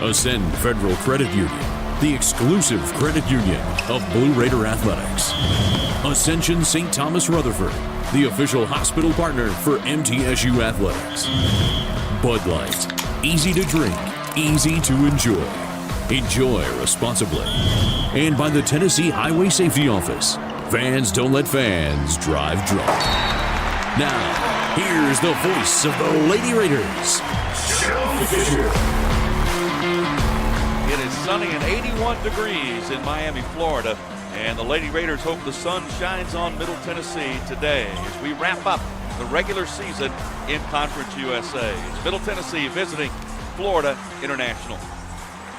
Ascend Federal Credit Union, the exclusive credit union of Blue Raider Athletics. Ascension St. Thomas Rutherford, the official hospital partner for MTSU Athletics. Bud Light, easy to drink, easy to enjoy. Enjoy responsibly. And by the Tennessee Highway Safety Office, fans don't let fans drive drunk. Now, here's the voice of the Lady Raiders, Joe Fisher. It is sunny and 81 degrees in Miami, Florida, and the Lady Raiders hope the sun shines on Middle Tennessee today as we wrap up the regular season in Conference USA. It's Middle Tennessee visiting Florida International.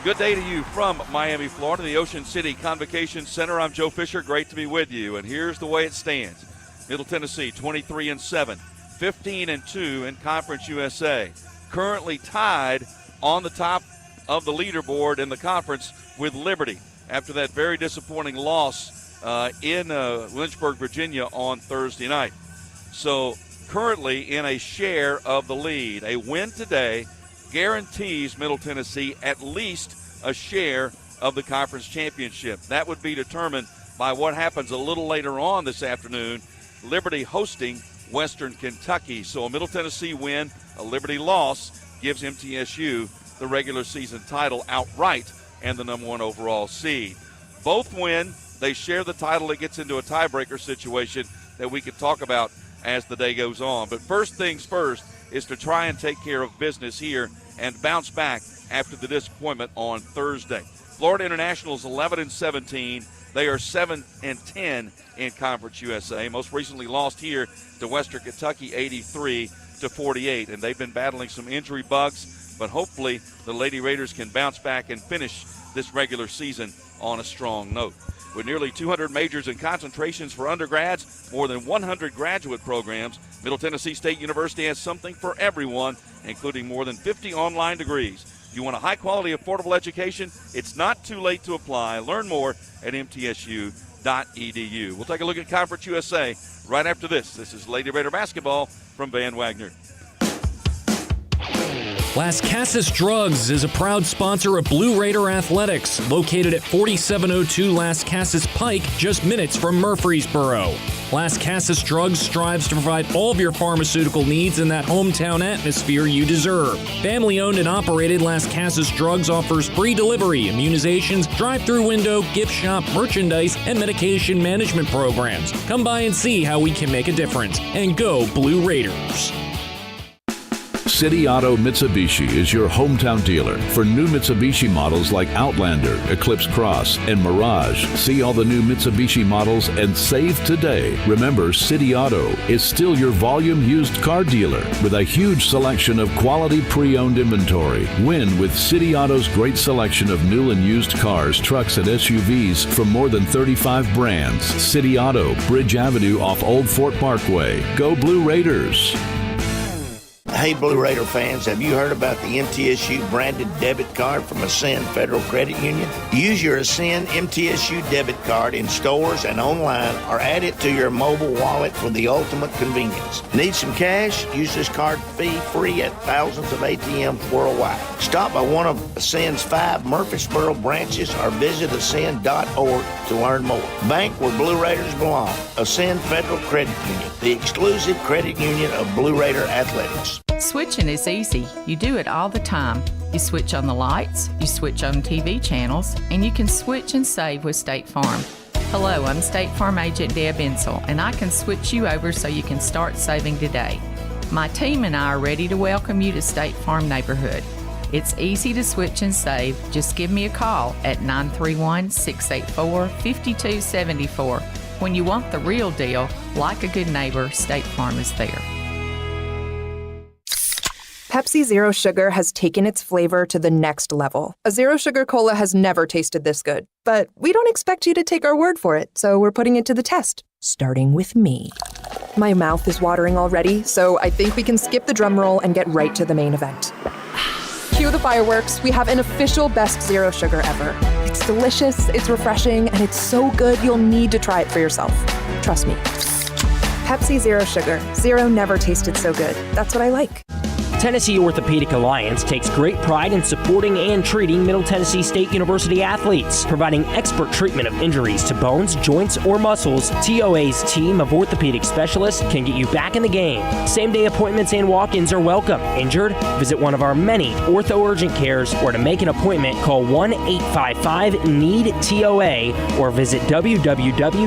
Good day to you from Miami, Florida, the Ocean City Convocation Center. I'm Joe Fisher. Great to be with you. And here's the way it stands. Middle Tennessee 23-7, 15-2 in Conference USA. Currently tied on the top of the leaderboard in the conference with Liberty after that very disappointing loss in Lynchburg, Virginia on Thursday night. So currently in a share of the lead. A win today guarantees Middle Tennessee at least a share of the conference championship. That would be determined by what happens a little later on this afternoon, Liberty hosting Western Kentucky. So a Middle Tennessee win, a Liberty loss, gives MTSU the regular season title outright and the number 1 overall seed. Both win, they share the title. It gets into a tiebreaker situation that we could talk about as the day goes on. But first things first is to try and take care of business here and bounce back after the disappointment on Thursday. Florida International is 11-17. They are 7-10 in Conference USA. Most recently lost here to Western Kentucky 83-48, and they've been battling some injury bugs, but hopefully the Lady Raiders can bounce back and finish this regular season on a strong note. With nearly 200 majors and concentrations for undergrads, more than 100 graduate programs, Middle Tennessee State University has something for everyone, including more than 50 online degrees. If you want a high-quality, affordable education, it's not too late to apply. Learn more at mtsu.edu. We'll take a look at Conference USA right after this. This is Lady Raider basketball from Van Wagner. Las Casas Drugs is a proud sponsor of Blue Raider Athletics, located at 4702 Las Casas Pike, just minutes from Murfreesboro. Las Casas Drugs strives to provide all of your pharmaceutical needs in that hometown atmosphere you deserve. Family-owned and operated, Las Casas Drugs offers free delivery, immunizations, drive-through window, gift shop, merchandise, and medication management programs. Come by and see how we can make a difference. And go Blue Raiders. City Auto Mitsubishi is your hometown dealer for new Mitsubishi models like Outlander, Eclipse Cross, and Mirage. See all the new Mitsubishi models and save today. Remember, City Auto is still your volume used car dealer with a huge selection of quality pre-owned inventory. Win with City Auto's great selection of new and used cars, trucks, and SUVs from more than 35 brands. City Auto, Bridge Avenue off Old Fort Parkway. Go Blue Raiders. Hey, Blue Raider fans, have you heard about the MTSU branded debit card from Ascend Federal Credit Union? Use your Ascend MTSU debit card in stores and online, or add it to your mobile wallet for the ultimate convenience. Need some cash? Use this card fee-free at thousands of ATMs worldwide. Stop by one of Ascend's 5 Murfreesboro branches or visit ascend.org to learn more. Bank where Blue Raiders belong. Ascend Federal Credit Union, the exclusive credit union of Blue Raider Athletics. Switching is easy. You do it all the time. You switch on the lights, you switch on TV channels, and you can switch and save with State Farm. Hello, I'm State Farm Agent Deb Insel, and I can switch you over so you can start saving today. My team and I are ready to welcome you to State Farm Neighborhood. It's easy to switch and save. Just give me a call at 931-684-5274. When you want the real deal, like a good neighbor, State Farm is there. Pepsi Zero Sugar has taken its flavor to the next level. A Zero Sugar Cola has never tasted this good. But we don't expect you to take our word for it, so we're putting it to the test, starting with me. My mouth is watering already, so I think we can skip the drum roll and get right to the main event. Cue the fireworks. We have an official best Zero Sugar ever. It's delicious, it's refreshing, and it's so good you'll need to try it for yourself. Trust me. Pepsi Zero Sugar. Zero never tasted so good. That's what I like. Tennessee Orthopedic Alliance takes great pride in supporting and treating Middle Tennessee State University athletes. Providing expert treatment of injuries to bones, joints, or muscles, TOA's team of orthopedic specialists can get you back in the game. Same-day appointments and walk-ins are welcome. Injured? Visit one of our many ortho urgent cares, or to make an appointment, call 1-855-NEED-TOA or visit www.toa.com.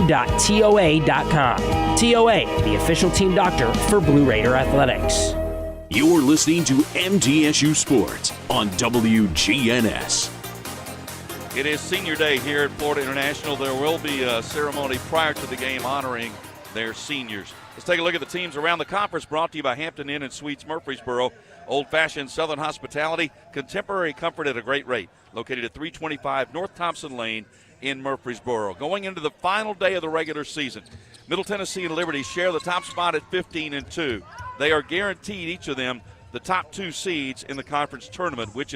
TOA, the official team doctor for Blue Raider Athletics. You're listening to MTSU Sports on WGNS. It is senior day here at Florida International. There will be a ceremony prior to the game honoring their seniors. Let's take a look at the teams around the conference, brought to you by Hampton Inn and Suites Murfreesboro. Old-fashioned Southern hospitality, contemporary comfort at a great rate. Located at 325 North Thompson Lane in Murfreesboro. Going into the final day of the regular season, Middle Tennessee and Liberty share the top spot at 15-2. They are guaranteed, each of them, the top 2 seeds in the conference tournament, which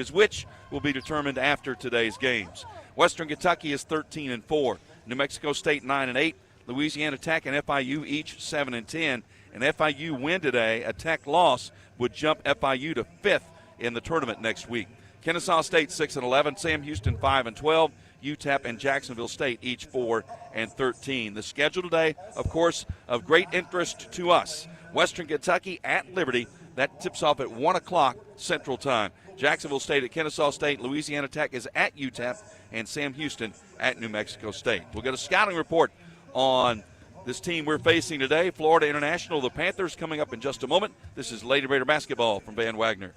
will be determined after today's games. Western Kentucky is 13-4. New Mexico State 9-8. Louisiana Tech and FIU each 7-10. An FIU win today, a Tech loss, would jump FIU to 5th in the tournament next week. Kennesaw State 6-11. Sam Houston 5-12. UTEP and Jacksonville State each 4-13. The schedule today, of course, of great interest to us. Western Kentucky at Liberty. That tips off at 1 o'clock Central Time. Jacksonville State at Kennesaw State. Louisiana Tech is at UTEP. And Sam Houston at New Mexico State. We'll get a scouting report on this team we're facing today, Florida International. The Panthers coming up in just a moment. This is Lady Raider basketball from Van Wagner.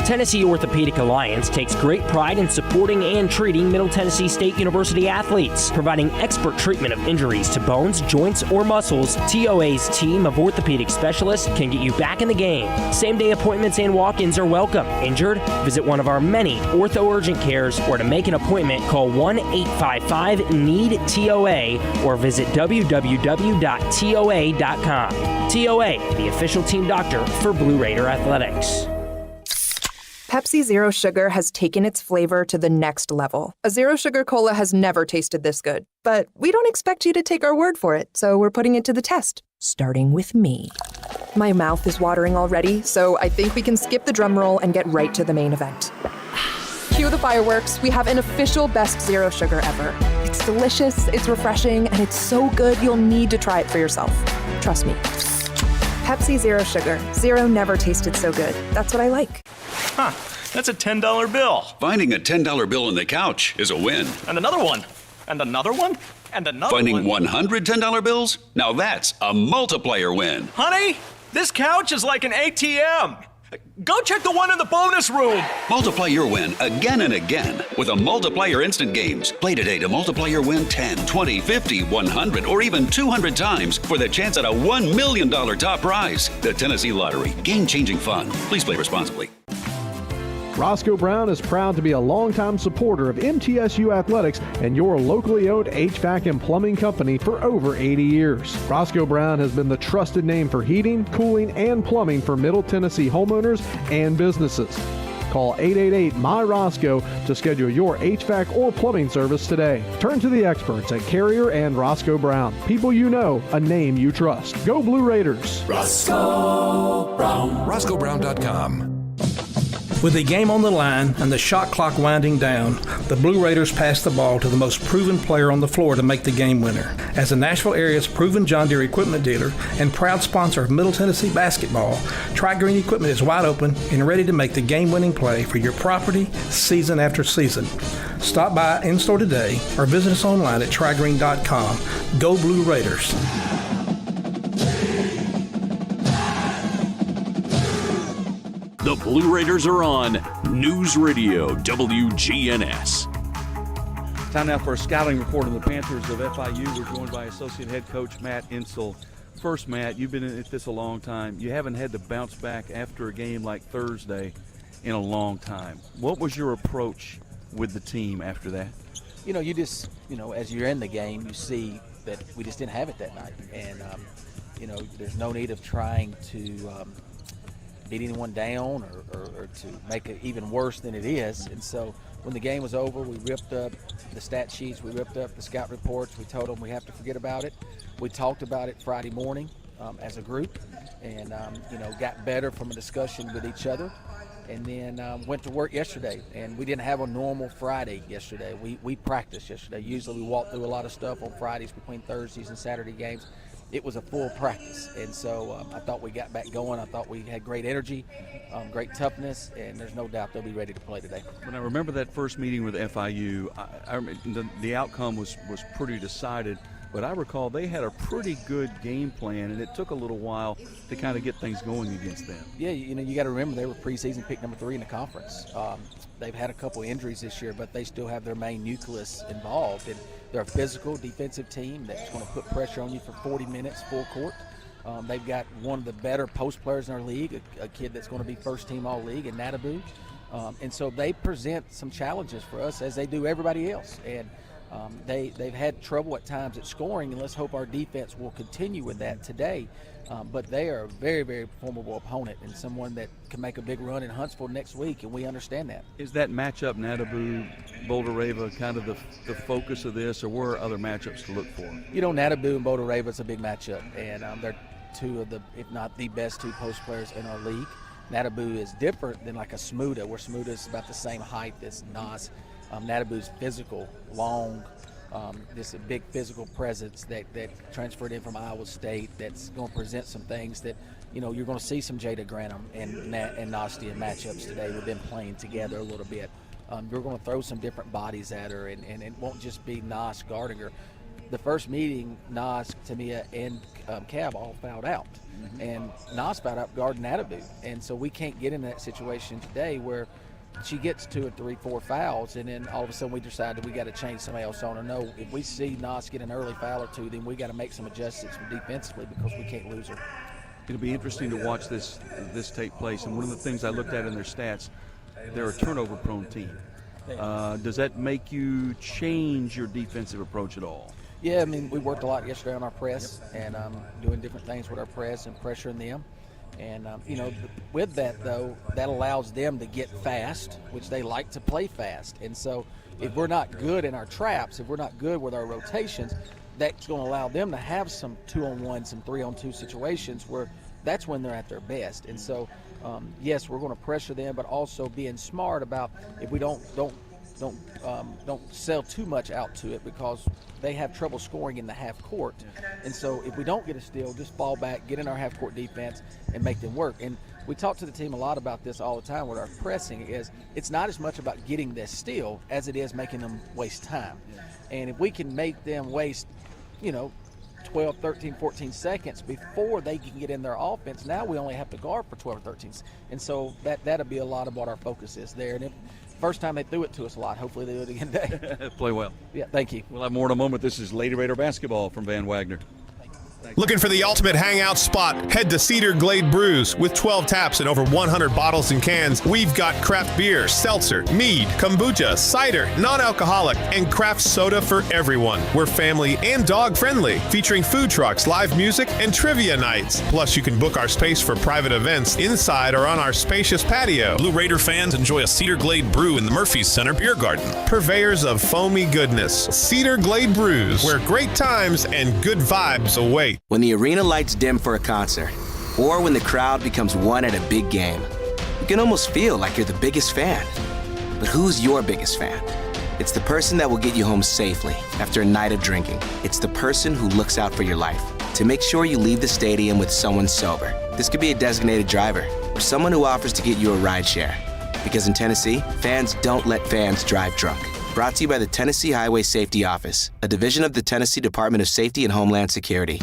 Tennessee Orthopedic Alliance takes great pride in supporting and treating Middle Tennessee State University athletes. Providing expert treatment of injuries to bones, joints, or muscles, TOA's team of orthopedic specialists can get you back in the game. Same-day appointments and walk-ins are welcome. Injured? Visit one of our many ortho urgent cares, or to make an appointment, call 1-855-NEED-TOA or visit www.toa.com. TOA, the official team doctor for Blue Raider Athletics. Pepsi Zero Sugar has taken its flavor to the next level. A Zero Sugar Cola has never tasted this good. But we don't expect you to take our word for it, so we're putting it to the test, starting with me. My mouth is watering already, so I think we can skip the drum roll and get right to the main event. Cue the fireworks. We have an official best Zero Sugar ever. It's delicious, it's refreshing, and it's so good you'll need to try it for yourself. Trust me. Pepsi Zero Sugar. Zero never tasted so good. That's what I like. Huh, that's a $10 bill. Finding a $10 bill on the couch is a win. And another one. And another one. And another Finding one. 100 $10 bills? Now that's a multiplier win. Honey, this couch is like an ATM. Go check the one in the bonus room. Multiply your win again and again with a Multiplier Instant Games. Play today to multiply your win 10, 20, 50, 100, or even 200 times for the chance at a $1 million top prize. The Tennessee Lottery. Game-changing fun. Please play responsibly. Roscoe Brown is proud to be a longtime supporter of MTSU athletics and your locally owned HVAC and plumbing company for over 80 years. Roscoe Brown has been the trusted name for heating, cooling, and plumbing for Middle Tennessee homeowners and businesses. Call 888-MY-ROSCOE to schedule your HVAC or plumbing service today. Turn to the experts at Carrier and Roscoe Brown. People you know, a name you trust. Go Blue Raiders. Roscoe Brown. RoscoeBrown.com. With the game on the line and the shot clock winding down, the Blue Raiders pass the ball to the most proven player on the floor to make the game winner. As the Nashville area's proven John Deere equipment dealer and proud sponsor of Middle Tennessee basketball, Tri-Green Equipment is wide open and ready to make the game-winning play for your property season after season. Stop by in-store today or visit us online at trigreen.com. Go Blue Raiders. The Blue Raiders are on News Radio WGNS. Time now for a scouting report on the Panthers of FIU. We're joined by Associate Head Coach Matt Insel. First, Matt, you've been at this a long time. You haven't had to bounce back after a game like Thursday in a long time. What was your approach with the team after that? You just, as you're in the game, you see that we just didn't have it that night. And, there's no need of trying to beat anyone down or to make it even worse than it is. And so when the game was over, we ripped up the stat sheets, we ripped up the scout reports, we told them we have to forget about it. We talked about it Friday morning as a group, and got better from a discussion with each other. And then went to work yesterday, and we didn't have a normal Friday yesterday. We practiced yesterday. Usually we walk through a lot of stuff on Fridays between Thursdays and Saturday games. It was a full practice, and so I thought we got back going. I thought we had great energy, great toughness, and there's no doubt they'll be ready to play today. When I remember that first meeting with FIU, the outcome was pretty decided. But I recall they had a pretty good game plan, and it took a little while to kind of get things going against them. Yeah, you got to remember they were preseason pick number 3 in the conference. They've had a couple injuries this year, but they still have their main nucleus involved. And they're a physical defensive team that's going to put pressure on you for 40 minutes full court. They've got one of the better post players in our league, a kid that's going to be first team all-league in Nadabu. And so they present some challenges for us, as they do everybody else. And they've had trouble at times at scoring, and let's hope our defense will continue with that today. But they are a very, very formidable opponent and someone that can make a big run in Huntsville next week, and we understand that. Is that matchup, Nadabu-Boulder-Rava, kind of the focus of this, or were there other matchups to look for? Nadabu and Boulder-Rava is a big matchup, and they're two of the, if not the best two post players in our league. Nadabu is different than like a Smuda, where Smuda is about the same height as Nas. Nadabu's physical, long, this big physical presence that transferred in from Iowa State that's going to present some things that, you're going to see some Jada Granum and Nasty in matchups today with them playing together a little bit. You're going to throw some different bodies at her, and it won't just be Nas guarding her. The first meeting, Nas, Tamia, and Cav all fouled out. Mm-hmm. And Nas fouled out guarding Nadabu. And so we can't get in that situation today where she gets 2 or 3, 4 fouls, and then all of a sudden we decided we got to change somebody else on her. No, if we see Nas get an early foul or 2, then we got to make some adjustments defensively because we can't lose her. It'll be interesting to watch this take place. And one of the things I looked at in their stats, they're a turnover-prone team. Does that make you change your defensive approach at all? Yeah, we worked a lot yesterday on our press and doing different things with our press and pressuring them. And, with that, though, that allows them to get fast, which they like to play fast. And so if we're not good in our traps, if we're not good with our rotations, that's going to allow them to have some 2-on-1, some 3-on-2 situations where that's when they're at their best. And so, yes, we're going to pressure them, but also being smart about if we don't sell too much out to it, because they have trouble scoring in the half court. And so if we don't get a steal, just fall back, get in our half court defense, and make them work. And we talk to the team a lot about this all the time with our pressing. It's not as much about getting this steal as it is making them waste time. And if we can make them waste, 12, 13, 14 seconds before they can get in their offense, now we only have to guard for 12 or 13. And so that'll be a lot of what our focus is there. And first time they threw it to us a lot. Hopefully they do it again today. Play well. Yeah, thank you. We'll have more in a moment. This is Lady Raider basketball from Van Wagner. Looking for the ultimate hangout spot? Head to Cedar Glade Brews. With 12 taps and over 100 bottles and cans, we've got craft beer, seltzer, mead, kombucha, cider, non-alcoholic, and craft soda for everyone. We're family and dog friendly, featuring food trucks, live music, and trivia nights. Plus, you can book our space for private events inside or on our spacious patio. Blue Raider fans enjoy a Cedar Glade brew in the Murphy's Center Beer Garden. Purveyors of foamy goodness, Cedar Glade Brews, where great times and good vibes await. When the arena lights dim for a concert, or when the crowd becomes one at a big game, you can almost feel like you're the biggest fan. But who's your biggest fan? It's the person that will get you home safely after a night of drinking. It's the person who looks out for your life to make sure you leave the stadium with someone sober. This could be a designated driver or someone who offers to get you a ride share. Because in Tennessee, fans don't let fans drive drunk. Brought to you by the Tennessee Highway Safety Office, a division of the Tennessee Department of Safety and Homeland Security.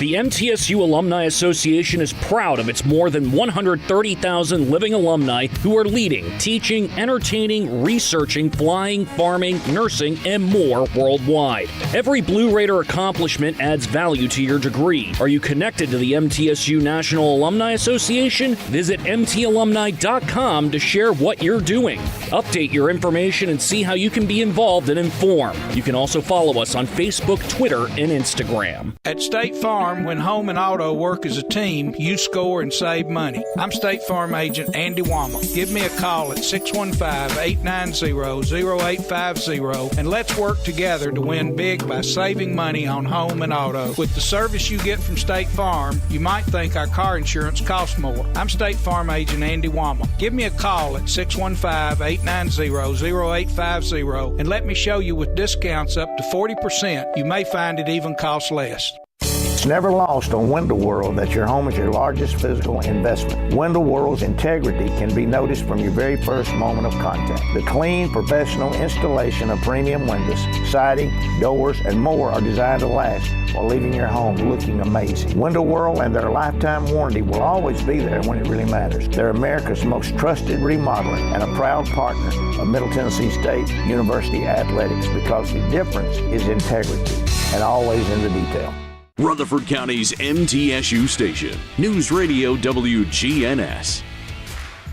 The MTSU Alumni Association is proud of its more than 130,000 living alumni who are leading, teaching, entertaining, researching, flying, farming, nursing, and more worldwide. Every Blue Raider accomplishment adds value to your degree. Are you connected to the MTSU National Alumni Association? Visit mtalumni.com to share what you're doing. Update your information and see how you can be involved and informed. You can also follow us on Facebook, Twitter, and Instagram. At State Farm, Farm, when home and auto work as a team, you score and save money. I'm State Farm agent Andy Wama. Give me a call at 615-890-0850 and let's work together to win big by saving money on home and auto. With the service you get from State Farm, you might think our car insurance costs more. I'm State Farm agent Andy Wama. Give me a call at 615-890-0850 and let me show you with discounts up to 40%. You may find it even costs less. It's never lost on Window World that your home is your largest physical investment. Window World's integrity can be noticed from your very first moment of contact. The clean, professional installation of premium windows, siding, doors, and more are designed to last while leaving your home looking amazing. Window World and their lifetime warranty will always be there when it really matters. They're America's most trusted remodeler and a proud partner of Middle Tennessee State University Athletics because the difference is integrity and always in the detail. Rutherford County's MTSU station, News Radio WGNS.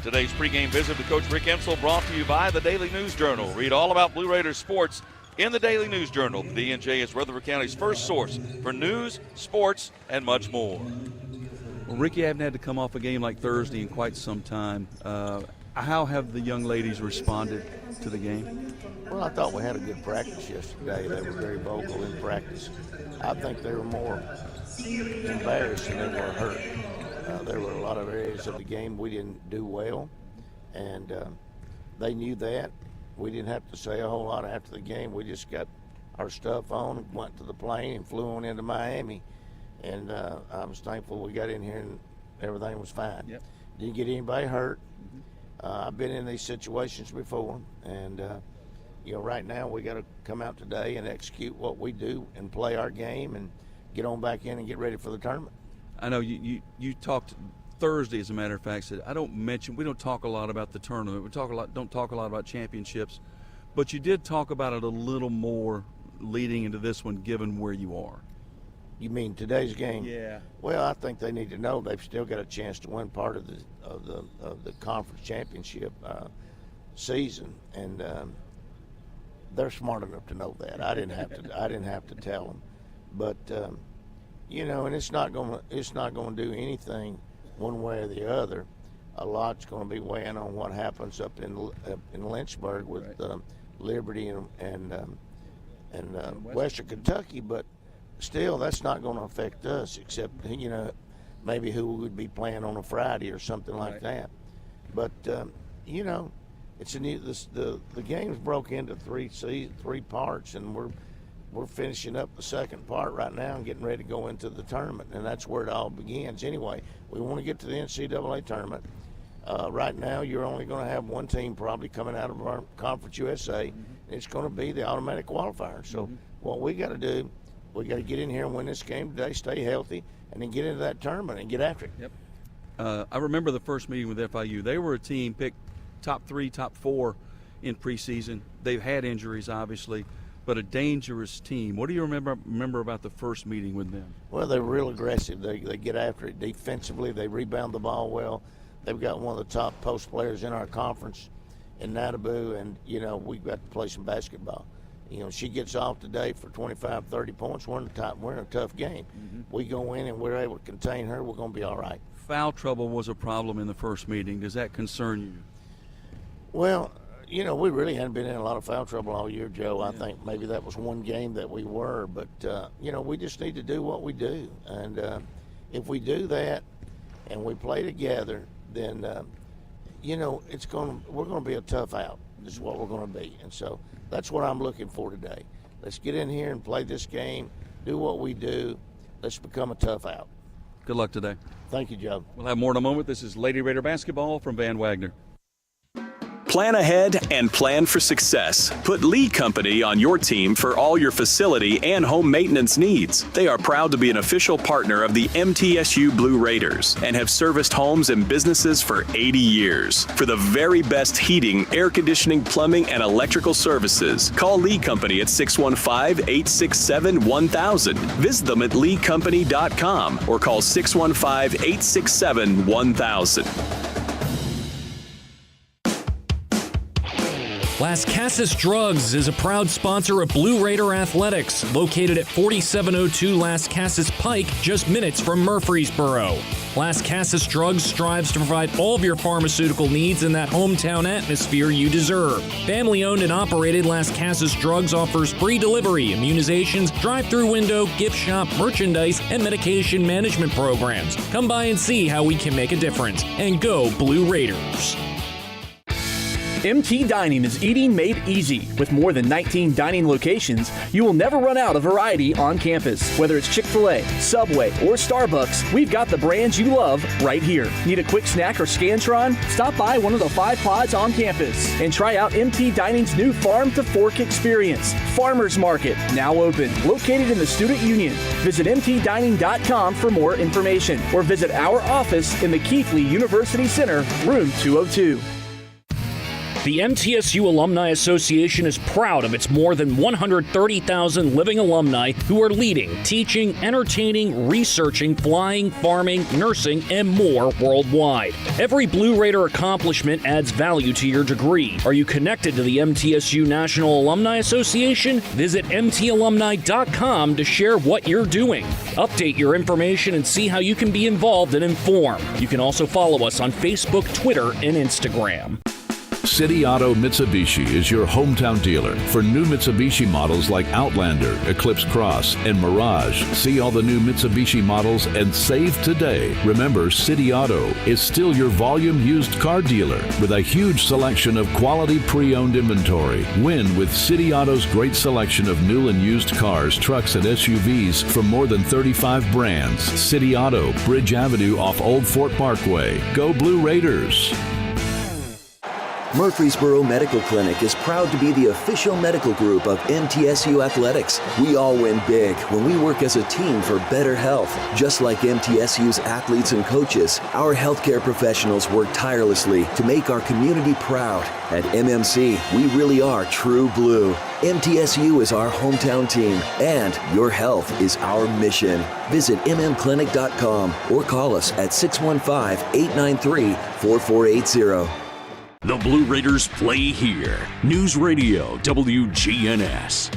Today's pregame visit with Coach Rick Ensel brought to you by the Daily News Journal. Read all about Blue Raiders sports in the Daily News Journal. The D&J is Rutherford County's first source for news, sports, and much more. Well, Rick, you haven't had to come off a game like Thursday in quite some time. How have the young ladies responded to the game? Well, I thought we had a good practice yesterday. They were very vocal in practice. I think they were more embarrassed than they were hurt. There were a lot of areas of the game we didn't do well, and they knew that. We didn't have to say a whole lot after the game. We just got our stuff on, went to the plane, and flew on into Miami. And I was thankful we got in here and everything was fine. Yep. Didn't get anybody hurt. I've been in these situations before, and right now we got to come out today and execute what we do and play our game and get on back in and get ready for the tournament. I know you talked Thursday, as a matter of fact, said we don't talk a lot about the tournament. We don't talk a lot about championships, but you did talk about it a little more leading into this one, given where you are. You mean today's game? Yeah. Well, I think they need to know they've still got a chance to win part of the conference championship season, and they're smart enough to know that. I didn't have to tell them, but and it's not going to do anything one way or the other. A lot's going to be weighing on what happens up in Lynchburg with Liberty and Western Kentucky, but still, that's not going to affect us, except maybe who would be playing on a Friday or something like that. But it's the game's broke into three parts, and we're finishing up the second part right now and getting ready to go into the tournament, and that's where it all begins. Anyway, we want to get to the NCAA tournament. Right now, you're only going to have one team probably coming out of our Conference USA. Mm-hmm. It's going to be the automatic qualifier. So what we got to do, we got to get in here and win this game today, stay healthy, and then get into that tournament and get after it. Yep. I remember the first meeting with FIU. They were a team picked top 3, top 4 in preseason. They've had injuries, obviously, but a dangerous team. What do you remember about the first meeting with them? Well, they're real aggressive. They get after it defensively. They rebound the ball well. They've got one of the top post players in our conference in Natabu, and, we've got to play some basketball. She gets off today for 25, 30 points. We're in a tough game. Mm-hmm. We go in and we're able to contain her, we're going to be all right. Foul trouble was a problem in the first meeting. Does that concern you? Well, we really hadn't been in a lot of foul trouble all year, Joe. Yeah. I think maybe that was one game that we were, but, we just need to do what we do. And if we do that and we play together, then, we're going to be a tough out. This is what we're going to be. And so that's what I'm looking for today. Let's get in here and play this game, do what we do. Let's become a tough out. Good luck today. Thank you, Joe. We'll have more in a moment. This is Lady Raider basketball from Van Wagner. Plan ahead and plan for success. Put Lee Company on your team for all your facility and home maintenance needs. They are proud to be an official partner of the MTSU Blue Raiders and have serviced homes and businesses for 80 years. For the very best heating, air conditioning, plumbing, and electrical services, call Lee Company at 615-867-1000. Visit them at leecompany.com or call 615-867-1000. Las Casas Drugs is a proud sponsor of Blue Raider Athletics, located at 4702 Las Casas Pike, just minutes from Murfreesboro. Las Casas Drugs strives to provide all of your pharmaceutical needs in that hometown atmosphere you deserve. Family-owned and operated, Las Casas Drugs offers free delivery, immunizations, drive-through window, gift shop, merchandise, and medication management programs. Come by and see how we can make a difference. And go Blue Raiders. MT Dining is eating made easy. With more than 19 dining locations, you will never run out of variety on campus. Whether it's Chick-fil-A, Subway, or Starbucks, we've got the brands you love right here. Need a quick snack or Scantron? Stop by one of the 5 pods on campus and try out MT Dining's new Farm to Fork experience. Farmers Market, now open, located in the Student Union. Visit mtdining.com for more information or visit our office in the Keithley University Center, room 202. The MTSU Alumni Association is proud of its more than 130,000 living alumni who are leading, teaching, entertaining, researching, flying, farming, nursing, and more worldwide. Every Blue Raider accomplishment adds value to your degree. Are you connected to the MTSU National Alumni Association? Visit mtalumni.com to share what you're doing. Update your information and see how you can be involved and informed. You can also follow us on Facebook, Twitter, and Instagram. City Auto Mitsubishi is your hometown dealer for new Mitsubishi models like Outlander, Eclipse Cross, and Mirage. See all the new Mitsubishi models and save today. Remember, City Auto is still your volume used car dealer with a huge selection of quality pre-owned inventory. Win with City Auto's great selection of new and used cars, trucks, and SUVs from more than 35 brands. City Auto, Bridge Avenue off Old Fort Parkway. Go Blue Raiders! Murfreesboro Medical Clinic is proud to be the official medical group of MTSU Athletics. We all win big when we work as a team for better health. Just like MTSU's athletes and coaches, our healthcare professionals work tirelessly to make our community proud. At MMC, we really are true blue. MTSU is our hometown team, and your health is our mission. Visit mmclinic.com or call us at 615-893-4480. The Blue Raiders play here. News Radio WGNS.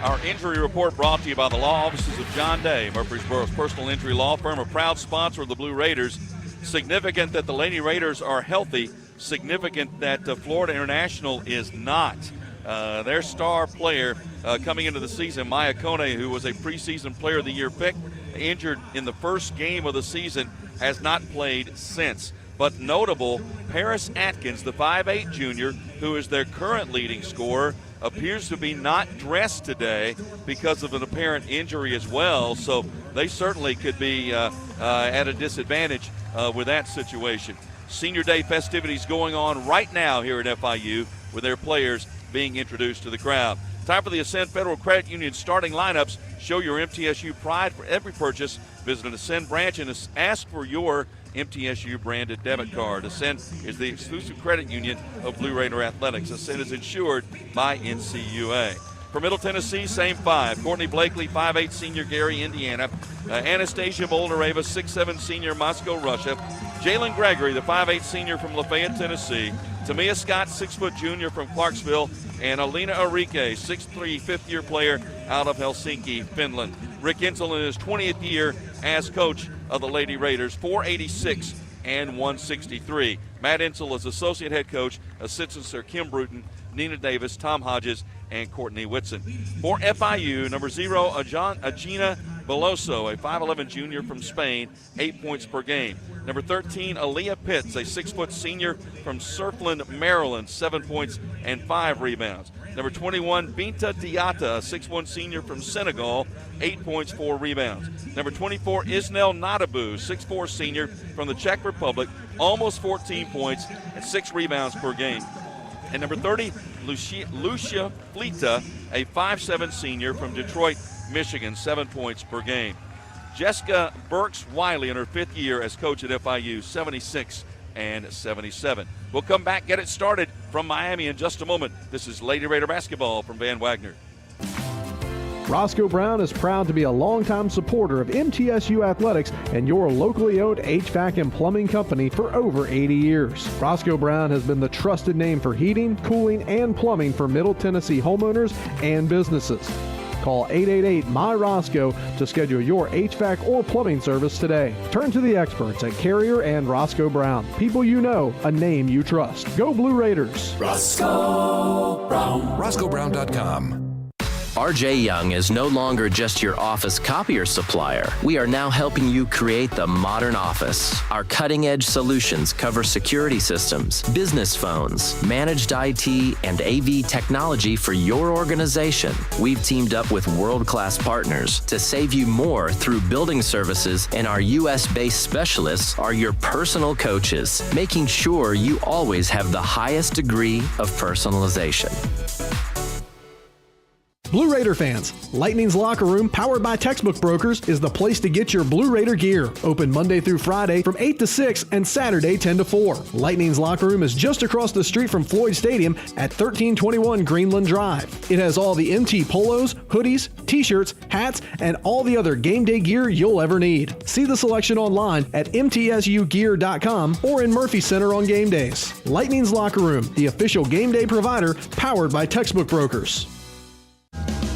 Our injury report brought to you by the law offices of John Day, Murfreesboro's personal injury law firm, a proud sponsor of the Blue Raiders. Significant that the Lady Raiders are healthy. Significant that Florida International is not. Their star player coming into the season, Maya Kone, who was a preseason player of the year pick, injured in the first game of the season, has not played since. But notable, Paris Atkins, the 5'8 junior, who is their current leading scorer, appears to be not dressed today because of an apparent injury as well. So they certainly could be at a disadvantage with that situation. Senior Day festivities going on right now here at FIU with their players being introduced to the crowd. Time for the Ascend Federal Credit Union starting lineups. Show your MTSU pride for every purchase. Visit an Ascend branch and ask for your MTSU branded debit card. Ascend is the exclusive credit union of Blue Raider Athletics. Ascend is insured by NCUA. For Middle Tennessee, same 5. Courtney Blakely, 5'8 senior, Gary, Indiana. Anastasia Boldareva, 6'7 senior, Moscow, Russia. Jalen Gregory, the 5'8 senior from Lafayette, Tennessee. Tamia Scott, 6' junior from Clarksville. And Alina Arike, 6'3 fifth-year player out of Helsinki, Finland. Rick Insel in his 20th year as coach of the Lady Raiders, 486 and 163. Matt Insel is associate head coach. Assistants are Kim Bruton, Nina Davis, Tom Hodges, and Courtney Whitson. For FIU, number 0, Agina Beloso, a 5'11 junior from Spain, 8 points per game. Number 13, Aaliyah Pitts, a 6' senior from Surfland, Maryland, 7 points and 5 rebounds. Number 21, Binta Diata, a 6'1 senior from Senegal, 8 points, 4 rebounds. Number 24, Isnel Nadabu, 6'4 senior from the Czech Republic, almost 14 points and 6 rebounds per game. And number 30, Lucia Flita, a 5'7 senior from Detroit, Michigan, 7 points per game. Jessica Burks-Wiley in her 5th year as coach at FIU, 76 and 77. We'll come back, get it started from Miami in just a moment. This is Lady Raider basketball from Van Wagner. Roscoe Brown is proud to be a longtime supporter of MTSU athletics and your locally owned HVAC and plumbing company for over 80 years. Roscoe Brown has been the trusted name for heating, cooling, and plumbing for Middle Tennessee homeowners and businesses. Call 888-MY-ROSCOE to schedule your HVAC or plumbing service today. Turn to the experts at Carrier and Roscoe Brown. People you know, a name you trust. Go Blue Raiders. Roscoe Brown. RoscoeBrown.com. RJ Young is no longer just your office copier supplier. We are now helping you create the modern office. Our cutting-edge solutions cover security systems, business phones, managed IT, and AV technology for your organization. We've teamed up with world-class partners to save you more through building services, and our U.S.-based specialists are your personal coaches, making sure you always have the highest degree of personalization. Blue Raider fans, Lightning's Locker Room, powered by Textbook Brokers, is the place to get your Blue Raider gear. Open Monday through Friday from 8 to 6 and Saturday 10 to 4. Lightning's Locker Room is just across the street from Floyd Stadium at 1321 Greenland Drive. It has all the MT polos, hoodies, t-shirts, hats, and all the other game day gear you'll ever need. See the selection online at mtsugear.com or in Murphy Center on game days. Lightning's Locker Room, the official game day provider, powered by Textbook Brokers.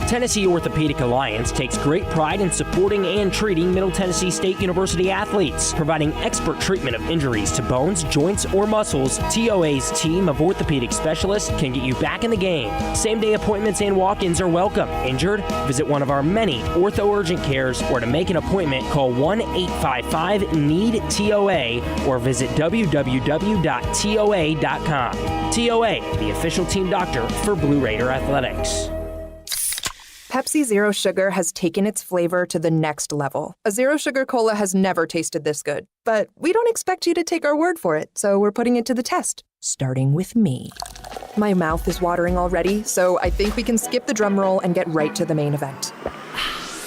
Tennessee Orthopedic Alliance takes great pride in supporting and treating Middle Tennessee State University athletes, providing expert treatment of injuries to bones, joints, or muscles. TOA's team of orthopedic specialists can get you back in the game. Same-day appointments and walk-ins are welcome. Injured? Visit one of our many ortho urgent cares, or to make an appointment, call 1-855-NEED-TOA or visit www.toa.com. TOA, the official team doctor for Blue Raider Athletics. Pepsi Zero Sugar has taken its flavor to the next level. A Zero Sugar Cola has never tasted this good. But we don't expect you to take our word for it, so we're putting it to the test, starting with me. My mouth is watering already, so I think we can skip the drum roll and get right to the main event.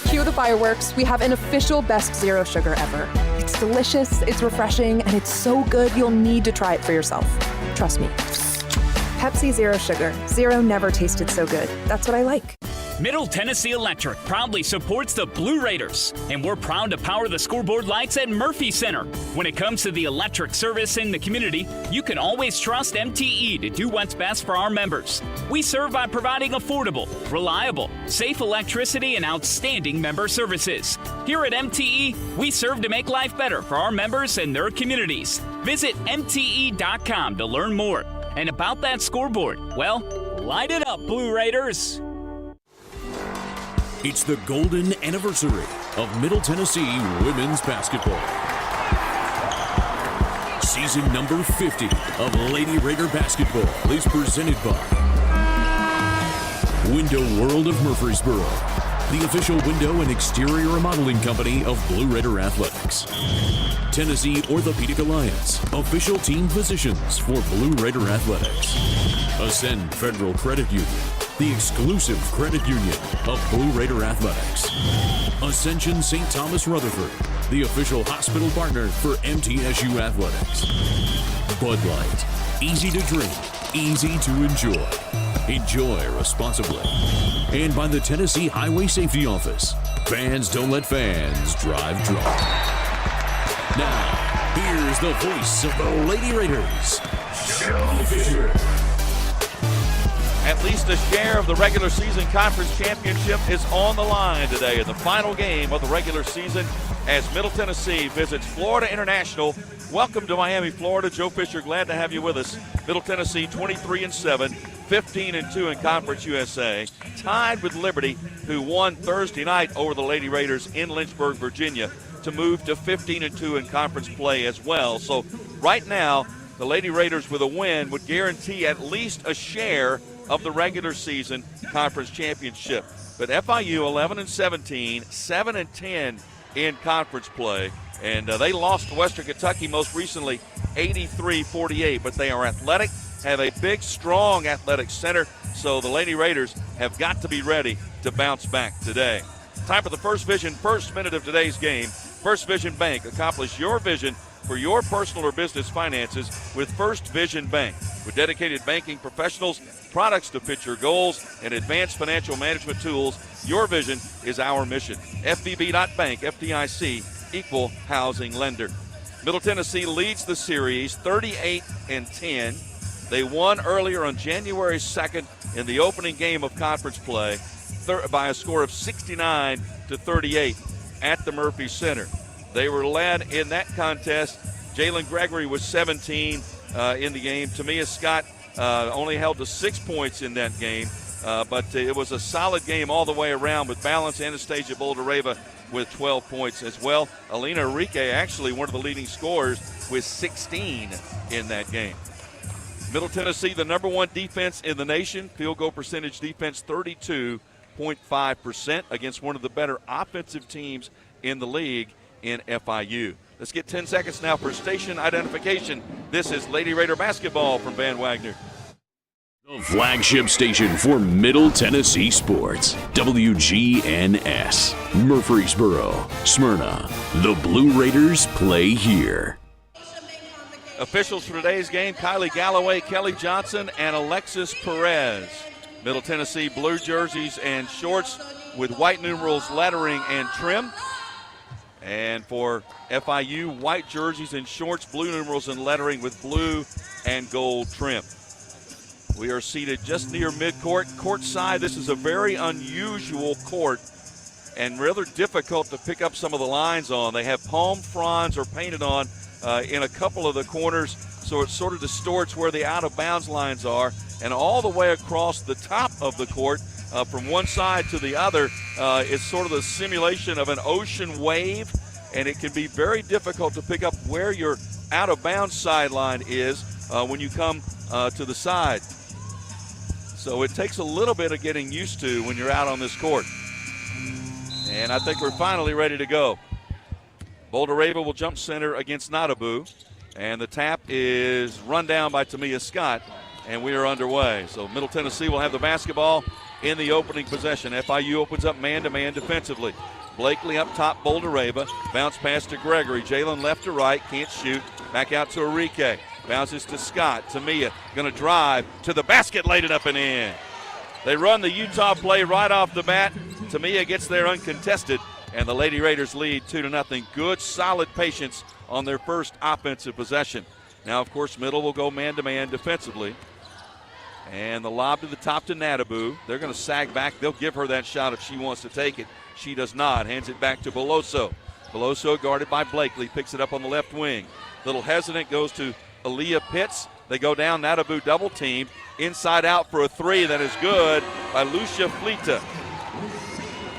Cue the fireworks. We have an official best Zero Sugar ever. It's delicious, it's refreshing, and it's so good you'll need to try it for yourself. Trust me. Pepsi Zero Sugar. Zero never tasted so good. That's what I like. Middle Tennessee Electric proudly supports the Blue Raiders, and we're proud to power the scoreboard lights at Murphy Center. When it comes to the electric service in the community, you can always trust MTE to do what's best for our members. We serve by providing affordable, reliable, safe electricity and outstanding member services. Here at MTE, we serve to make life better for our members and their communities. Visit MTE.com to learn more. And about that scoreboard, well, light it up, Blue Raiders. It's the golden anniversary of Middle Tennessee women's basketball. Season number 50 of Lady Raider Basketball is presented by Window World of Murfreesboro, the official window and exterior remodeling company of Blue Raider Athletics. Tennessee Orthopedic Alliance, official team physicians for Blue Raider Athletics. Ascend Federal Credit Union, the exclusive credit union of Blue Raider Athletics. Ascension St. Thomas Rutherford, the official hospital partner for MTSU Athletics. Bud Light, easy to drink, easy to enjoy. Enjoy responsibly. And by the Tennessee Highway Safety Office, fans don't let fans drive drunk. Now, here's the voice of the Lady Raiders, Sean Fisher. At least a share of the regular season conference championship is on the line today in the final game of the regular season as Middle Tennessee visits Florida International. Welcome to Miami, Florida. Joe Fisher, glad to have you with us. Middle Tennessee 23-7, 15-2 in Conference USA, tied with Liberty, who won Thursday night over the Lady Raiders in Lynchburg, Virginia, to move to 15-2 in conference play as well. So right now, the Lady Raiders with a win would guarantee at least a share of the regular season conference championship. But FIU 11-17, 7-10 in conference play. And they lost to Western Kentucky most recently 83-48, but they are athletic, have a big, strong athletic center, so the Lady Raiders have got to be ready to bounce back today. Time for the First Vision first minute of today's game. First Vision Bank. Accomplish your vision for your personal or business finances with First Vision Bank. With dedicated banking professionals, products to fit your goals, and advanced financial management tools. Your vision is our mission. FVB.Bank, FDIC, equal housing lender. Middle Tennessee leads the series 38-10. They won earlier on January 2nd in the opening game of conference play by a score of 69-38 at the Murphy Center. They were led in that contest. Jalen Gregory was 17 in the game. Tamia Scott only held to 6 points in that game, but it was a solid game all the way around with balance. Anastasia Boldareva with 12 points as well. Alina Enrique actually one of the leading scorers with 16 in that game. Middle Tennessee, the number one defense in the nation. Field goal percentage defense 32.5% against one of the better offensive teams in the league in FIU. Let's get 10 seconds now for station identification. This is Lady Raider basketball from Van Wagner. The flagship station for Middle Tennessee sports, WGNS, Murfreesboro, Smyrna. The Blue Raiders play here. Officials for today's game, Kylie Galloway, Kelly Johnson, and Alexis Perez. Middle Tennessee blue jerseys and shorts with white numerals, lettering, and trim. And for FIU, white jerseys and shorts, blue numerals and lettering with blue and gold trim. We are seated just near midcourt. Courtside, this is a very unusual court and rather difficult to pick up some of the lines on. They have palm fronds are painted on in a couple of the corners, so it sort of distorts where the out-of-bounds lines are. And all the way across the top of the court, from one side to the other, it's sort of the simulation of an ocean wave, and it can be very difficult to pick up where your out-of-bounds sideline is when you come to the side. So it takes a little bit of getting used to when you're out on this court. And I think we're finally ready to go. Boldareva will jump center against Nadabu, and the tap is run down by Tamia Scott, and we are underway. So Middle Tennessee will have the basketball in the opening possession. FIU opens up man-to-man defensively. Blakely up top, Boldareva. Bounce pass to Gregory. Jalen left to right, can't shoot. Back out to Enrique. Bounces to Scott. Tamia going to drive to the basket, laid it up and in. They run the Utah play right off the bat. Tamia gets there uncontested, and the Lady Raiders lead 2-0. Good, solid patience on their first offensive possession. Now, of course, Middle will go man-to-man defensively. And the lob to the top to Nadabu. They're going to sag back. They'll give her that shot if she wants to take it. She does not. Hands it back to Beloso. Beloso guarded by Blakely. Picks it up on the left wing. Little hesitant, goes to Aaliyah Pitts. They go down. Nadabu double teamed. Inside out for a three. That is good by Lucia Flita.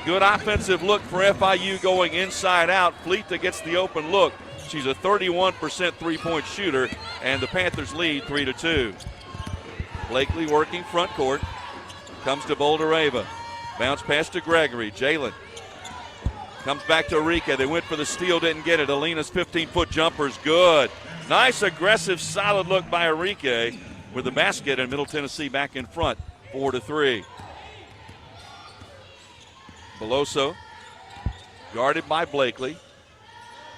Good offensive look for FIU going inside out. Flita gets the open look. She's a 31% three-point shooter, and the Panthers lead 3-2. Blakely working front court. Comes to Boldareva. Bounce pass to Gregory. Jalen comes back to Enrique. They went for the steal, didn't get it. Alina's 15-foot jumper is good. Nice, aggressive, solid look by Enrique with the basket, and Middle Tennessee back in front, 4-3. Beloso, guarded by Blakely.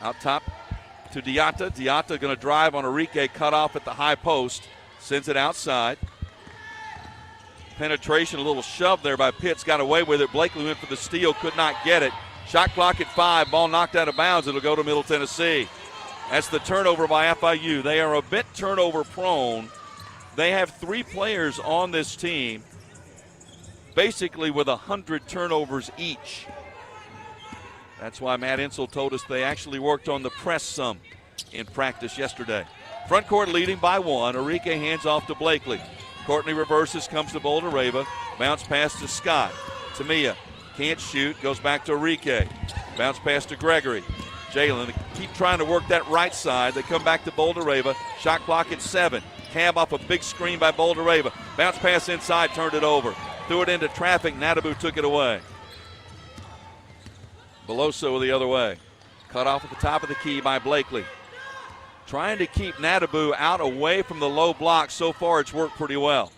Out top to Diata. Diata going to drive on Enrique, cut off at the high post. Sends it outside. Penetration, a little shove there by Pitts. Got away with it. Blakely went for the steal, could not get it. Shot clock at 5. Ball knocked out of bounds. It'll go to Middle Tennessee. That's the turnover by FIU. They are a bit turnover prone. They have 3 players on this team basically with 100 turnovers each. That's why Matt Insel told us they actually worked on the press some in practice yesterday. Front court leading by 1. Enrique hands off to Blakely. Courtney reverses, comes to Boldareva. Bounce pass to Scott. Tamia can't shoot, goes back to Enrique. Bounce pass to Gregory. Jalen keep trying to work that right side. They come back to Boldareva. Shot clock at 7. Cab off a big screen by Boldareva. Bounce pass inside, turned it over. Threw it into traffic. Nadabu took it away. Beloso the other way. Cut off at the top of the key by Blakely. Trying to keep Nadabu out away from the low block. So far, it's worked pretty well.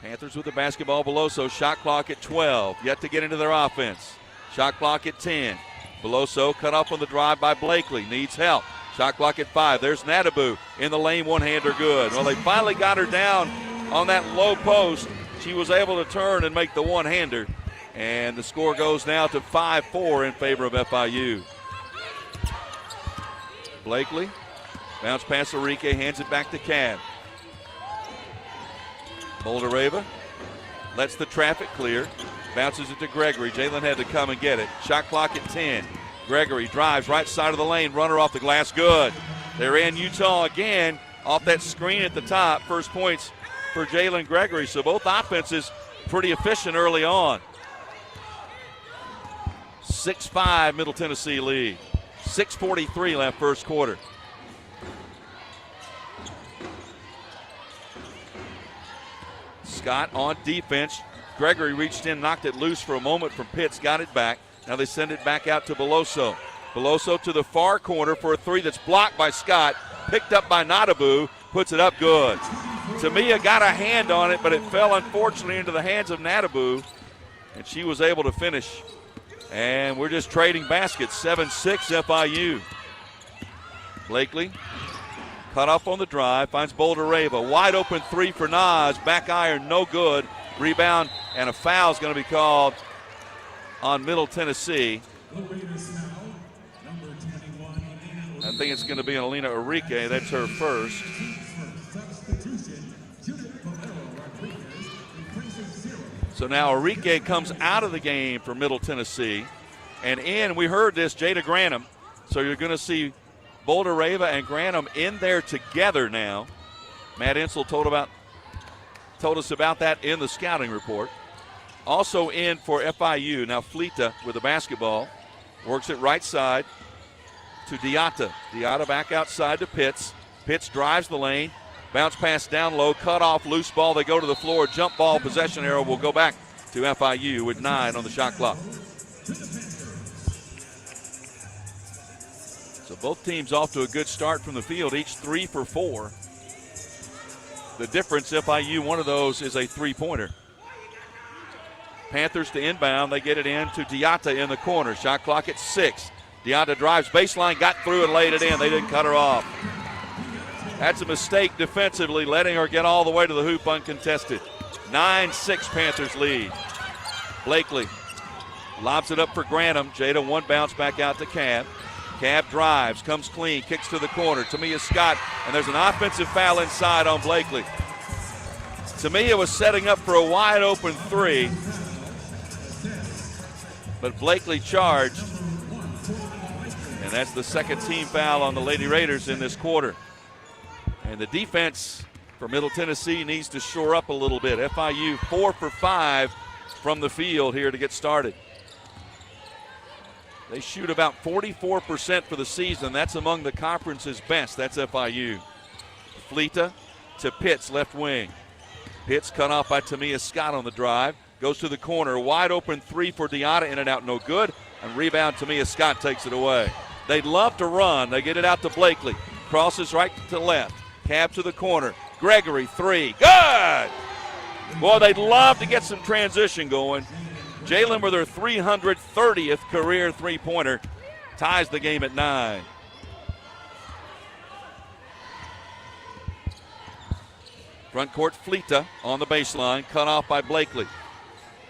Panthers with the basketball. Beloso, shot clock at 12. Yet to get into their offense. Shot clock at 10. Beloso cut off on the drive by Blakely. Needs help. Shot clock at 5. There's Nadabu in the lane. One-hander good. Well, they finally got her down on that low post. She was able to turn and make the one-hander. And the score goes now to 5-4 in favor of FIU. Blakely, bounce pass Enrique, hands it back to Cab. Boldereva lets the traffic clear, bounces it to Gregory. Jalen had to come and get it. Shot clock at 10. Gregory drives right side of the lane, runner off the glass, good. They ran Utah again off that screen at the top. First points for Jalen Gregory, so both offenses pretty efficient early on. 6-5 Middle Tennessee lead. 6:43 left first quarter. Scott on defense. Gregory reached in, knocked it loose for a moment from Pitts, got it back. Now they send it back out to Beloso. Beloso to the far corner for a three that's blocked by Scott. Picked up by Nadabu, puts it up good. Tamia got a hand on it, but it fell unfortunately into the hands of Nadabu, and she was able to finish. And we're just trading baskets, 7-6 FIU. Blakely cut off on the drive, finds Boldereva. Wide open three for Nas, back iron, no good. Rebound, and a foul is going to be called on Middle Tennessee. I think it's going to be Alina Enrique. That's her first. So now Enrique comes out of the game for Middle Tennessee. And in, we heard this, Jada Granum. So you're going to see Boldereva and Granum in there together now. Matt Insel told us about that in the scouting report. Also in for FIU, now Fleta with the basketball. Works it right side to Diatta. Diatta back outside to Pitts. Pitts drives the lane. Bounce pass down low, cut off, loose ball. They go to the floor. Jump ball, possession arrow will go back to FIU with 9 on the shot clock. So both teams off to a good start from the field, each 3 for 4. The difference, FIU, one of those is a three-pointer. Panthers to inbound. They get it in to Diatta in the corner. Shot clock at 6. Diatta drives baseline, got through and laid it in. They didn't cut her off. That's a mistake defensively, letting her get all the way to the hoop uncontested. 9-6 Panthers lead. Blakely lobs it up for Granum. Jada one bounce back out to Cab. Cab drives, comes clean, kicks to the corner. Tamia Scott, and there's an offensive foul inside on Blakely. Tamia was setting up for a wide open three, but Blakely charged, and that's the second team foul on the Lady Raiders in this quarter. And the defense for Middle Tennessee needs to shore up a little bit. FIU 4 for 5 from the field here to get started. They shoot about 44% for the season. That's among the conference's best. That's FIU. Fleta to Pitts, left wing. Pitts cut off by Tamia Scott on the drive. Goes to the corner. Wide open three for Diatta. In and out, no good. And rebound, Tamia Scott takes it away. They'd love to run. They get it out to Blakely. Crosses right to left. Cab to the corner. Gregory, three. Good! Boy, they'd love to get some transition going. Jalen with her 330th career three-pointer ties the game at 9. Front court, Fleta on the baseline, cut off by Blakely.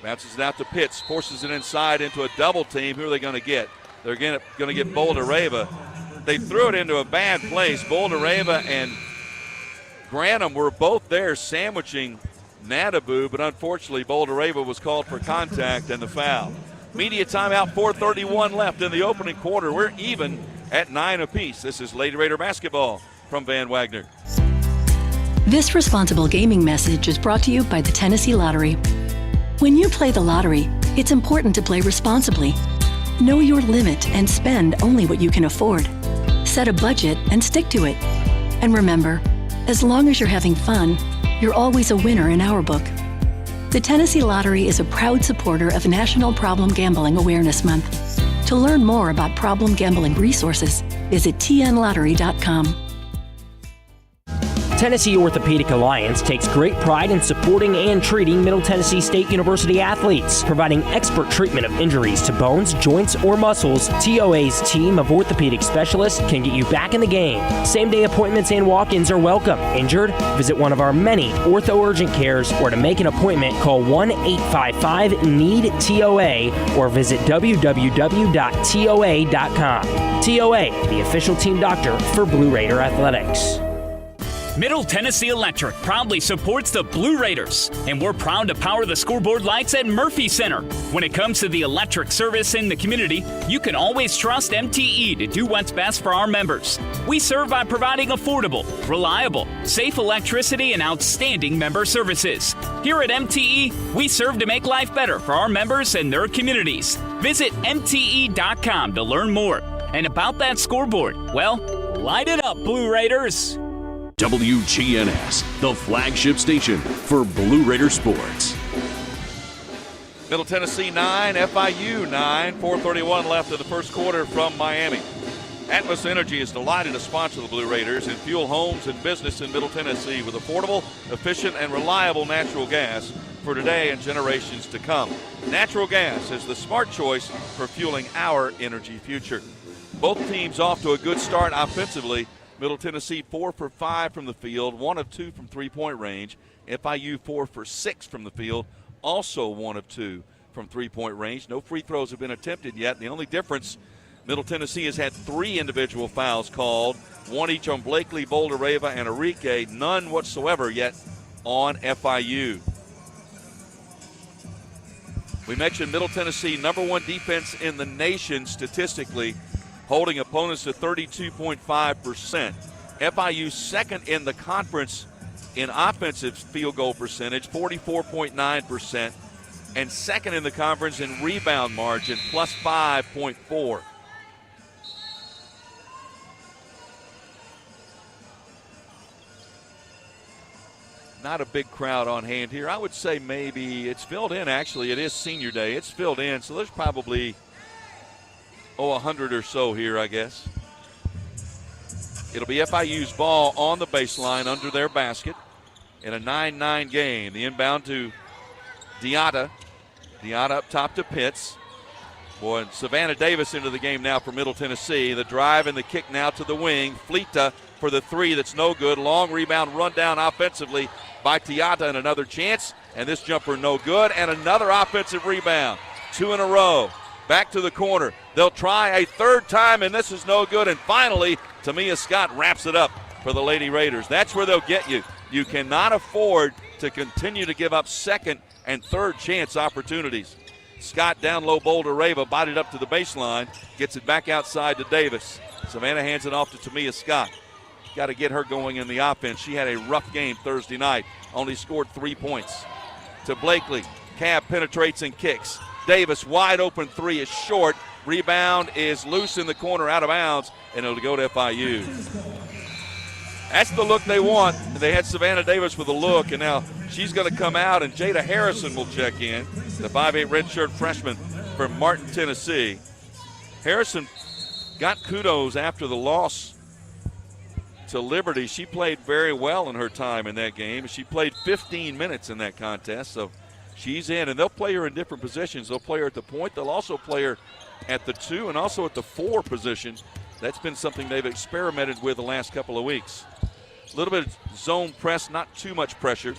Bounces it out to Pitts, forces it inside into a double team. Who are they going to get? They're going to get Boldereva. They threw it into a bad place. Boldereva and Granum were both there sandwiching Nadabu, but unfortunately Boldereva was called for contact and the foul. Media timeout, 4:31 left in the opening quarter. We're even at 9 apiece. This is Lady Raider basketball from Van Wagner. This responsible gaming message is brought to you by the Tennessee Lottery. When you play the lottery, it's important to play responsibly. Know your limit and spend only what you can afford. Set a budget and stick to it. And remember, as long as you're having fun, you're always a winner in our book. The Tennessee Lottery is a proud supporter of National Problem Gambling Awareness Month. To learn more about problem gambling resources, visit tnlottery.com. Tennessee Orthopedic Alliance takes great pride in supporting and treating Middle Tennessee State University athletes. Providing expert treatment of injuries to bones, joints, or muscles, TOA's team of orthopedic specialists can get you back in the game. Same-day appointments and walk-ins are welcome. Injured? Visit one of our many ortho urgent cares, or to make an appointment, call 1-855-NEED-TOA or visit www.toa.com. TOA, the official team doctor for Blue Raider Athletics. Middle Tennessee Electric proudly supports the Blue Raiders, and we're proud to power the scoreboard lights at Murphy Center. When it comes to the electric service in the community, you can always trust MTE to do what's best for our members. We serve by providing affordable, reliable, safe electricity and outstanding member services. Here at MTE, we serve to make life better for our members and their communities. Visit MTE.com to learn more. And about that scoreboard, well, light it up, Blue Raiders! WGNS, the flagship station for Blue Raider sports. Middle Tennessee 9, FIU 9, 4:31 left in the first quarter from Miami. Atmos Energy is delighted to sponsor the Blue Raiders and fuel homes and business in Middle Tennessee with affordable, efficient, and reliable natural gas for today and generations to come. Natural gas is the smart choice for fueling our energy future. Both teams off to a good start offensively. Middle Tennessee 4 for 5 from the field, 1 of 2 from three-point range. FIU 4 for 6 from the field, also 1 of 2 from three-point range. No free throws have been attempted yet. The only difference, Middle Tennessee has had 3 individual fouls called, 1 each on Blakely, Boldereva, and Enrique, none whatsoever yet on FIU. We mentioned Middle Tennessee, #1 defense in the nation statistically, holding opponents to 32.5%. FIU second in the conference in offensive field goal percentage, 44.9%, and second in the conference in rebound margin, plus 5.4. Not a big crowd on hand here. I would say maybe it's filled in, actually. It is senior day. It's filled in, so there's probably 100 or so here, I guess. It'll be FIU's ball on the baseline under their basket in a 9-9 game. The inbound to Diatta. Diatta up top to Pitts. Boy, and Savannah Davis into the game now for Middle Tennessee. The drive and the kick now to the wing. Fleeta for the three that's no good. Long rebound run down offensively by Diatta, and another chance. And this jumper no good. And another offensive rebound. 2 in a row. Back to the corner. They'll try a third time, and this is no good. And finally, Tamia Scott wraps it up for the Lady Raiders. That's where they'll get you. You cannot afford to continue to give up second and third chance opportunities. Scott down low, Boldereva, bodied up to the baseline, gets it back outside to Davis. Savannah hands it off to Tamia Scott. Got to get her going in the offense. She had a rough game Thursday night, only scored 3 points. To Blakely, Cab penetrates and kicks. Davis, wide open three is short. Rebound is loose in the corner, out of bounds, and it'll go to FIU. That's the look they want. They had Savannah Davis with a look, and now she's going to come out, and Jada Harrison will check in, the 5'8 redshirt freshman from Martin, Tennessee. Harrison got kudos after the loss to Liberty. She played very well in her time in that game. She played 15 minutes in that contest, so she's in, and they'll play her in different positions. They'll play her at the point. They'll also play her at the 2 and also at the 4 position. That's been something they've experimented with the last couple of weeks. A little bit of zone press, not too much pressure.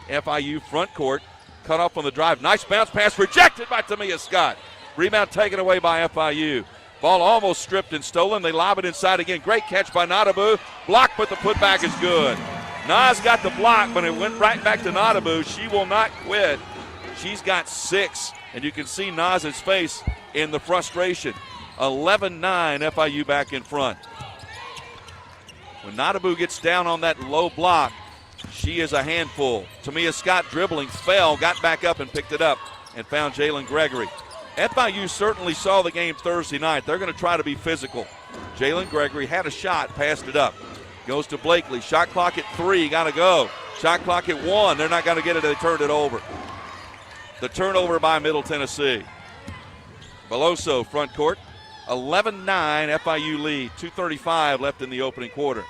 FIU front court, cut off on the drive. Nice bounce pass, rejected by Tamia Scott. Rebound taken away by FIU. Ball almost stripped and stolen. They lob it inside again. Great catch by Nadabu. Blocked, but the putback is good. Nas got the block, but it went right back to Nadabu. She will not quit. She's got 6, and you can see Nas's face in the frustration. 11-9, FIU back in front. When Nadabu gets down on that low block, she is a handful. Tamia Scott dribbling, fell, got back up and picked it up and found Jalen Gregory. FIU certainly saw the game Thursday night. They're going to try to be physical. Jalen Gregory had a shot, passed it up. Goes to Blakely. Shot clock at 3, got to go. Shot clock at 1. They're not going to get it. They turned it over. The turnover by Middle Tennessee. Beloso front court. 11-9 FIU lead. 2:35 left in the opening quarter.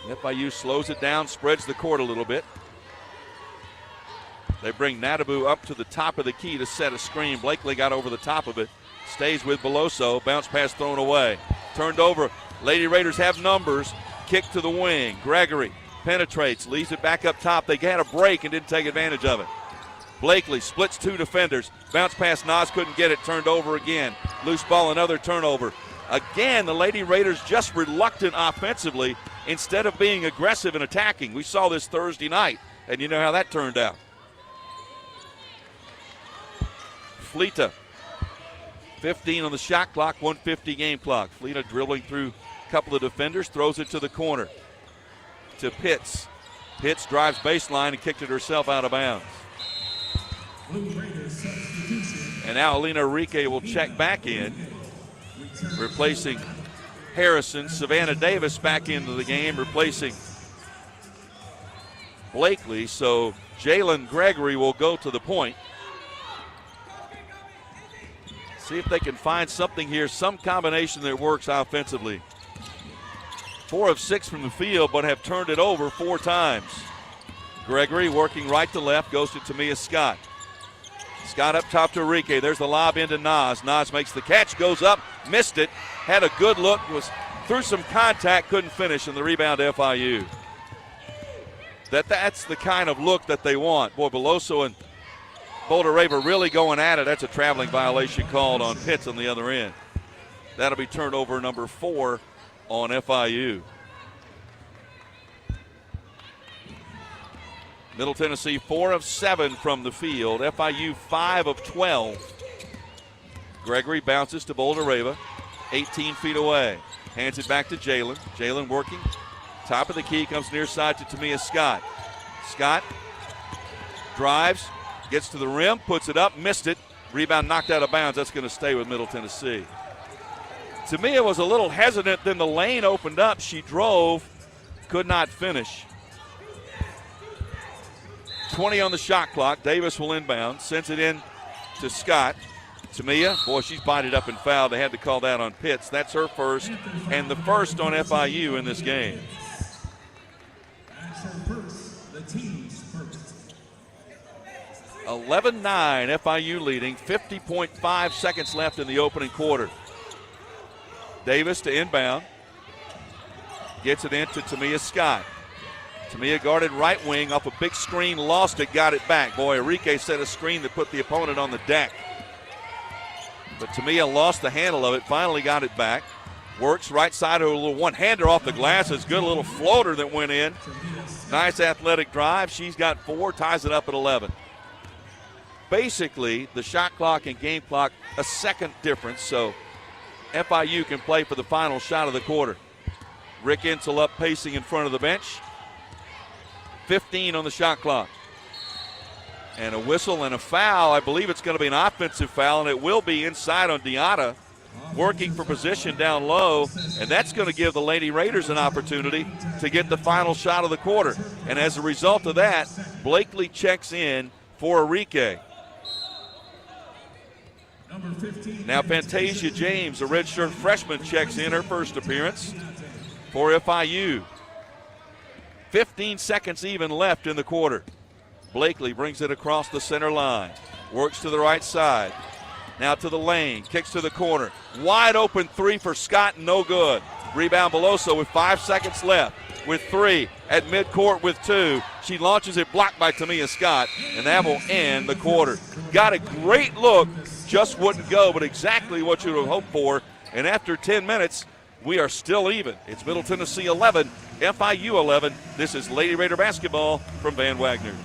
FIU slows it down, spreads the court a little bit. They bring Nadabu up to the top of the key to set a screen. Blakely got over the top of it. Stays with Beloso. Bounce pass thrown away. Turned over. Lady Raiders have numbers. Kick to the wing. Gregory penetrates, leaves it back up top. They had a break and didn't take advantage of it. Blakely splits two defenders. Bounce pass, Nas couldn't get it. Turned over again. Loose ball, another turnover. Again, the Lady Raiders just reluctant offensively instead of being aggressive and attacking. We saw this Thursday night, and you know how that turned out. Fleta, 15 on the shot clock, 1:50 game clock. Fleta dribbling through a couple of defenders, throws it to the corner to Pitts. Pitts drives baseline and kicked it herself out of bounds. And now Alina Enrique will check back in, replacing Harrison. Savannah Davis back into the game, replacing Blakely. So Jalen Gregory will go to the point. See if they can find something here, some combination that works offensively. 4 of 6 from the field, but have turned it over 4 times. Gregory working right to left, goes to Tamia Scott. Scott up top to Enrique. There's the lob into Nas. Nas makes the catch, goes up, missed it, had a good look, was through some contact, couldn't finish, and the rebound to FIU. That's the kind of look that they want. Boy, Beloso and Boulder Raver really going at it. That's a traveling violation called on Pitts on the other end. That'll be turnover number 4 on FIU. Middle Tennessee 4 of 7 from the field. FIU 5 of 12. Gregory bounces to Boulder Raver, 18 feet away. Hands it back to Jalen. Jalen working. Top of the key, comes near side to Tamia Scott. Scott drives, gets to the rim, puts it up, missed it. Rebound knocked out of bounds. That's going to stay with Middle Tennessee. Tamia was a little hesitant, then the lane opened up. She drove, could not finish. 20 on the shot clock. Davis will inbound, sends it in to Scott. Tamia, boy, she's bodied up and fouled. They had to call that on Pitts. That's her first, and the first on FIU in this game. 11-9, FIU leading, 50.5 seconds left in the opening quarter. Davis to inbound. Gets it into Tamia Scott. Tamia guarded right wing off a big screen, lost it, got it back. Boy, Enrique set a screen that put the opponent on the deck. But Tamia lost the handle of it, finally got it back. Works right side of a little one-hander off the glasses. Good little floater that went in. Nice athletic drive. She's got 4, ties it up at 11. Basically, the shot clock and game clock, a second difference, so FIU can play for the final shot of the quarter. Rick Insel up pacing in front of the bench. 15 on the shot clock. And a whistle and a foul. I believe it's going to be an offensive foul, and it will be inside on Deanna, working for position down low, and that's going to give the Lady Raiders an opportunity to get the final shot of the quarter. And as a result of that, Blakely checks in for Enrique. Now Fantasia James, a redshirt freshman, checks in, her first appearance for FIU. 15 seconds even left in the quarter. Blakely brings it across the center line. Works to the right side. Now to the lane. Kicks to the corner. Wide open 3 for Scott. No good. Rebound Beloso with 5 seconds left. With 3 at midcourt with 2. She launches it, blocked by Tamia Scott, and that will end the quarter. Got a great look. Just wouldn't go, but exactly what you would have hoped for. And after 10 minutes, we are still even. It's Middle Tennessee 11, FIU 11. This is Lady Raider basketball from Van Wagner.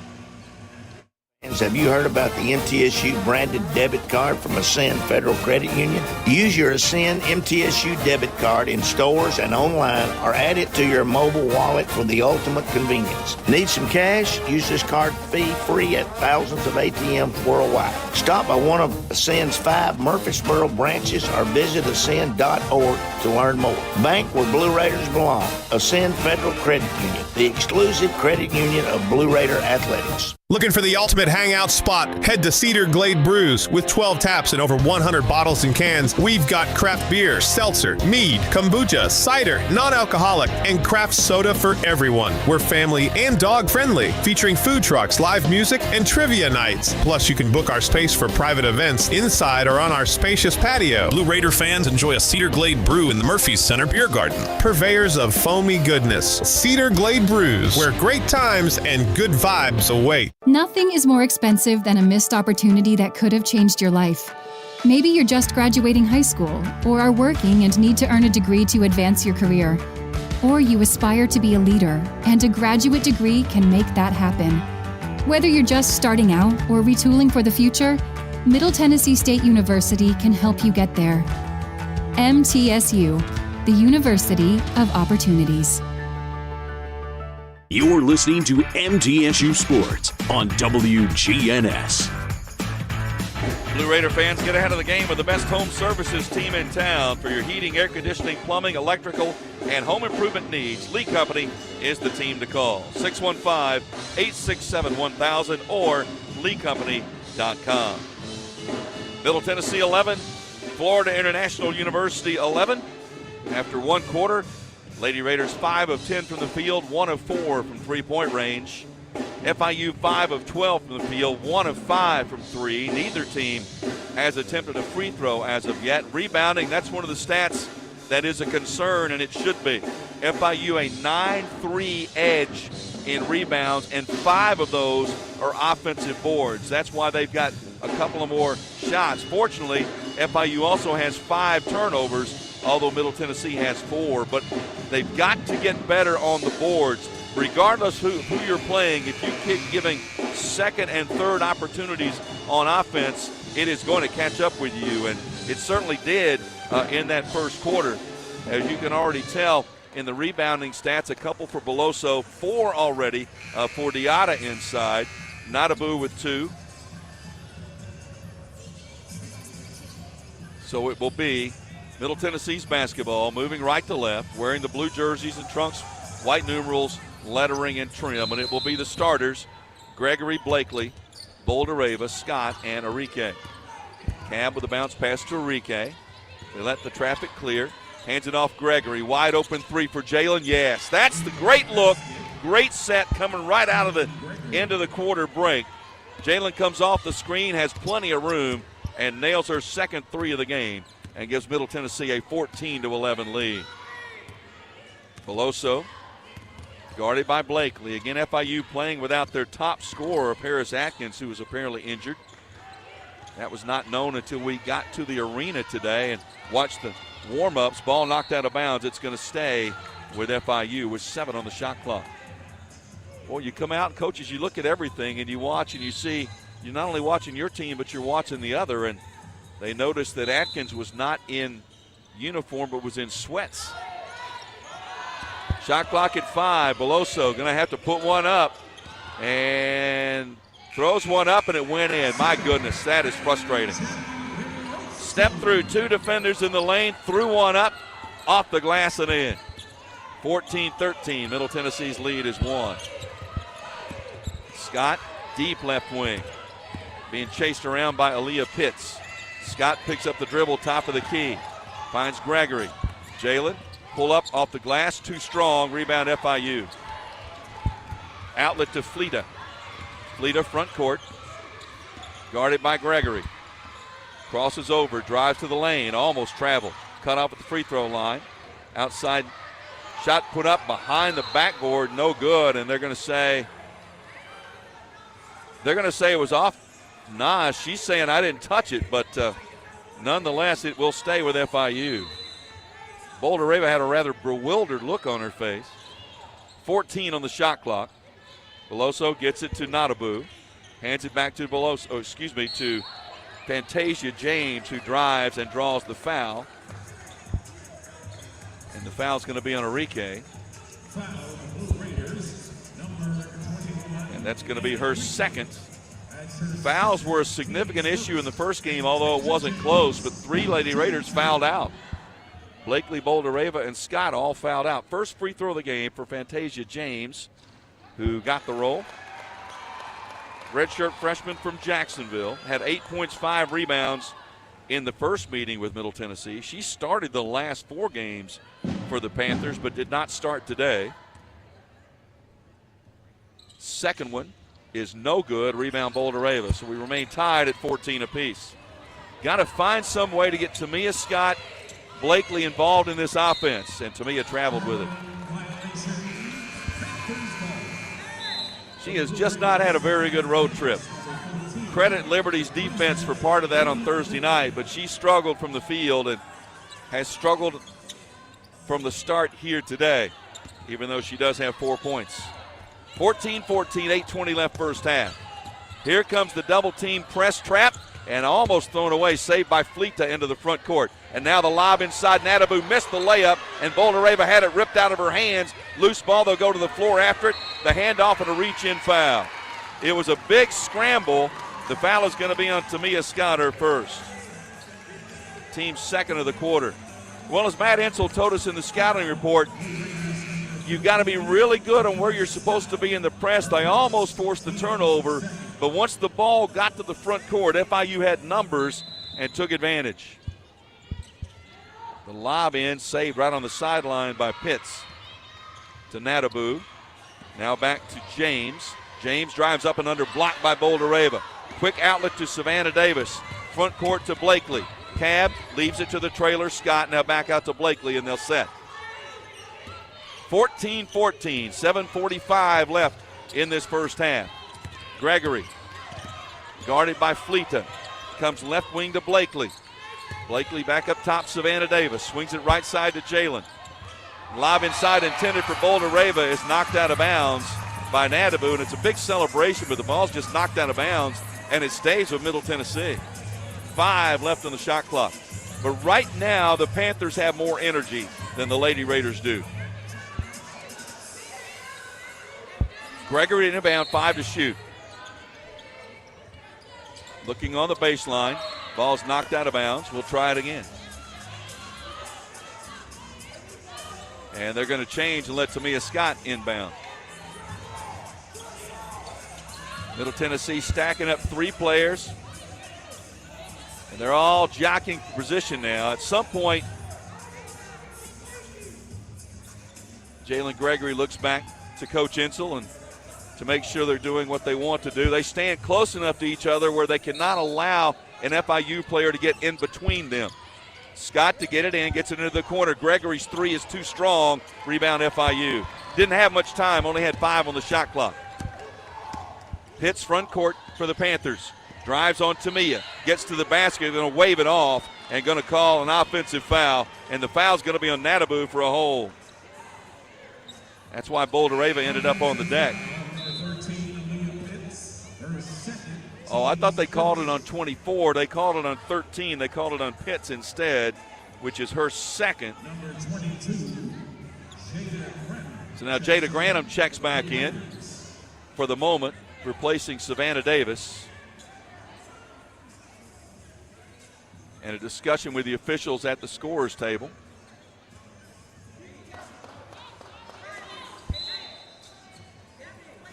Have you heard about the MTSU branded debit card from Ascend Federal Credit Union? Use your Ascend MTSU debit card in stores and online, or add it to your mobile wallet for the ultimate convenience. Need some cash? Use this card fee-free at thousands of ATMs worldwide. Stop by one of Ascend's 5 Murfreesboro branches or visit ascend.org to learn more. Bank where Blue Raiders belong. Ascend Federal Credit Union, the exclusive credit union of Blue Raider athletics. Looking for the ultimate hangout spot? Head to Cedar Glade Brews. With 12 taps and over 100 bottles and cans, we've got craft beer, seltzer, mead, kombucha, cider, non-alcoholic, and craft soda for everyone. We're family and dog friendly, featuring food trucks, live music, and trivia nights. Plus, you can book our space for private events inside or on our spacious patio. Blue Raider fans enjoy a Cedar Glade brew in the Murphy's Center Beer Garden. Purveyors of foamy goodness, Cedar Glade Brews, where great times and good vibes await. Nothing is more expensive than a missed opportunity that could have changed your life. Maybe you're just graduating high school, or are working and need to earn a degree to advance your career. Or you aspire to be a leader, and a graduate degree can make that happen. Whether you're just starting out or retooling for the future, Middle Tennessee State University can help you get there. MTSU, the University of Opportunities. You're listening to MTSU Sports on WGNS. Blue Raider fans, get ahead of the game with the best home services team in town. For your heating, air conditioning, plumbing, electrical, and home improvement needs, Lee Company is the team to call. 615-867-1000 or leecompany.com. Middle Tennessee 11, Florida International University 11. After one quarter, Lady Raiders 5 of 10 from the field, 1 of 4 from three-point range. FIU 5 of 12 from the field, 1 of 5 from 3. Neither team has attempted a free throw as of yet. Rebounding, that's one of the stats that is a concern, and it should be. FIU a 9-3 edge in rebounds, and 5 of those are offensive boards. That's why they've got a couple of more shots. Fortunately, FIU also has 5 turnovers, although Middle Tennessee has 4. But they've got to get better on the boards. Regardless who you're playing, if you keep giving second and third opportunities on offense, it is going to catch up with you. And it certainly did in that first quarter. As you can already tell in the rebounding stats, a couple for Beloso, 4 already for Diata inside. Nadabu with 2. So it will be Middle Tennessee's basketball, moving right to left, wearing the blue jerseys and trunks, white numerals, lettering, and trim. And it will be the starters, Gregory, Blakely, Boldareva, Scott, and Arike. Cab with a bounce pass to Arike. They let the traffic clear. Hands it off Gregory. Wide open 3 for Jalen. Yes, that's the great look. Great set coming right out of the end of the quarter break. Jalen comes off the screen, has plenty of room, and nails her second 3 of the game and gives Middle Tennessee a 14-11 lead. Beloso guarded by Blakely. Again, FIU playing without their top scorer, Paris Atkins, who was apparently injured. That was not known until we got to the arena today and watched the warm-ups. Ball knocked out of bounds. It's going to stay with FIU with 7 on the shot clock. Well, you come out, coaches, you look at everything and you watch and you see you're not only watching your team, but you're watching the other. And they noticed that Atkins was not in uniform but was in sweats. Shot clock at 5. Beloso going to have to put one up and throws one up and it went in. My goodness, that is frustrating. Step through 2 defenders in the lane, threw one up, off the glass and in. 14-13, Middle Tennessee's lead is 1. Scott, deep left wing, being chased around by Aaliyah Pitts. Scott picks up the dribble, top of the key, finds Gregory. Jalen, pull up off the glass, too strong, rebound FIU. Outlet to Fleta. Fleta front court, guarded by Gregory. Crosses over, drives to the lane, almost traveled. Cut off at the free throw line. Outside shot put up behind the backboard, no good, and they're going to say it was off. Nah, she's saying I didn't touch it, but nonetheless, it will stay with FIU. Boldareva had a rather bewildered look on her face. 14 on the shot clock. Beloso gets it to Nadabu. Hands it back to to Fantasia James, who drives and draws the foul. And the foul's going to be on Arike. And that's going to be her second. Fouls were a significant issue in the first game, although it wasn't close, but 3 Lady Raiders fouled out. Blakely, Boldareva, and Scott all fouled out. First free throw of the game for Fantasia James, who got the roll. redshirt freshman from Jacksonville, had 8 points, 5 rebounds in the first meeting with Middle Tennessee. She started the last 4 games for the Panthers, but did not start today. Second one is no good. Rebound Boulder-Ava. So we remain tied at 14 apiece. Got to find some way to get Tamia Scott, Blakely involved in this offense, and Tamia traveled with it. She has just not had a very good road trip. Credit Liberty's defense for part of that on Thursday night, but she struggled from the field and has struggled from the start here today, even though she does have 4 points. 14-14, 8:20 left first half. Here comes the double team press trap, and almost thrown away, saved by Fleta into the front court. And now the lob inside. Nadabu missed the layup, and Boulder-Ava had it ripped out of her hands. Loose ball, they'll go to the floor after it. The handoff and a reach-in foul. It was a big scramble. The foul is going to be on Tamia Scott, her first. Team's second of the quarter. Well, as Matt Insel told us in the scouting report, you've got to be really good on where you're supposed to be in the press. They almost forced the turnover, but once the ball got to the front court, FIU had numbers and took advantage. The lob in, saved right on the sideline by Pitts to Nadabu. Now back to James. James drives up and under, blocked by Boulder-Ava. Quick outlet to Savannah Davis. Front court to Blakely. Cab leaves it to the trailer, Scott. Now back out to Blakely, and they'll set. 14-14, 7:45 left in this first half. Gregory, guarded by Fleta, comes left wing to Blakely. Blakely back up top, Savannah Davis. Swings it right side to Jalen. Lob inside intended for Boulder-Ava is knocked out of bounds by Nadabu, and it's a big celebration, but the ball's just knocked out of bounds, and it stays with Middle Tennessee. 5 left on the shot clock. But right now, the Panthers have more energy than the Lady Raiders do. Gregory in inbound, 5 to shoot. Looking on the baseline. Ball's knocked out of bounds. We'll try it again. And they're going to change and let Tamia Scott inbound. Middle Tennessee stacking up 3 players. And they're all jockeying for position now. At some point, Jalen Gregory looks back to Coach Insel and to make sure they're doing what they want to do. They stand close enough to each other where they cannot allow an FIU player to get in between them. Scott to get it in, gets it into the corner. Gregory's 3 is too strong. Rebound FIU. Didn't have much time, only had 5 on the shot clock. Pitts front court for the Panthers. Drives on Tamia, gets to the basket, going to wave it off and going to call an offensive foul. And the foul's going to be on Nadabu for a hold. That's why Boulder-Ava ended up on the deck. Oh, I thought they called it on 24. They called it on 13. They called it on Pitts instead, which is her second. So now Jada Grantham checks back in for the moment, replacing Savannah Davis. And a discussion with the officials at the scorer's table.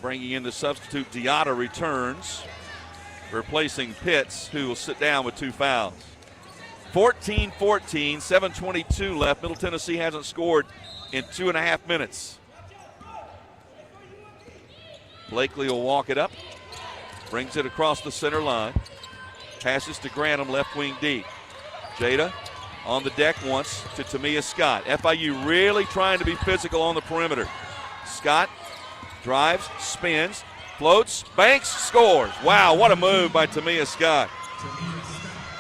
Bringing in the substitute, Diata returns, replacing Pitts, who will sit down with 2 fouls. 14-14, 7:22 left. Middle Tennessee hasn't scored in 2.5 minutes. Blakely will walk it up, brings it across the center line, passes to Grantham, left wing deep. Jada on the deck once to Tamia Scott. FIU really trying to be physical on the perimeter. Scott drives, spins, floats, banks, scores. Wow, what a move by Tamia Scott.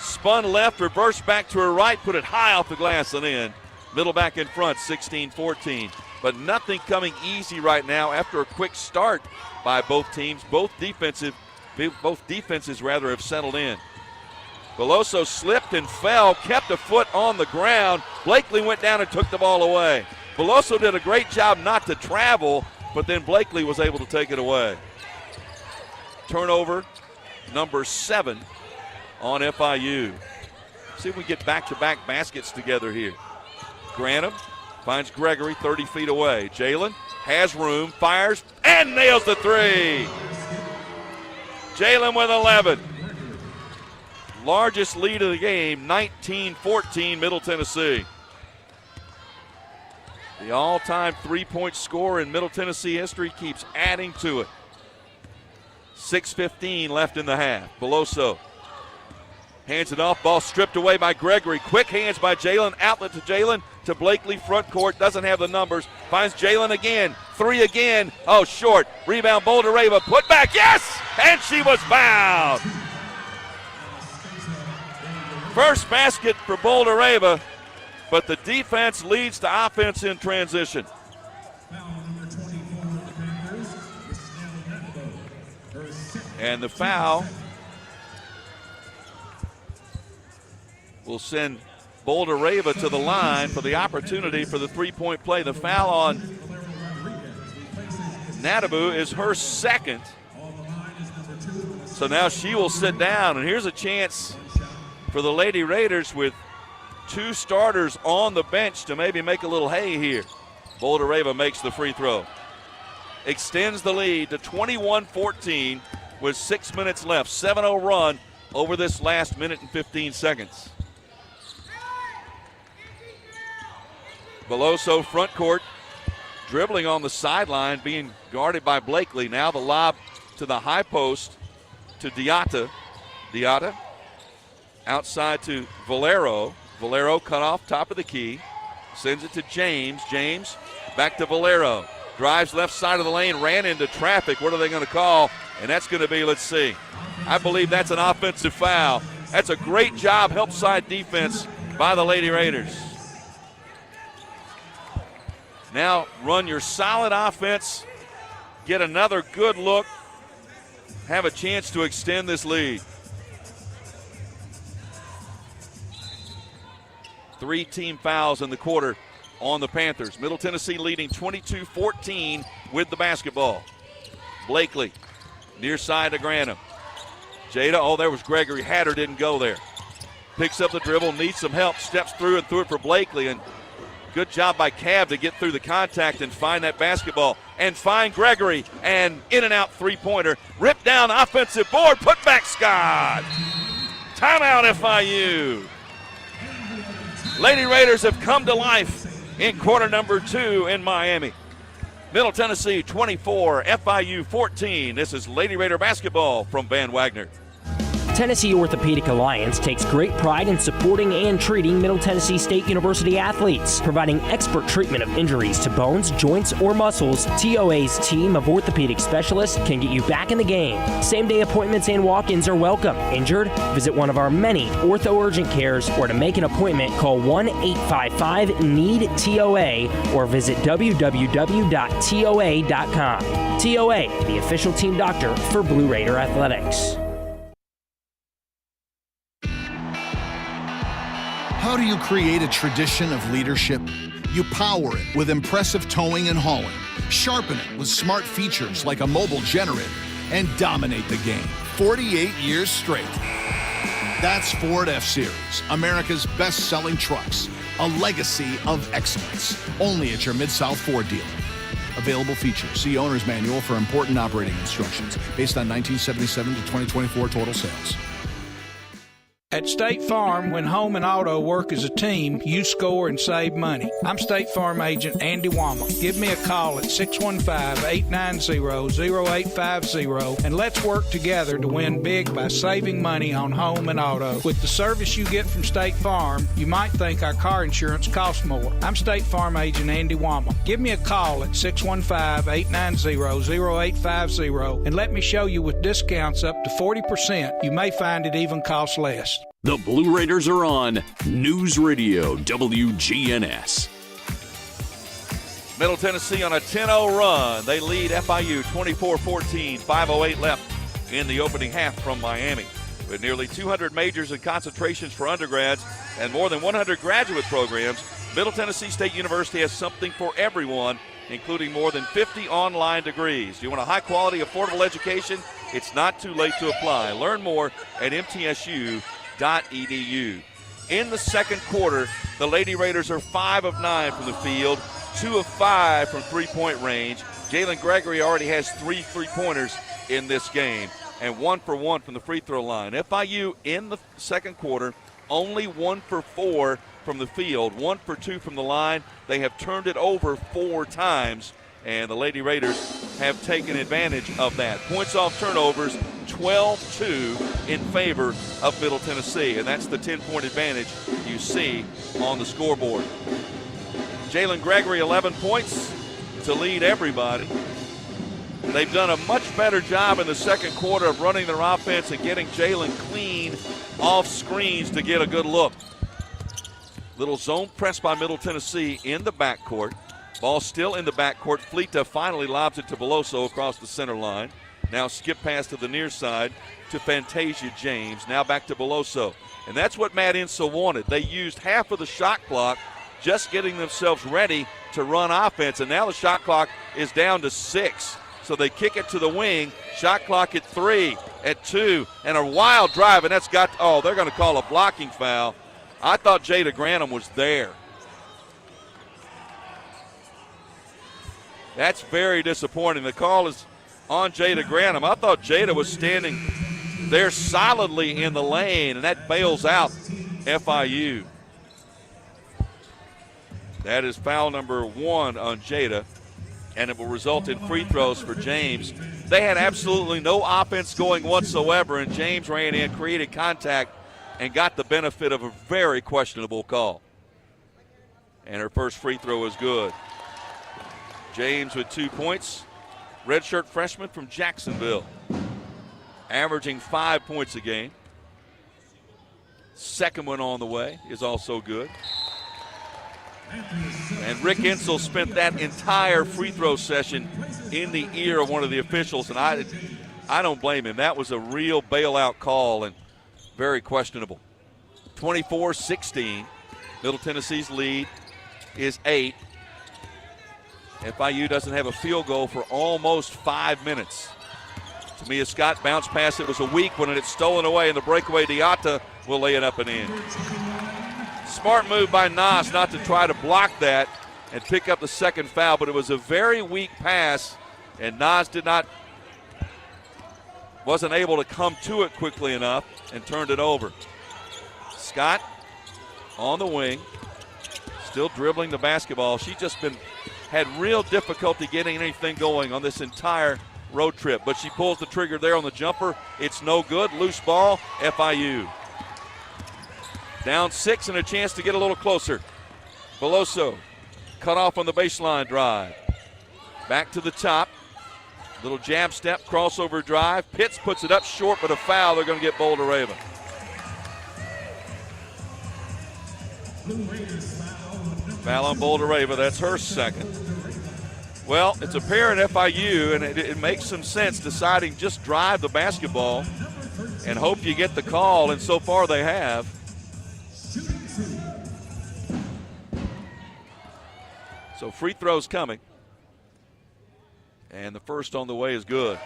Spun left, reversed back to her right, put it high off the glass and in. Middle back in front, 16-14. But nothing coming easy right now after a quick start by both teams. Both defenses have settled in. Veloso slipped and fell, kept a foot on the ground. Blakely went down and took the ball away. Veloso did a great job not to travel, but then Blakely was able to take it away. Turnover number 7 on FIU. See if we get back-to-back baskets together here. Grantham finds Gregory 30 feet away. Jalen has room, fires, and nails the 3. Jalen with 11. Largest lead of the game, 19-14 Middle Tennessee. The all-time three-point score in Middle Tennessee history keeps adding to it. 6:15 left in the half. Beloso hands it off. Ball stripped away by Gregory. Quick hands by Jalen. Outlet to Jalen. To Blakely. Front court. Doesn't have the numbers. Finds Jalen again. Three again. Oh, short. Rebound. Boldareva. Put back. Yes! And she was fouled. First basket for Boldareva, but the defense leads to offense in transition. And the foul will send Boldareva to the line for the opportunity for the three-point play. The foul on Nadabu is her second. So now she will sit down, and here's a chance for the Lady Raiders with two starters on the bench to maybe make a little hay here. Boldareva makes the free throw. Extends the lead to 21-14 with 6 minutes left. 7-0 run over this last minute and 15 seconds. Beloso front court, dribbling on the sideline, being guarded by Blakely. Now the lob to the high post to Diatta. Diatta outside to Valero. Valero cut off top of the key. Sends it to James. James back to Valero. Drives left side of the lane, ran into traffic. What are they going to call? And that's going to be, let's see, I believe that's an offensive foul. That's a great job, help side defense by the Lady Raiders. Now run your solid offense, get another good look, have a chance to extend this lead. 3 team fouls in the quarter on the Panthers. Middle Tennessee leading 22-14 with the basketball. Blakely, near side to Grantham. Jada, oh, there was Gregory. Hatter didn't go there. Picks up the dribble, needs some help, steps through and threw it for Blakely. And good job by Cav to get through the contact and find that basketball. And find Gregory, and in and out three-pointer. Rip down offensive board, put back Scott. Timeout FIU. Lady Raiders have come to life in quarter number 2 in Miami. Middle Tennessee 24, FIU 14. This is Lady Raider basketball from Van Wagner. Tennessee Orthopedic Alliance takes great pride in supporting and treating Middle Tennessee State University athletes, providing expert treatment of injuries to bones, joints, or muscles. TOA's team of orthopedic specialists can get you back in the game. Same-day appointments and walk-ins are welcome. Injured? Visit one of our many ortho urgent cares, or to make an appointment, call 1-855-NEED-TOA or visit www.toa.com. TOA, the official team doctor for Blue Raider Athletics. How do you create a tradition of leadership? You power it with impressive towing and hauling, sharpen it with smart features like a mobile generator, and dominate the game 48 years straight. That's Ford F-Series, America's best-selling trucks, a legacy of excellence. Only at your Mid-South Ford dealer. Available features. See Owner's Manual for important operating instructions based on 1977 to 2024 total sales. At State Farm, when home and auto work as a team, you score and save money. I'm State Farm agent Andy Wama. Give me a call at 615-890-0850 and let's work together to win big by saving money on home and auto. With the service you get from State Farm, you might think our car insurance costs more. I'm State Farm agent Andy Wama. Give me a call at 615-890-0850 and let me show you with discounts up to 40%. You may find it even costs less. The Blue Raiders are on News Radio WGNS. Middle Tennessee on a 10-0 run. They lead FIU 24-14, 5:08 left in the opening half from Miami. With nearly 200 majors and concentrations for undergrads and more than 100 graduate programs, Middle Tennessee State University has something for everyone, including more than 50 online degrees. Do you want a high-quality, affordable education? It's not too late to apply. Learn more at MTSU.edu. In the second quarter, the Lady Raiders are 5 of 9 from the field, 2 of 5 from three-point range. Jalen Gregory already has 3 three-pointers in this game. and 1 for 1 from the free throw line. FIU in the second quarter, only 1 for 4 from the field, 1 for 2 from the line. They have turned it over 4 times, and the Lady Raiders have taken advantage of that. Points off turnovers, 12-2 in favor of Middle Tennessee, and that's the 10-point advantage you see on the scoreboard. Jalen Gregory, 11 points to lead everybody. They've done a much better job in the second quarter of running their offense and getting Jalen clean off screens to get a good look. Little zone press by Middle Tennessee in the backcourt. Ball still in the backcourt. Fleeta finally lobs it to Beloso across the center line. Now skip pass to the near side to Fantasia James. Now back to Beloso. And that's what Matt Insel wanted. They used half of the shot clock just getting themselves ready to run offense. And now the shot clock is down to 6. So they kick it to the wing. Shot clock at 3, at 2, and a wild drive. And that's got, they're going to call a blocking foul. I thought Jada Granum was there. That's very disappointing. The call is on Jada Granum. I thought Jada was standing there solidly in the lane, and that bails out FIU. That is foul number 1 on Jada, and it will result in free throws for James. They had absolutely no offense going whatsoever, and James ran in, created contact, and got the benefit of a very questionable call. And her first free throw is good. James with 2 points. Redshirt freshman from Jacksonville, averaging 5 points a game. Second one on the way is also good. And Rick Insel spent that entire free throw session in the ear of one of the officials, and I don't blame him. That was a real bailout call and very questionable. 24-16. Middle Tennessee's lead is 8. FIU doesn't have a field goal for almost 5 minutes. Tamia Scott bounced pass. It was a weak one, and it's stolen away, and the breakaway Diatta will lay it up and in. Smart move by Nas not to try to block that and pick up the second foul, but it was a very weak pass, and Nas wasn't able to come to it quickly enough and turned it over. Scott on the wing, still dribbling the basketball. She's just had real difficulty getting anything going on this entire road trip, but she pulls the trigger there on the jumper. It's no good. Loose ball, FIU. Down 6 and a chance to get a little closer. Beloso cut off on the baseline drive. Back to the top. Little jab step, crossover drive. Pitts puts it up short, but a foul. They're going to get Boulder Raven. Foul on Boulder Raven. That's her second. Well, it's apparent FIU, and it makes some sense, deciding just drive the basketball and hope you get the call, and so far they have. So free throws coming. And the first on the way is good.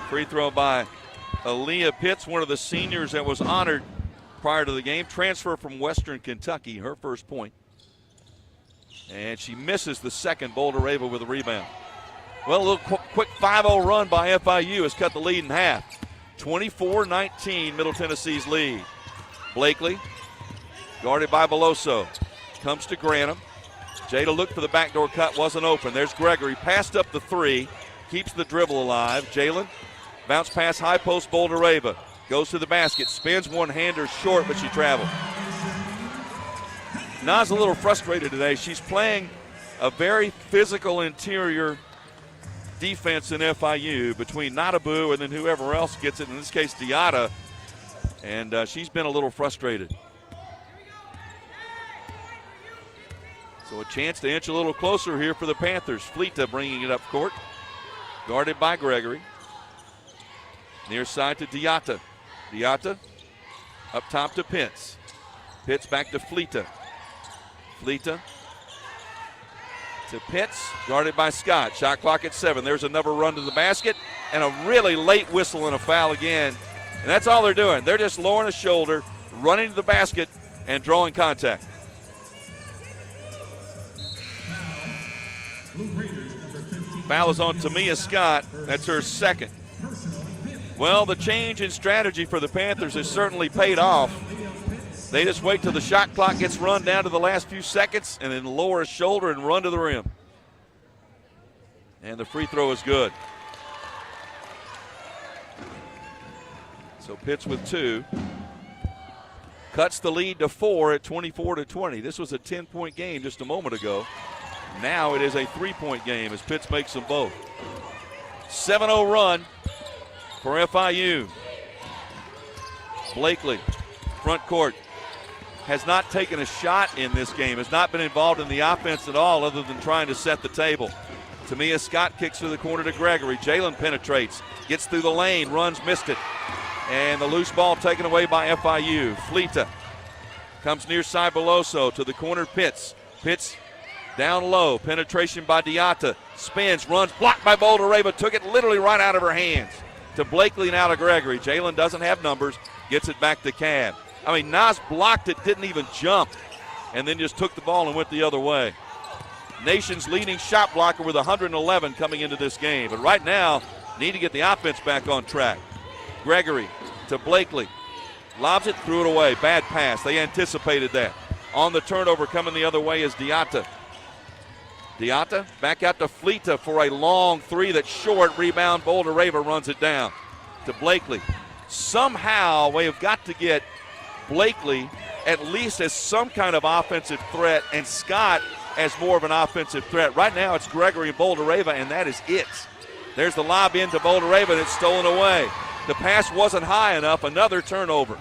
Free throw by Aaliyah Pitts, one of the seniors that was honored prior to the game. Transfer from Western Kentucky, her first point. And she misses the second. Boulder Raven with a rebound. Well, a little quick 5-0 run by FIU has cut the lead in half. 24-19, Middle Tennessee's lead. Blakely, guarded by Beloso. Comes to Granum. Jada looked for the backdoor cut, wasn't open. There's Gregory, passed up the 3, keeps the dribble alive. Jalen, bounce pass, high post, Boulder Raven. Goes to the basket, spins one-hander short, but she traveled. Nas a little frustrated today. She's playing a very physical interior defense in FIU between Nadabu and then whoever else gets it, in this case Diatta, and she's been a little frustrated. So a chance to inch a little closer here for the Panthers. Fleeta bringing it up court, guarded by Gregory. Near side to Diatta. Diatta up top to Pitts. Pitts back to Fleeta. Fleeta to Pitts, guarded by Scott. Shot clock at 7. There's another run to the basket, and a really late whistle and a foul again. And that's all they're doing. They're just lowering a shoulder, running to the basket, and drawing contact. Foul is on Tamia Scott. That's her second. Well, the change in strategy for the Panthers has certainly paid off. They just wait till the shot clock gets run down to the last few seconds and then lower a shoulder and run to the rim. And the free throw is good. So Pitts with 2. Cuts the lead to 4 at 24-20. This was a 10-point game just a moment ago. Now it is a 3-point game as Pitts makes them both. 7-0 run for FIU. Blakely, front court, has not taken a shot in this game, has not been involved in the offense at all other than trying to set the table. Tamia Scott kicks to the corner to Gregory. Jalen penetrates, gets through the lane, runs, missed it. And the loose ball taken away by FIU. Fleta comes near side Beloso to the corner. Pitts down low. Penetration by Diatta. Spins, runs, blocked by Boulder-Rava. Took it literally right out of her hands. To Blakely and out of Gregory. Jalen doesn't have numbers. Gets it back to Cab. I mean, Nas blocked it, didn't even jump. And then just took the ball and went the other way. Nation's leading shot blocker with 111 coming into this game. But right now, need to get the offense back on track. Gregory to Blakely. Lobs it, threw it away. Bad pass. They anticipated that. On the turnover coming the other way is Diatta. Diatta back out to Fleta for a long 3 that's short. Rebound. Boulder-Rava runs it down to Blakely. Somehow we have got to get Blakely at least as some kind of offensive threat and Scott as more of an offensive threat. Right now it's Gregory and Boulder-Rava, and that is it. There's the lob into Boulder-Rava, and it's stolen away. The pass wasn't high enough. Another turnover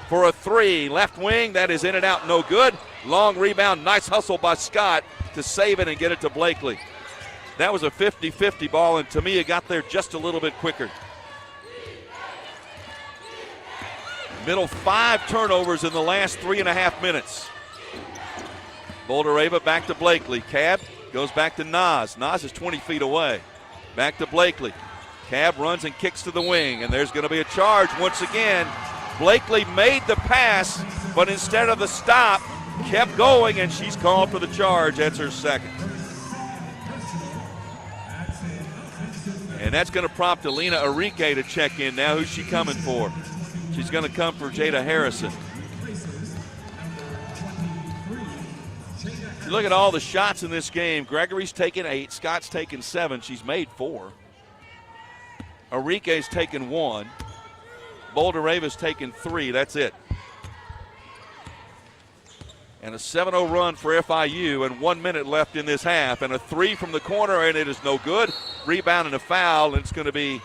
for a 3. Left wing, that is in and out, no good. Long rebound, nice hustle by Scott to save it and get it to Blakely. That was a 50-50 ball, and Tamia got there just a little bit quicker. Middle 5 turnovers in the last 3.5 minutes. Boulder-Rava back to Blakely. Cab goes back to Nas. Nas is 20 feet away. Back to Blakely. Cab runs and kicks to the wing, and there's going to be a charge once again. Blakely made the pass, but instead of the stop, kept going, and she's called for the charge. That's her second. And that's going to prompt Alina Arike to check in now. Who's she coming for? She's going to come for Jada Harrison. You look at all the shots in this game. Gregory's taken 8. Scott's taken 7. She's made 4. Arike's taken 1. Boulder-Rava's taken 3. That's it. And a 7-0 run for FIU, and 1 minute left in this half. And a 3 from the corner, and it is no good. Rebound and a foul, and it's going to be,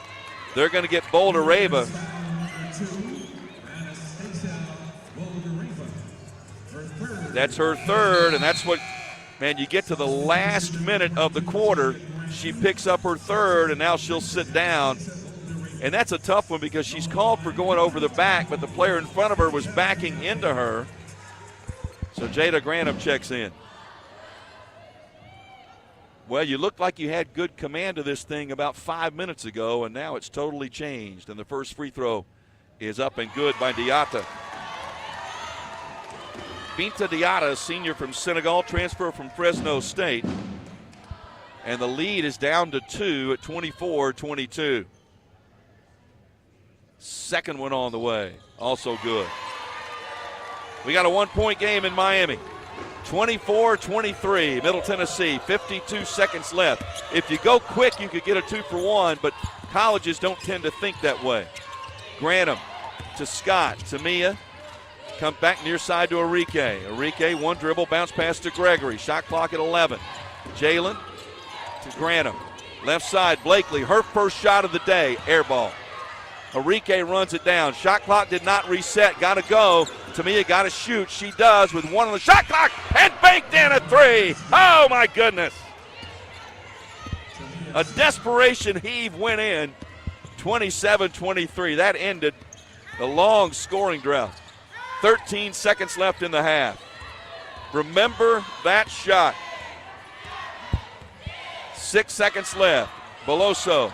they're going to get Boulder-Rava. That's her third, and that's what, man, you get to the last minute of the quarter, she picks up her third, and now she'll sit down. And that's a tough one because she's called for going over the back, but the player in front of her was backing into her. So Jada Grantham checks in. Well, you looked like you had good command of this thing about 5 minutes ago, and now it's totally changed. And the first free throw is up and good by Diatta. Binta Diatta, senior from Senegal, transfer from Fresno State. And the lead is down to 2 at 24-22. Second one on the way, also good. We got a 1-point game in Miami. 24-23, Middle Tennessee, 52 seconds left. If you go quick, you could get a 2-for-1, but colleges don't tend to think that way. Grantham to Scott, Tamia. Come back near side to Arike. Arike, one dribble, bounce pass to Gregory. Shot clock at 11. Jalen to Grantham. Left side, Blakely, her first shot of the day, air ball. Arike runs it down. Shot clock did not reset. Got to go. Tamia got to shoot. She does with 1 on the shot clock and banked in a 3. Oh, my goodness. A desperation heave went in. 27-23. That ended the long scoring drought. 13 seconds left in the half. Remember that shot. 6 seconds left. Beloso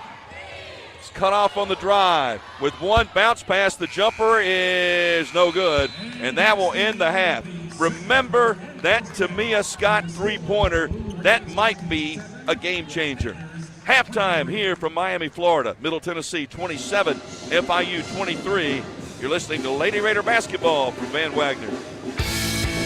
is cut off on the drive. With one bounce pass, the jumper is no good, and that will end the half. Remember that Tamia Scott three-pointer. That might be a game changer. Halftime here from Miami, Florida. Middle Tennessee 27, FIU 23. You're listening to Lady Raider basketball from Van Wagner.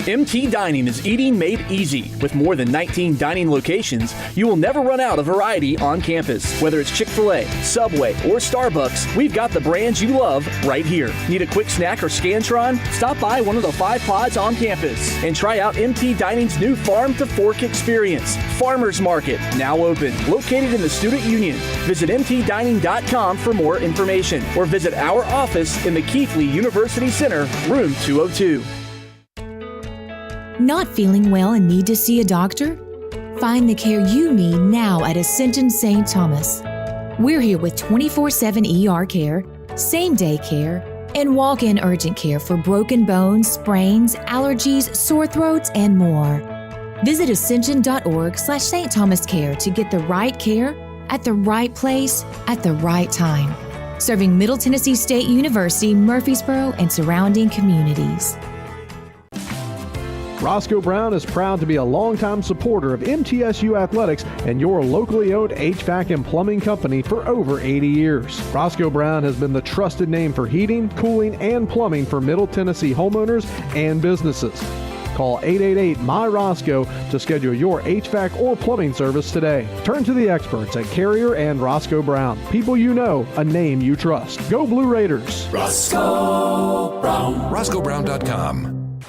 MT Dining is eating made easy. With more than 19 dining locations, you will never run out of variety on campus. Whether it's Chick-fil-A, Subway, or Starbucks, we've got the brands you love right here. Need a quick snack or Scantron? Stop by one of the 5 pods on campus and try out MT Dining's new Farm to Fork experience. Farmers Market, now open, located in the Student Union. Visit mtdining.com for more information or visit our office in the Keithley University Center, room 202. Not feeling well and need to see a doctor? Find the care you need now at Ascension St. Thomas. We're here with 24/7 ER care, same-day care, and walk-in urgent care for broken bones, sprains, allergies, sore throats, and more. Visit ascension.org/St. Thomas Care to get the right care at the right place at the right time. Serving Middle Tennessee State University, Murfreesboro, and surrounding communities. Roscoe Brown is proud to be a longtime supporter of MTSU athletics and your locally owned HVAC and plumbing company for over 80 years. Roscoe Brown has been the trusted name for heating, cooling, and plumbing for Middle Tennessee homeowners and businesses. Call 888-MY-ROSCOE to schedule your HVAC or plumbing service today. Turn to the experts at Carrier and Roscoe Brown. People you know, a name you trust. Go Blue Raiders. Roscoe Brown. RoscoeBrown.com.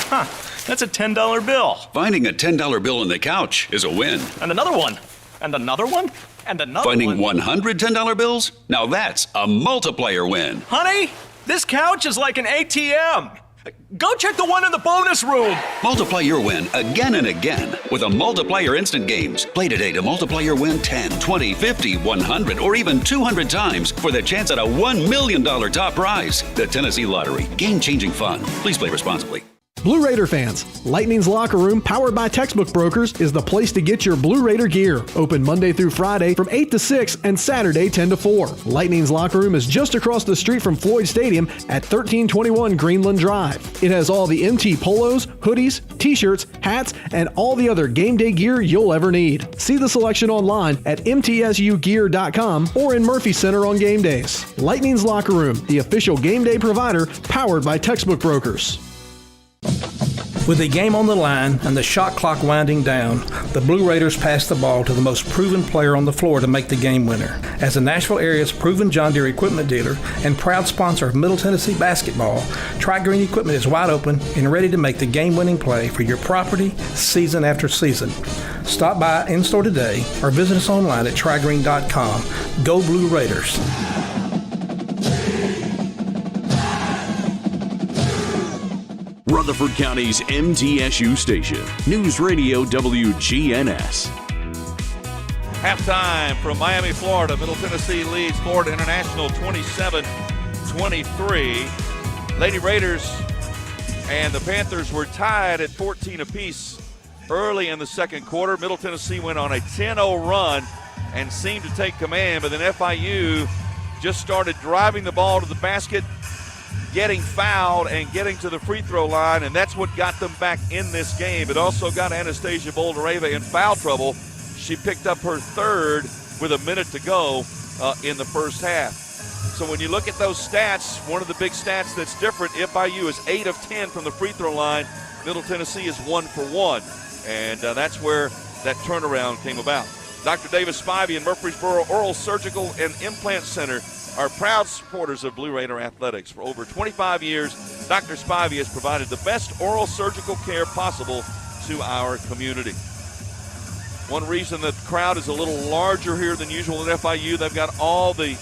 Huh. That's a $10 bill. Finding a $10 bill on the couch is a win. And another one. And another one. And another Finding one. 100 $10 bills? Now that's a multiplier win. Honey, this couch is like an ATM. Go check the one in the bonus room. Multiply your win again and again with a Multiplier Instant Games. Play today to multiply your win 10, 20, 50, 100, or even 200 times for the chance at a $1 million top prize. The Tennessee Lottery. Game-changing fun. Please play responsibly. Blue Raider fans, Lightning's Locker Room, powered by Textbook Brokers, is the place to get your Blue Raider gear. Open Monday through Friday from 8 to 6 and Saturday 10 to 4. Lightning's Locker Room is just across the street from Floyd Stadium at 1321 Greenland Drive. It has all the MT polos, hoodies, t-shirts, hats, and all the other game day gear you'll ever need. See the selection online at mtsugear.com or in Murphy Center on game days. Lightning's Locker Room, the official game day provider, powered by Textbook Brokers. With the game on the line and the shot clock winding down, the Blue Raiders pass the ball to the most proven player on the floor to make the game winner. As the Nashville area's proven John Deere equipment dealer and proud sponsor of Middle Tennessee basketball, Tri-Green Equipment is wide open and ready to make the game-winning play for your property season after season. Stop by in-store today or visit us online at trigreen.com. Go Blue Raiders. Rutherford County's MTSU station, News Radio WGNS. Halftime from Miami, Florida. Middle Tennessee leads Florida International 27-23. Lady Raiders and the Panthers were tied at 14 apiece early in the second quarter. Middle Tennessee went on a 10-0 run and seemed to take command, but then FIU just started driving the ball to the basket, getting fouled and getting to the free throw line, and that's what got them back in this game. It also got Anastasia Boldareva in foul trouble. She picked up her third with a minute to go in the first half. So when you look at those stats, one of the big stats that's different, FIU is 8 of 10 from the free throw line. Middle Tennessee is 1 for 1, and that's where that turnaround came about. Dr. Davis Spivey and Murfreesboro Oral Surgical and Implant Center are proud supporters of Blue Raider athletics. For over 25 years, Dr. Spivey has provided the best oral surgical care possible to our community. One reason the crowd is a little larger here than usual at FIU, they've got all the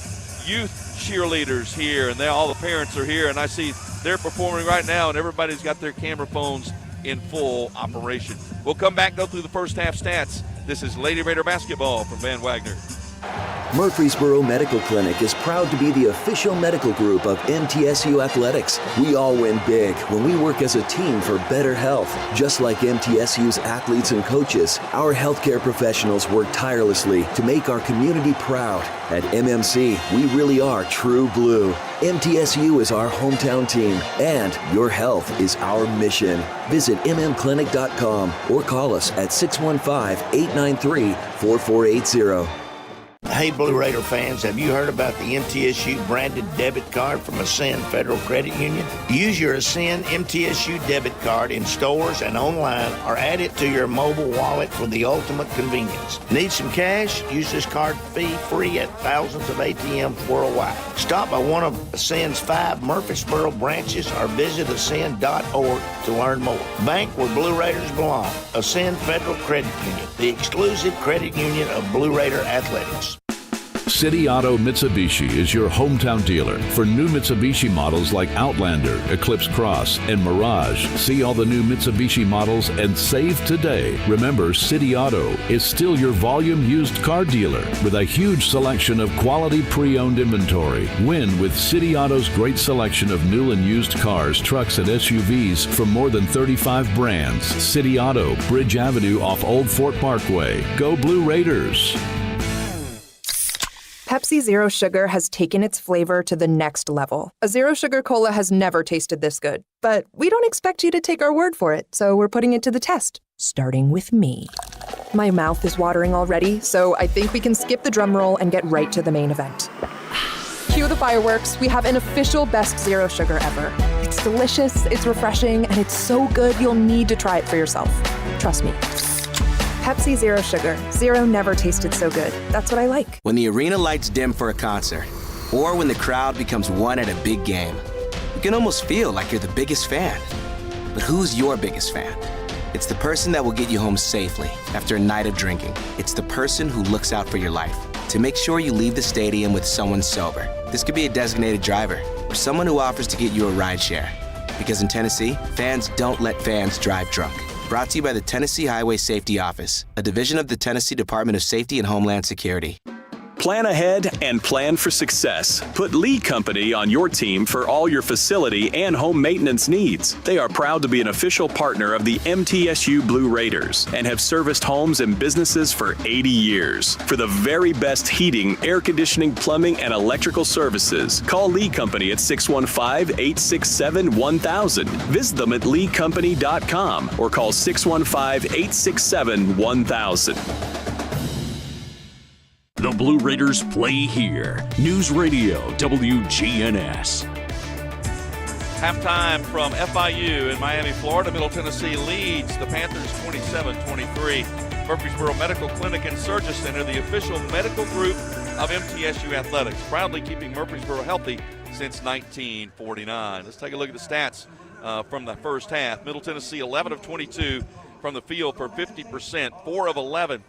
youth cheerleaders here, and all the parents are here, and I see they're performing right now, and everybody's got their camera phones in full operation. We'll come back, go through the first half stats. This is Lady Raider basketball from Van Wagner. Murfreesboro Medical Clinic is proud to be the official medical group of MTSU Athletics. We all win big when we work as a team for better health. Just like MTSU's athletes and coaches, our healthcare professionals work tirelessly to make our community proud. At MMC, we really are true blue. MTSU is our hometown team, and your health is our mission. Visit mmclinic.com or call us at 615-893-4480. Hey, Blue Raider fans, have you heard about the MTSU branded debit card from Ascend Federal Credit Union? Use your Ascend MTSU debit card in stores and online or add it to your mobile wallet for the ultimate convenience. Need some cash? Use this card fee-free at thousands of ATMs worldwide. Stop by one of Ascend's 5 Murfreesboro branches or visit ascend.org to learn more. Bank where Blue Raiders belong. Ascend Federal Credit Union, the exclusive credit union of Blue Raider athletics. City Auto Mitsubishi is your hometown dealer for new Mitsubishi models like Outlander, Eclipse Cross, and Mirage. See all the new Mitsubishi models and save today. Remember, City Auto is still your volume used car dealer with a huge selection of quality pre-owned inventory. Win with City Auto's great selection of new and used cars, trucks, and SUVs from more than 35 brands. City Auto, Bridge Avenue off Old Fort Parkway. Go Blue Raiders! Pepsi Zero Sugar has taken its flavor to the next level. A Zero Sugar Cola has never tasted this good. But we don't expect you to take our word for it, so we're putting it to the test, starting with me. My mouth is watering already, so I think we can skip the drum roll and get right to the main event. Cue the fireworks. We have an official best Zero Sugar ever. It's delicious, it's refreshing, and it's so good you'll need to try it for yourself. Trust me. Pepsi Zero Sugar. Zero never tasted so good. That's what I like. When the arena lights dim for a concert, or when the crowd becomes one at a big game, you can almost feel like you're the biggest fan. But who's your biggest fan? It's the person that will get you home safely after a night of drinking. It's the person who looks out for your life to make sure you leave the stadium with someone sober. This could be a designated driver or someone who offers to get you a ride share. Because in Tennessee, fans don't let fans drive drunk. Brought to you by the Tennessee Highway Safety Office, a division of the Tennessee Department of Safety and Homeland Security. Plan ahead and plan for success. Put Lee Company on your team for all your facility and home maintenance needs. They are proud to be an official partner of the MTSU Blue Raiders and have serviced homes and businesses for 80 years. For the very best heating, air conditioning, plumbing, and electrical services, call Lee Company at 615-867-1000. Visit them at leecompany.com or call 615-867-1000. The Blue Raiders play here. News Radio WGNS. Halftime from FIU in Miami, Florida. Middle Tennessee leads the Panthers 27-23. Murfreesboro Medical Clinic and Surgery Center, the official medical group of MTSU Athletics, proudly keeping Murfreesboro healthy since 1949. Let's take a look at the stats from the first half. Middle Tennessee 11 of 22 from the field for 50%, 4 of 11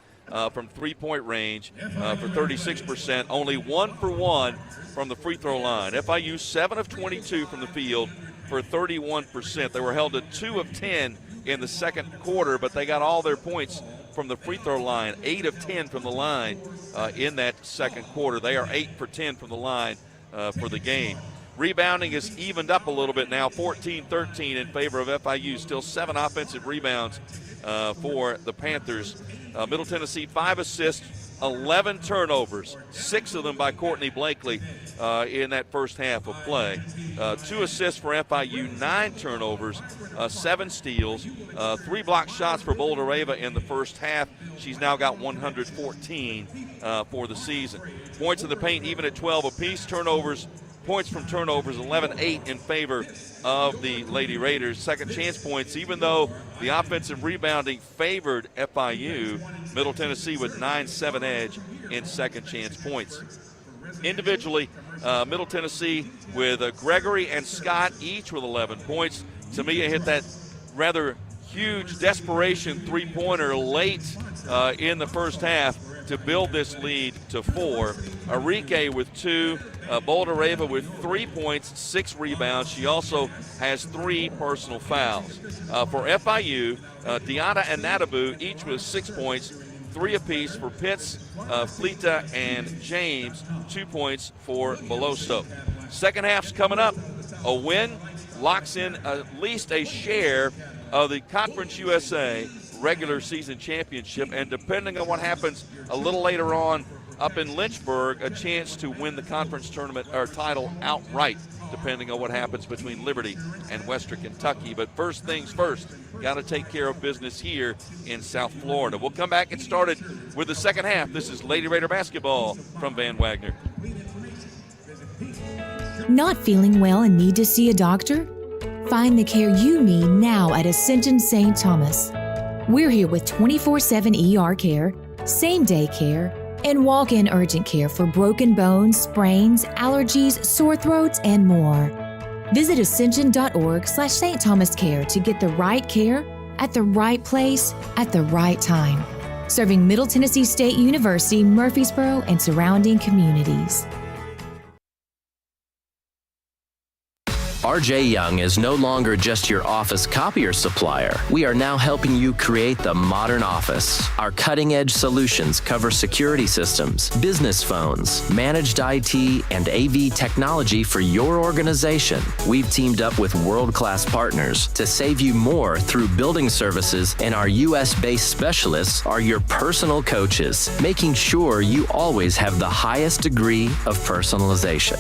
from three-point range for 36%, only 1 for 1 from the free throw line. FIU 7 of 22 from the field for 31%. They were held to 2 of 10 in the second quarter, but they got all their points from the free throw line, 8 of 10 from the line in that second quarter. They are 8 for 10 from the line for the game. Rebounding is evened up a little bit now, 14-13 in favor of FIU. Still 7 offensive rebounds for the Panthers. Middle Tennessee 5 assists, 11 turnovers, 6 of them by Courtney Blakely in that first half of play. 2 assists for FIU, 9 turnovers, 7 steals, 3 block shots for Boldareva in the first half. She's now got 114 for the season. Points in the paint even at 12 apiece. Points from turnovers, 11-8 in favor of the Lady Raiders. Second chance points, even though the offensive rebounding favored FIU, Middle Tennessee with 9-7 edge in second chance points. Individually, Middle Tennessee with Gregory and Scott each with 11 points. Tamia hit that rather huge desperation three-pointer late in the first half to build this lead to 4. Enrique with 2. Boldareva with 3 points, 6 rebounds. She also has 3 personal fouls. For FIU, Deanna and Nadabu each with 6 points, 3 apiece for Pitts, Fleta, and James, 2 points for Beloso. Second half's coming up. A win locks in at least a share of the Conference USA regular season championship, and depending on what happens a little later on up in Lynchburg a chance to win the conference tournament or title outright, depending on what happens between Liberty and Western Kentucky. But first things first, got to take care of business here in South Florida. We'll come back and start it with the second half. This is Lady Raider basketball from Van Wagner. Not feeling well and need to see a doctor? Find the care you need now at Ascension St. Thomas. We're here with 24/7 ER care, same-day care, and walk-in urgent care for broken bones, sprains, allergies, sore throats, and more. Visit ascension.org/St. Thomas Care to get the right care at the right place at the right time. Serving Middle Tennessee State University, Murfreesboro, and surrounding communities. RJ Young is no longer just your office copier supplier. We are now helping you create the modern office. Our cutting-edge solutions cover security systems, business phones, managed IT, and AV technology for your organization. We've teamed up with world-class partners to save you more through building services, and our U.S.-based specialists are your personal coaches, making sure you always have the highest degree of personalization.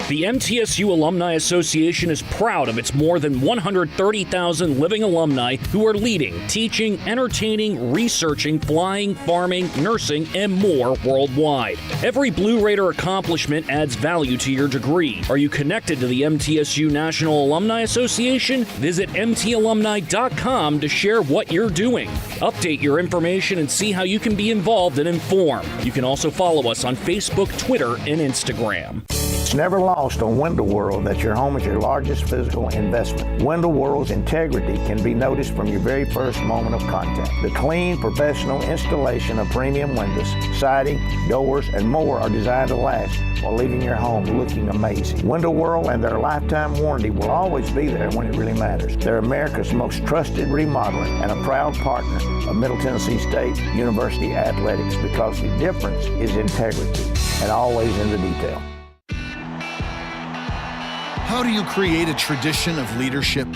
The MTSU Alumni Association is proud of its more than 130,000 living alumni who are leading, teaching, entertaining, researching, flying, farming, nursing, and more worldwide. Every Blue Raider accomplishment adds value to your degree. Are you connected to the MTSU National Alumni Association? Visit mtalumni.com to share what you're doing. Update your information and see how you can be involved and informed. You can also follow us on Facebook, Twitter, and Instagram. It's never lost on Window World that your home is your largest physical investment. Window World's integrity can be noticed from your very first moment of contact. The clean, professional installation of premium windows, siding, doors, and more are designed to last while leaving your home looking amazing. Window World and their lifetime warranty will always be there when it really matters. They're America's most trusted remodeler and a proud partner of Middle Tennessee State University Athletics, because the difference is integrity and always in the detail. How do you create a tradition of leadership?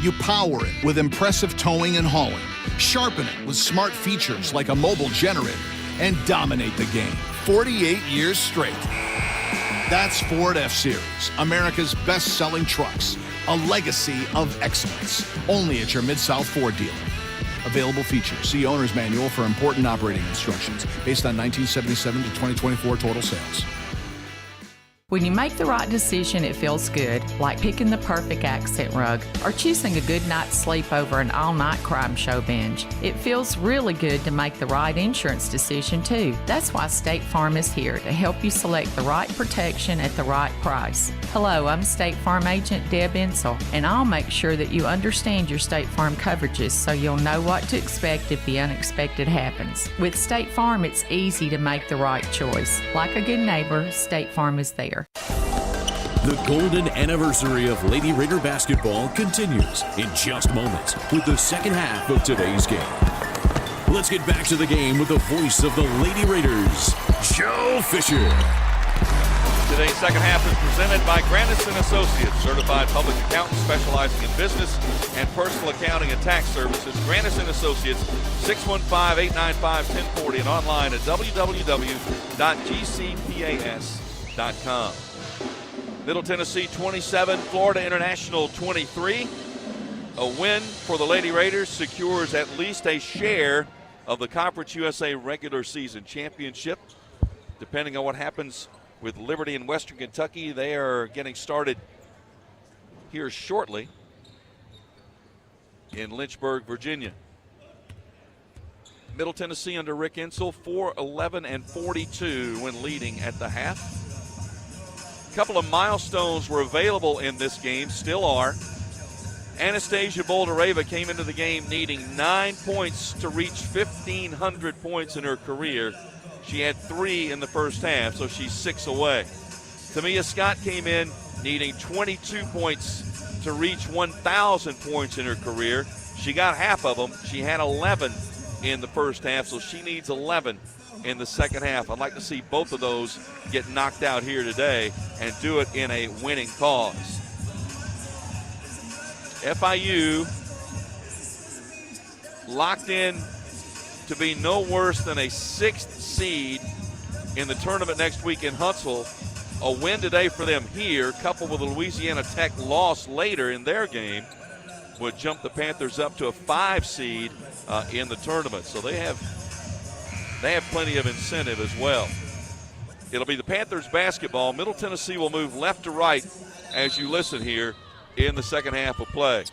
You power it with impressive towing and hauling, sharpen it with smart features like a mobile generator, and dominate the game 48 years straight. That's Ford F-Series, America's best-selling trucks, a legacy of excellence, only at your Mid-South Ford dealer. Available features. See Owner's Manual for important operating instructions based on 1977 to 2024 total sales. When you make the right decision, it feels good, like picking the perfect accent rug or choosing a good night's sleep over an all-night crime show binge. It feels really good to make the right insurance decision, too. That's why State Farm is here to help you select the right protection at the right price. Hello, I'm State Farm Agent Deb Insel, and I'll make sure that you understand your State Farm coverages so you'll know what to expect if the unexpected happens. With State Farm, it's easy to make the right choice. Like a good neighbor, State Farm is there. The golden anniversary of Lady Raider basketball continues in just moments with the second half of today's game. Let's get back to the game with the voice of the Lady Raiders, Joe Fisher. Today's second half is presented by Grandison Associates, certified public accountants specializing in business and personal accounting and tax services. Grandison Associates, 615-895-1040 and online at www.gcpas.com. Middle Tennessee 27, Florida International 23. A win for the Lady Raiders secures at least a share of the Conference USA regular season championship. Depending on what happens with Liberty and Western Kentucky, they are getting started here shortly in Lynchburg, Virginia. Middle Tennessee under Rick Insel, 4-11-42 when leading at the half. A couple of milestones were available in this game, still are. Anastasia Boldareva came into the game needing 9 points to reach 1,500 points in her career. She had 3 in the first half, so she's 6 away. Tamia Scott came in needing 22 points to reach 1,000 points in her career. She got half of them. She had 11 in the first half, so she needs 11 in the second half. I'd like to see both of those get knocked out here today and do it in a winning cause. FIU locked in to be no worse than a 6th seed in the tournament next week in Huntsville. A win today for them here, coupled with a Louisiana Tech loss later in their game, would jump the Panthers up to a 5 seed in the tournament. So they have plenty of incentive as well. It'll be the Panthers basketball. Middle Tennessee will move left to right as you listen here in the second half of play.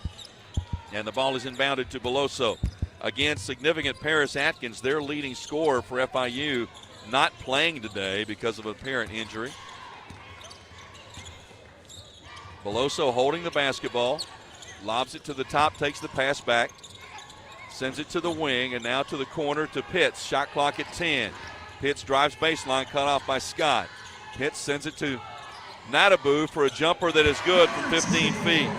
And the ball is inbounded to Beloso. Again, significant Paris Atkins, their leading scorer for FIU, not playing today because of an apparent injury. Beloso holding the basketball, lobs it to the top, takes the pass back, sends it to the wing, and now to the corner to Pitts. Shot clock at 10. Pitts drives baseline, cut off by Scott. Pitts sends it to Nadabu for a jumper that is good from 15 feet.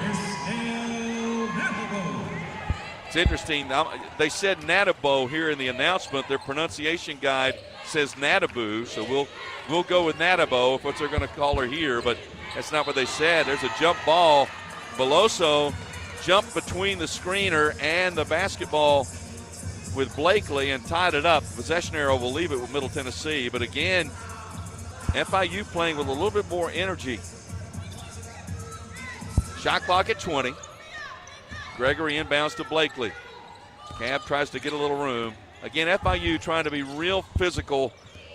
It's interesting. They said Nadabu here in the announcement. Their pronunciation guide says Nadabu, so we'll go with Nadabu if what they're going to call her here, but that's not what they said. There's a jump ball. Beloso jumped between the screener and the basketball with Blakely and tied it up. Possession arrow will leave it with Middle Tennessee, but again, FIU playing with a little bit more energy. Shot clock at 20. Gregory inbounds to Blakely. Cab tries to get a little room. Again, FIU trying to be real physical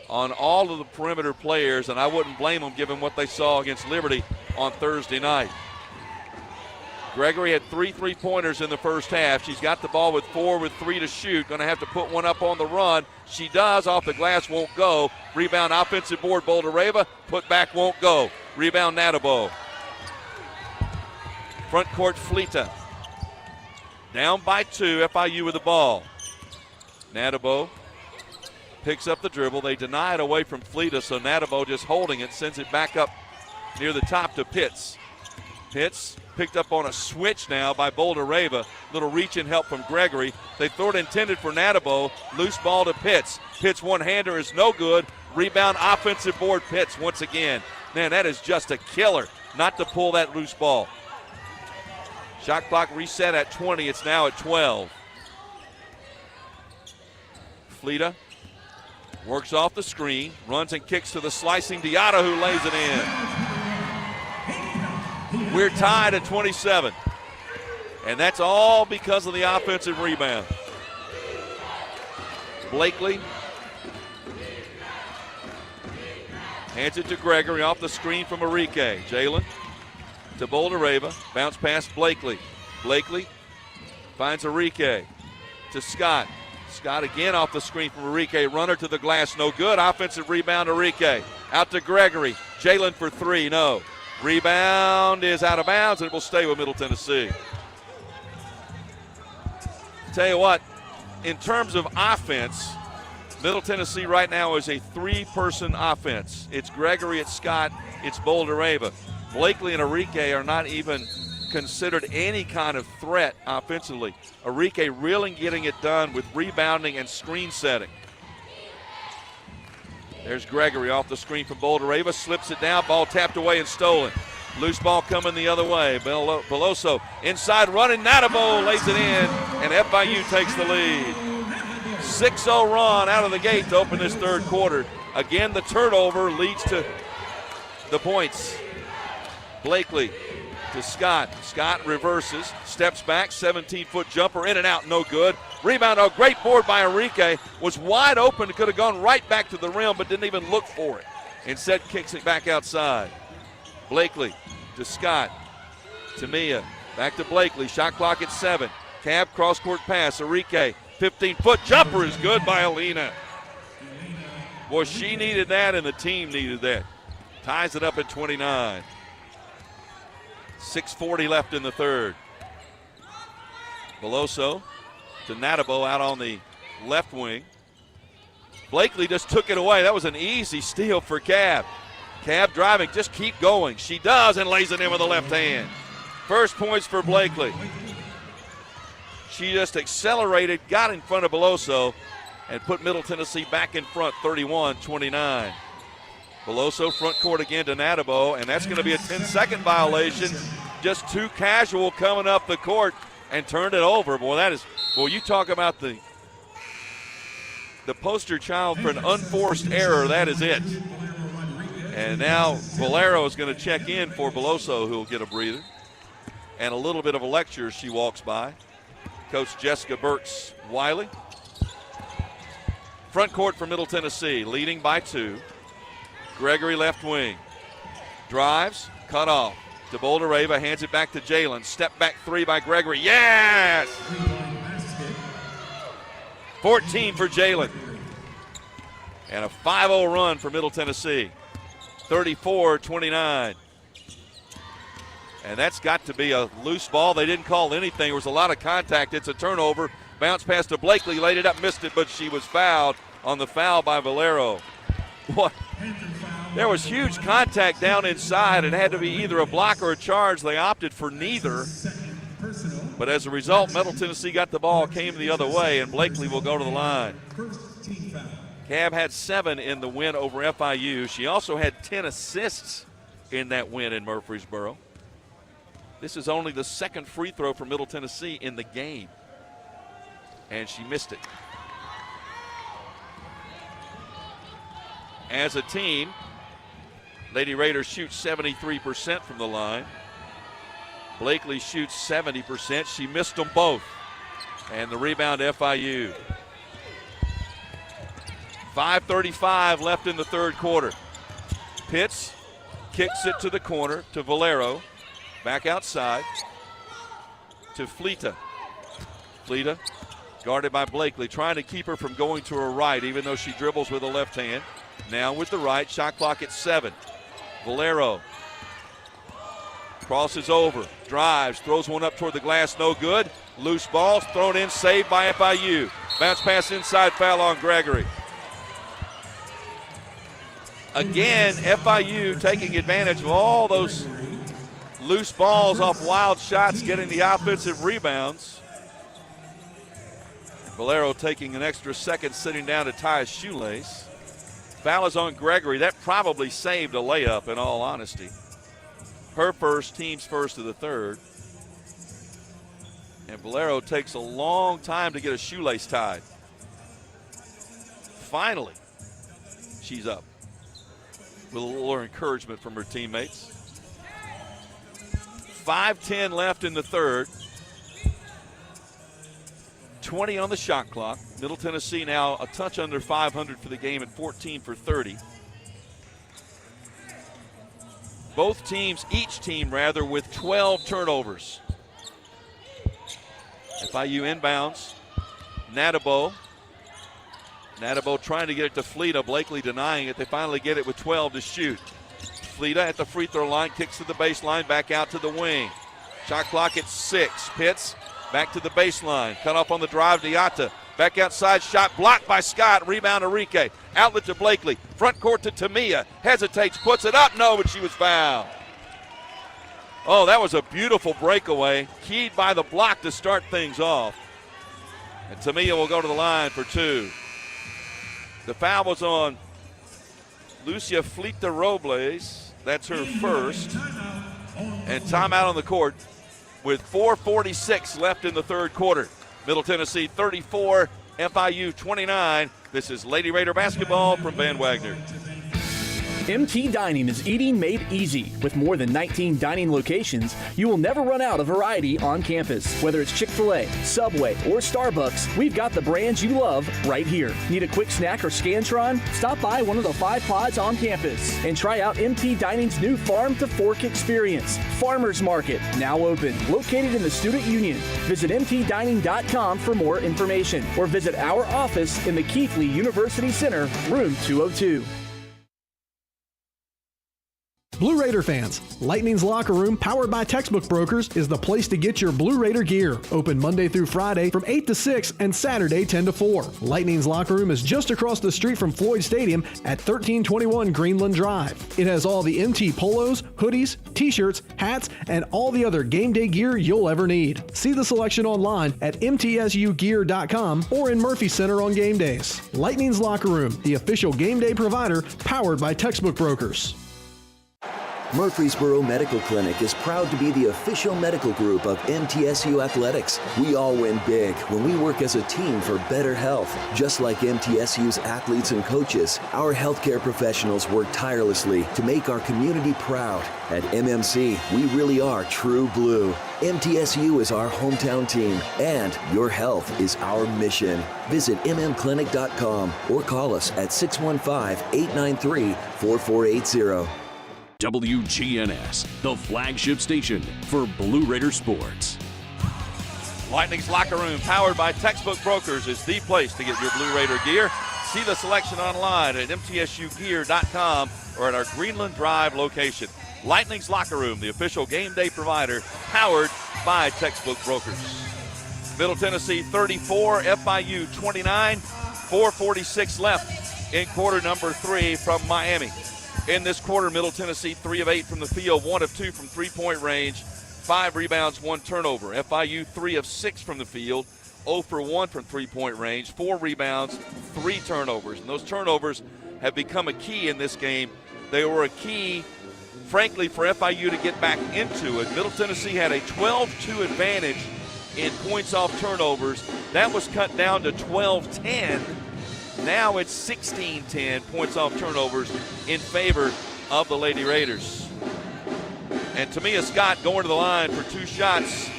on all of the perimeter players, and I wouldn't blame them given what they saw against Liberty on Thursday night. Gregory had 3 3-pointers in the first half. She's got the ball with 4 with 3 to shoot. Going to have to put one up on the run. She does. Off the glass, won't go. Rebound, offensive board, Boldareva. Put back, won't go. Rebound, Natabo. Front court, Fleta. Down by 2, FIU with the ball. Natabo picks up the dribble. They deny it away from Fleta, so Natabo just holding it, sends it back up near the top to Pitts. Pitts picked up on a switch now by Boldareva. Little reach and help from Gregory. They throw it intended for Natabo. Loose ball to Pitts. Pitts one-hander is no good. Rebound, offensive board, Pitts once again. Man, that is just a killer not to pull that loose ball. Shot clock reset at 20. It's now at 12. Fleta works off the screen, runs and kicks to the slicing Diata, who lays it in. We're tied at 27. And that's all because of the offensive rebound. Blakely hands it to Gregory off the screen from Enrique. Jalen to Boldareva. Bounce past Blakely. Blakely finds Enrique to Scott. Scott again off the screen from Enrique. Runner to the glass, no good. Offensive rebound, Enrique. Out to Gregory. Jalen for 3, no. Rebound is out of bounds, and it will stay with Middle Tennessee. Tell you what, in terms of offense, Middle Tennessee right now is a 3-person offense. It's Gregory, it's Scott, it's Boldareva. Blakely and Enrique are not even considered any kind of threat offensively. Enrique really getting it done with rebounding and screen setting. There's Gregory off the screen from Boldareva, slips it down, ball tapped away and stolen. Loose ball coming the other way. Beloso inside running, Natabo lays it in, and FIU takes the lead. 6-0 run out of the gate to open this third quarter. Again, the turnover leads to the points. Blakely to Scott. Scott reverses, steps back, 17-foot jumper, in and out, no good. Rebound, a great board by Enrique. Was wide open, could have gone right back to the rim, but didn't even look for it. Instead, kicks it back outside. Blakely to Scott. To Mia. Back to Blakely. Shot clock at 7. Cab cross-court pass. Enrique. 15-foot jumper is good by Alina. Boy, she needed that, and the team needed that. Ties it up at 29. 6:40 left in the third. Beloso to Natabo out on the left wing. Blakely just took it away. That was an easy steal for Cab. Cab driving, just keep going. She does and lays it in with the left hand. First points for Blakely. She just accelerated, got in front of Beloso, and put Middle Tennessee back in front, 31-29. Beloso front court again to Natabo, and that's going to be a 10-second violation. Just too casual coming up the court and turned it over. Boy, that is, boy, you talk about the the poster child for an unforced error. That is it. And now Valero is going to check in for Beloso, who will get a breather. And a little bit of a lecture as she walks by. Coach Jessica Burks-Wiley. Front court for Middle Tennessee, leading by 2. Gregory left wing. Drives, cut off. To Boldereva, hands it back to Jalen. Step back 3 by Gregory. Yes! 14 for Jalen. And a 5-0 run for Middle Tennessee. 34-29. And that's got to be a loose ball. They didn't call anything. There was a lot of contact. It's a turnover. Bounce pass to Blakely, laid it up, missed it, but she was fouled on the foul by Valero. What? There was huge contact down inside. It had to be either a block or a charge. They opted for neither. But as a result, Middle Tennessee got the ball, came the other way, and Blakely will go to the line. Cab had 7 in the win over FIU. She also had 10 assists in that win in Murfreesboro. This is only the second free throw for Middle Tennessee in the game. And she missed it. As a team, Lady Raiders shoot 73% from the line. Blakely shoots 70%. She missed them both. And the rebound FIU. 5:35 left in the third quarter. Pitts kicks it to the corner to Valero. Back outside to Fleta. Fleta guarded by Blakely, trying to keep her from going to her right, even though she dribbles with the left hand. Now with the right, shot clock at 7. Valero crosses over, drives, throws one up toward the glass, no good. Loose ball, thrown in, saved by FIU. Bounce pass inside, foul on Gregory. Again, FIU taking advantage of all those loose balls off wild shots, getting the offensive rebounds. Valero taking an extra second, sitting down to tie his shoelace. Foul is on Gregory. That probably saved a layup, in all honesty. Her first, team's first of the third. And Valero takes a long time to get a shoelace tied. Finally, she's up with a little encouragement from her teammates. 5:10 left in the third. 20 on the shot clock. Middle Tennessee now a touch under 500 for the game at 14 for 30. Both teams, each team rather, with 12 turnovers. FIU inbounds. Natabo trying to get it to Fleta. Blakely denying it. They finally get it with 12 to shoot. Fleta at the free throw line, kicks to the baseline, back out to the wing. Shot clock at 6. Pitts back to the baseline. Cut off on the drive to Yatta. Back outside, shot blocked by Scott. Rebound Enrique. Outlet to Blakely. Front court to Tamia. Hesitates, puts it up. No, but she was fouled. Oh, that was a beautiful breakaway. Keyed by the block to start things off. And Tamia will go to the line for 2. The foul was on Lucia Fleta Robles. That's her first. And timeout on the court with 4:46 left in the third quarter. Middle Tennessee 34, FIU 29. This is Lady Raider basketball from Van Wagner. MT Dining is eating made easy. With more than 19 dining locations, you will never run out of variety on campus. Whether it's Chick-fil-A, Subway, or Starbucks, we've got the brands you love right here. Need a quick snack or Scantron? Stop by one of the 5 pods on campus and try out MT Dining's new Farm to Fork experience. Farmers Market, now open, located in the Student Union. Visit mtdining.com for more information or visit our office in the Keithley University Center, room 202. Blue Raider fans, Lightning's Locker Room, powered by Textbook Brokers, is the place to get your Blue Raider gear. Open Monday through Friday from 8 to 6 and Saturday 10 to 4. Lightning's Locker Room is just across the street from Floyd Stadium at 1321 Greenland Drive. It has all the MT polos, hoodies, t-shirts, hats, and all the other game day gear you'll ever need. See the selection online at mtsugear.com or in Murphy Center on game days. Lightning's Locker Room, the official game day provider, powered by Textbook Brokers. Murfreesboro Medical Clinic is proud to be the official medical group of MTSU Athletics. We all win big when we work as a team for better health. Just like MTSU's athletes and coaches, our healthcare professionals work tirelessly to make our community proud. At MMC, we really are true blue. MTSU is our hometown team, and your health is our mission. Visit mmclinic.com or call us at 615-893-4480. WGNS, the flagship station for Blue Raider sports. Lightning's Locker Room, powered by Textbook Brokers, is the place to get your Blue Raider gear. See the selection online at mtsugear.com or at our Greenland Drive location. Lightning's Locker Room, the official game day provider, powered by Textbook Brokers. Middle Tennessee 34, FIU 29, 4:46 left in quarter number 3 from Miami. In this quarter, Middle Tennessee 3 of 8 from the field, 1 of 2 from three-point range, 5 rebounds, 1 turnover. FIU 3 of 6 from the field, 0 for 1 from three-point range, 4 rebounds, 3 turnovers. And those turnovers have become a key in this game. They were a key, frankly, for FIU to get back into it. Middle Tennessee had a 12-2 advantage in points off turnovers. That was cut down to 12-10. Now it's 16-10 points off turnovers in favor of the Lady Raiders. And Tamia Scott going to the line for 2 shots.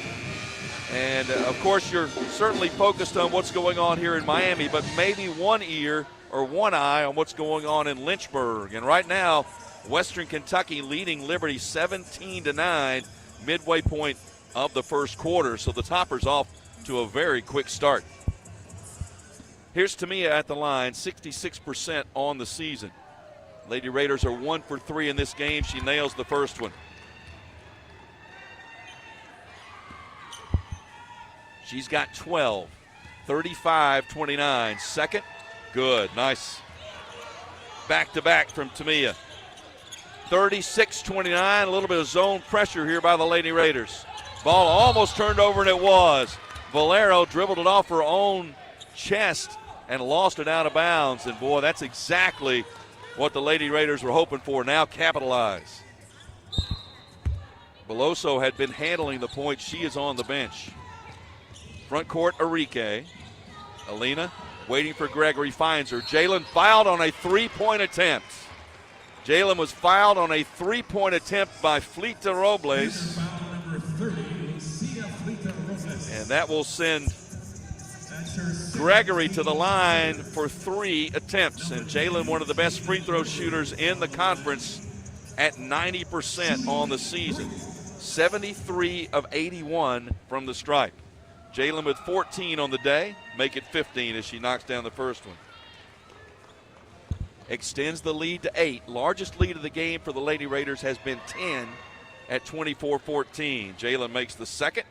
And, of course, you're certainly focused on what's going on here in Miami, but maybe one ear or one eye on what's going on in Lynchburg. And right now, Western Kentucky leading Liberty 17-9, midway point of the first quarter. So the Toppers off to a very quick start. Here's Tamia at the line, 66% on the season. Lady Raiders are 1 for 3 in this game. She nails the first one. She's got 12, 35-29. Second, good, nice. Back-to-back from Tamia. 36-29, a little bit of zone pressure here by the Lady Raiders. Ball almost turned over, and it was. Valero dribbled it off her own chest and lost it out of bounds. And, boy, that's exactly what the Lady Raiders were hoping for. Now capitalize. Beloso had been handling the point. She is on the bench. Front court, Arike. Alina waiting for Gregory, finds her. Jalen fouled on a three-point attempt. Jalen was fouled on a three-point attempt by Fleta Robles. And that will send Gregory to the line for 3 attempts. And Jalen, one of the best free throw shooters in the conference at 90% on the season. 73 of 81 from the stripe. Jalen with 14 on the day, make it 15 as she knocks down the first one. Extends the lead to 8. Largest lead of the game for the Lady Raiders has been 10 at 24-14. Jalen makes the second.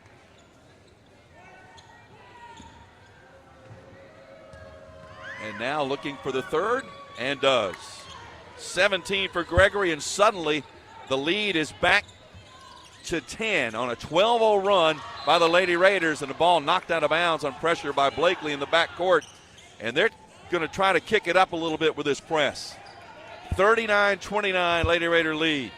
And now looking for the third, and does. 17 for Gregory, and suddenly the lead is back to 10 on a 12-0 run by the Lady Raiders, and the ball knocked out of bounds on pressure by Blakely in the backcourt. And they're going to try to kick it up a little bit with this press. 39-29 Lady Raider lead.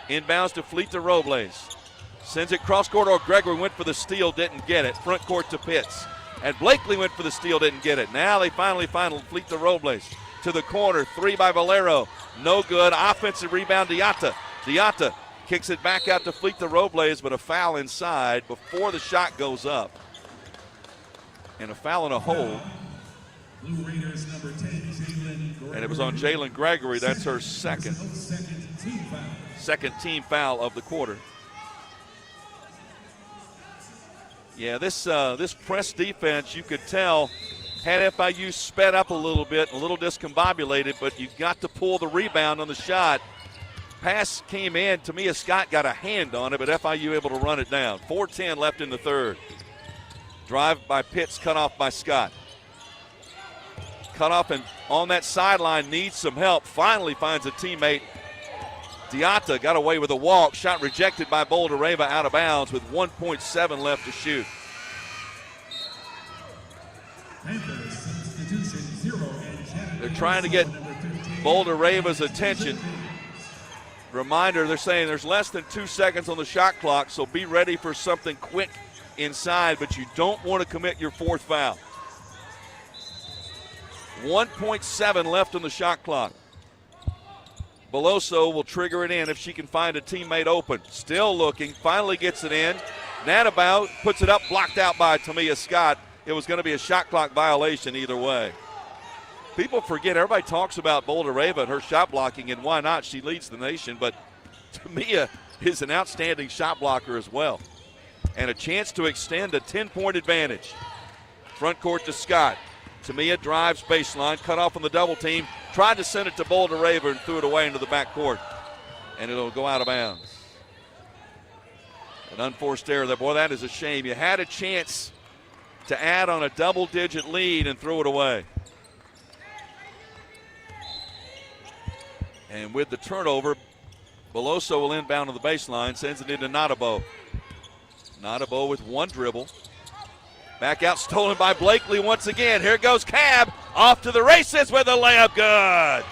Inbounds to Fleta Robles. Sends it cross court, or Gregory went for the steal, didn't get it. Front court to Pitts. And Blakely went for the steal, didn't get it. Now they finally find Fleta Robles to the corner. 3 by Valero. No good. Offensive rebound, Diata. Diata kicks it back out to Fleta Robles, but a foul inside before the shot goes up. And a foul and a hold. And it was on Jalen Gregory. That's her second team foul of the quarter. Yeah, this press defense, you could tell, had FIU sped up a little bit, a little discombobulated, but you got to pull the rebound on the shot. Pass came in. Tamia Scott got a hand on it, but FIU able to run it down. 4:10 left in the third. Drive by Pitts, cut off by Scott. Cut off, and on that sideline needs some help. Finally finds a teammate. Diata got away with a walk. Shot rejected by Boldereva, out of bounds with 1.7 left to shoot. They're trying to get Boldereva's attention. Reminder, they're saying there's less than 2 seconds on the shot clock, so be ready for something quick inside, but you don't want to commit your fourth foul. 1.7 left on the shot clock. Beloso will trigger it in if she can find a teammate open. Still looking, finally gets it in. Natabow puts it up, blocked out by Tamia Scott. It was going to be a shot clock violation either way. People forget, everybody talks about Boulder Rava and her shot blocking, and why not? She leads the nation, but Tamia is an outstanding shot blocker as well. And a chance to extend a 10-point advantage. Front court to Scott. Tamia drives baseline, cut off on the double team, tried to send it to Boulder Rava and threw it away into the backcourt. And it'll go out of bounds. An unforced error there. Boy, that is a shame. You had a chance to add on a double-digit lead and threw it away. And with the turnover, Beloso will inbound to the baseline, sends it into Natabow. Natabow with one dribble. Back out, stolen by Blakely once again. Here goes Cab, off to the races with a layup, good.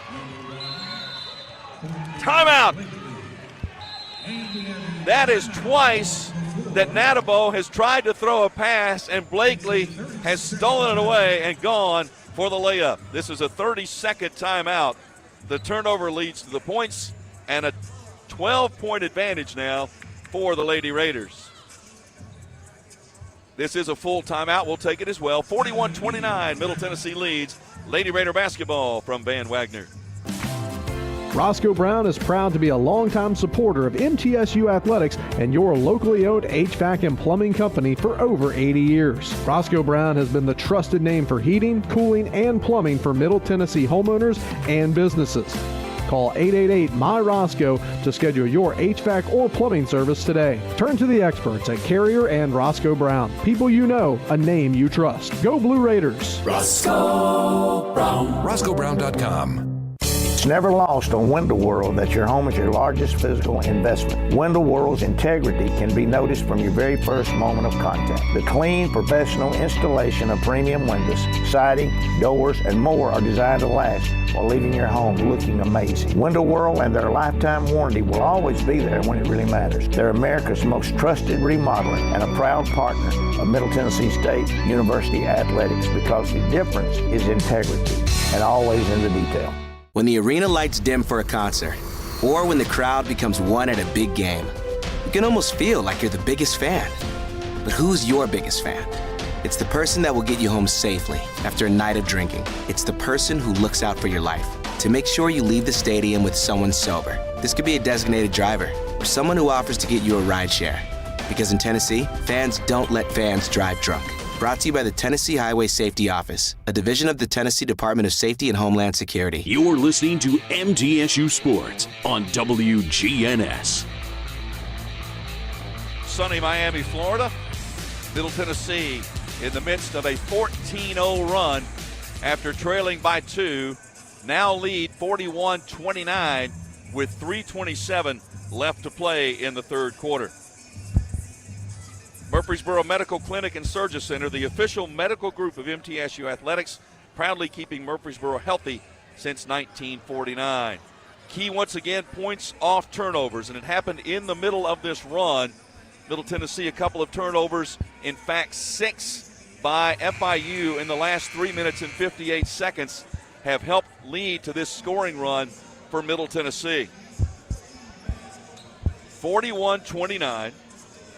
Timeout. That is twice that Natabow has tried to throw a pass, and Blakely has stolen it away and gone for the layup. This is a 30-second timeout. The turnover leads to the points, and a 12-point advantage now for the Lady Raiders. This is a full timeout. We'll take it as well. 41-29, Middle Tennessee leads Lady Raider basketball from Van Wagner. Roscoe Brown is proud to be a longtime supporter of MTSU athletics and your locally owned HVAC and plumbing company for over 80 years. Roscoe Brown has been the trusted name for heating, cooling, and plumbing for Middle Tennessee homeowners and businesses. Call 888-MY-ROSCOE to schedule your HVAC or plumbing service today. Turn to the experts at Carrier and Roscoe Brown. People you know, a name you trust. Go Blue Raiders. Roscoe Brown. RoscoeBrown.com. It's never lost on Window World that your home is your largest physical investment. Window World's integrity can be noticed from your very first moment of contact. The clean, professional installation of premium windows, siding, doors, and more are designed to last while leaving your home looking amazing. Window World and their lifetime warranty will always be there when it really matters. They're America's most trusted remodeler and a proud partner of Middle Tennessee State University Athletics, because the difference is integrity and always in the detail. When the arena lights dim for a concert, or when the crowd becomes one at a big game, you can almost feel like you're the biggest fan. But who's your biggest fan? It's the person that will get you home safely after a night of drinking. It's the person who looks out for your life to make sure you leave the stadium with someone sober. This could be a designated driver or someone who offers to get you a ride share. Because in Tennessee, fans don't let fans drive drunk. Brought to you by the Tennessee Highway Safety Office, a division of the Tennessee Department of Safety and Homeland Security. You're listening to MTSU Sports on WGNS. Sunny Miami, Florida. Middle Tennessee in the midst of a 14-0 run after trailing by 2. Now lead 41-29 with 3:27 left to play in the third quarter. Murfreesboro Medical Clinic and Surgery Center, the official medical group of MTSU Athletics, proudly keeping Murfreesboro healthy since 1949. Key once again, points off turnovers, and it happened in the middle of this run. Middle Tennessee, a couple of turnovers, in fact 6 by FIU in the last 3 minutes and 58 seconds have helped lead to this scoring run for Middle Tennessee. 41-29.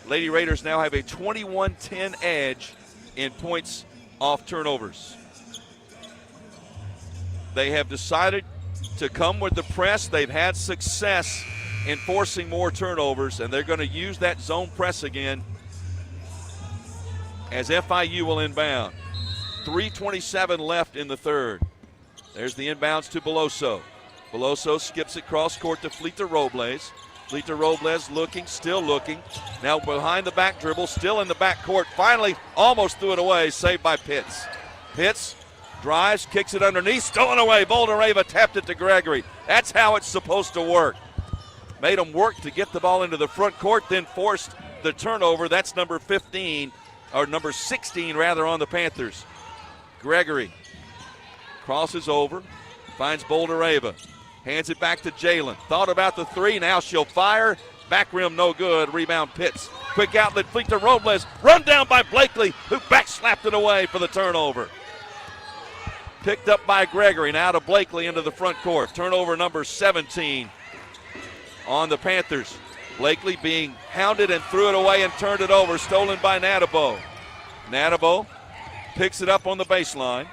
Lady Raiders now have a 21-10 edge in points off turnovers. They have decided to come with the press. They've had success in forcing more turnovers, and they're going to use that zone press again as FIU will inbound. 3:27 left in the third. There's the inbounds to Beloso. Beloso skips it cross court to Fleta Robles. Fleta Robles looking, still looking. Now behind the back dribble, still in the back court. Finally, almost threw it away, saved by Pitts. Pitts drives, kicks it underneath, stolen away. Boulder Rava tapped it to Gregory. That's how it's supposed to work. Made them work to get the ball into the front court, then forced the turnover. That's number 15, or number 16 rather, on the Panthers. Gregory crosses over, finds Boulder Rava. Hands it back to Jalen. Thought about the three. Now she'll fire. Back rim, no good. Rebound, Pitts. Quick outlet, fleet to Robles. Run down by Blakely, who back slapped it away for the turnover. Picked up by Gregory. Now to Blakely into the front court. Turnover number 17 on the Panthers. Blakely being hounded and threw it away and turned it over. Stolen by Natabo. Natabo picks it up on the baseline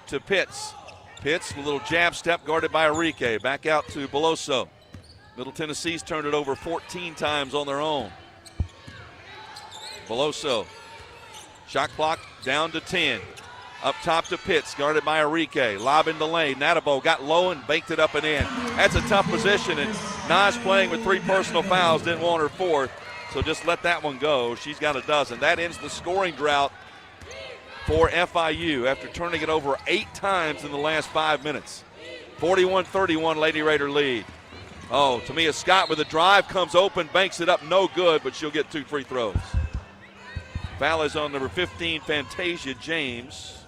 to Pitts. Pitts, a little jab step guarded by Enrique. Back out to Beloso. Middle Tennessee's turned it over 14 times on their own. Beloso. Shot clock down to 10. Up top to Pitts, guarded by Enrique. Lob in the lane. Natabo got low and banked it up and in. That's a tough position, and Nas playing with 3 personal fouls, didn't want her 4th, so just let that one go. She's got a dozen. That ends the scoring drought for FIU after turning it over 8 times in the last 5 minutes. 41-31 Lady Raider lead. Oh, Tamia Scott with a drive, comes open, banks it up, no good, but she'll get 2 free throws. Foul is on number 15, Fantasia James.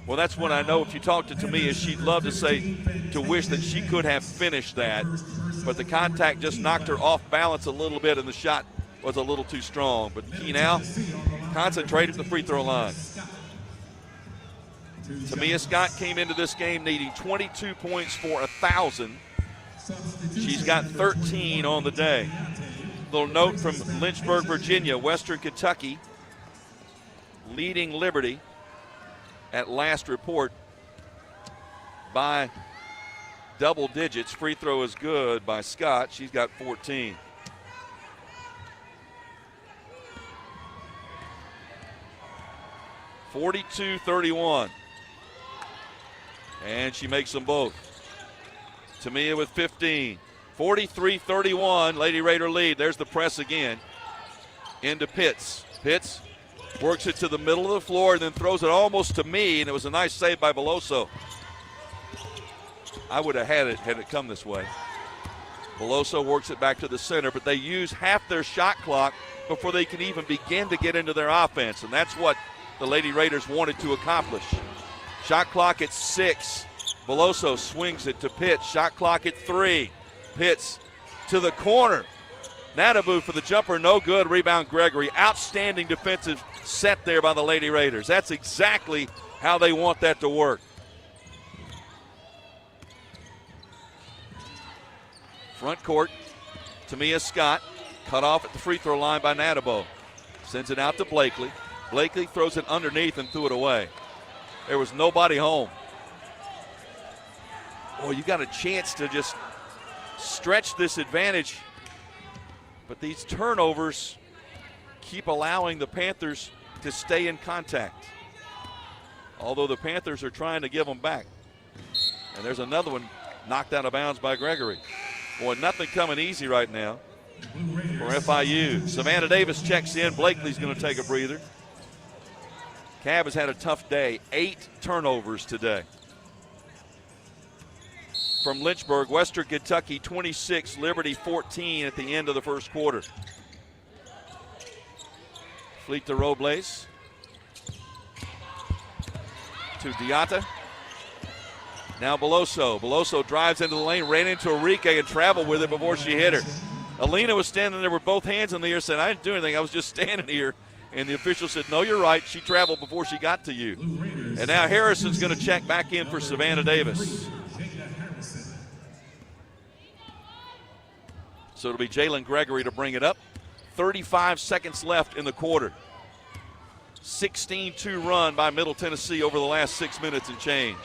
Well, that's when I know if you talk to Tamia, she'd love to say, to wish that she could have finished that, but the contact just knocked her off balance a little bit and the shot was a little too strong. But key now, concentrate at the free throw line. Tamia Scott came into this game needing 22 points for 1,000. She's got 13 on the day. Little note from Lynchburg, Virginia, Western Kentucky leading Liberty at last report by double digits. Free throw is good by Scott. She's got 14. (42-31). And she makes them both. Tamia with 15. 43-31, Lady Raider lead. There's the press again. Into Pitts. Pitts works it to the middle of the floor and then throws it almost to me, and it was a nice save by Beloso. I would have had it come this way. Beloso works it back to the center, but they use half their shot clock before they can even begin to get into their offense, and that's what the Lady Raiders wanted to accomplish. Shot clock at 6. Beloso swings it to Pitts. Shot clock at 3. Pitts to the corner. Natabu for the jumper, no good. Rebound Gregory. Outstanding defensive set there by the Lady Raiders. That's exactly how they want that to work. Front court, Tamia Scott, cut off at the free throw line by Natabo. Sends it out to Blakely. Blakely throws it underneath and threw it away. There was nobody home. Boy, you got a chance to just stretch this advantage, but these turnovers keep allowing the Panthers to stay in contact, although the Panthers are trying to give them back. And there's another one knocked out of bounds by Gregory. Boy, nothing coming easy right now for FIU. Savannah Davis checks in. Blakely's going to take a breather. Cab has had a tough day. 8 turnovers today. From Lynchburg, Western Kentucky 26, Liberty 14 at the end of the first quarter. Fleet to Robles. To Diata. Now Beloso. Beloso drives into the lane, ran into Enrique and traveled with it before she hit her. Alina was standing there with both hands in the air saying, I didn't do anything, I was just standing here. And the official said, no, you're right, she traveled before she got to you. And now Harrison's going to check back in for Savannah Davis. So it'll be Jalen Gregory to bring it up. 35 seconds left in the quarter. 16-2 run by Middle Tennessee over the last 6 minutes and change.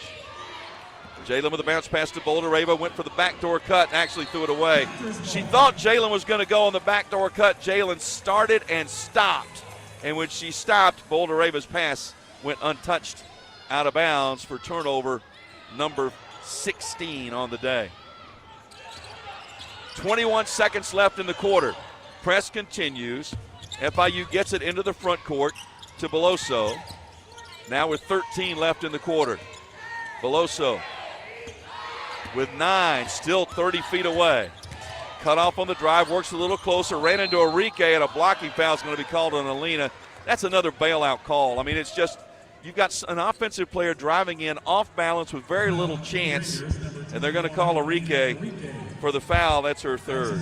Jalen with a bounce pass to Boulder-Ava, went for the backdoor cut and actually threw it away. She thought Jalen was going to go on the backdoor cut. Jalen started and stopped. And when she stopped, Boulder-Ava's pass went untouched out of bounds for turnover number 16 on the day. 21 seconds left in the quarter. Press continues. FIU gets it into the front court to Beloso. Now with 13 left in the quarter. Beloso with 9, still 30 feet away. Cut off on the drive, works a little closer, ran into Enrique, and a blocking foul is going to be called on Alina. That's another bailout call. I mean, it's just, you've got an offensive player driving in off balance with very little chance, and they're going to call Enrique for the foul. That's her third.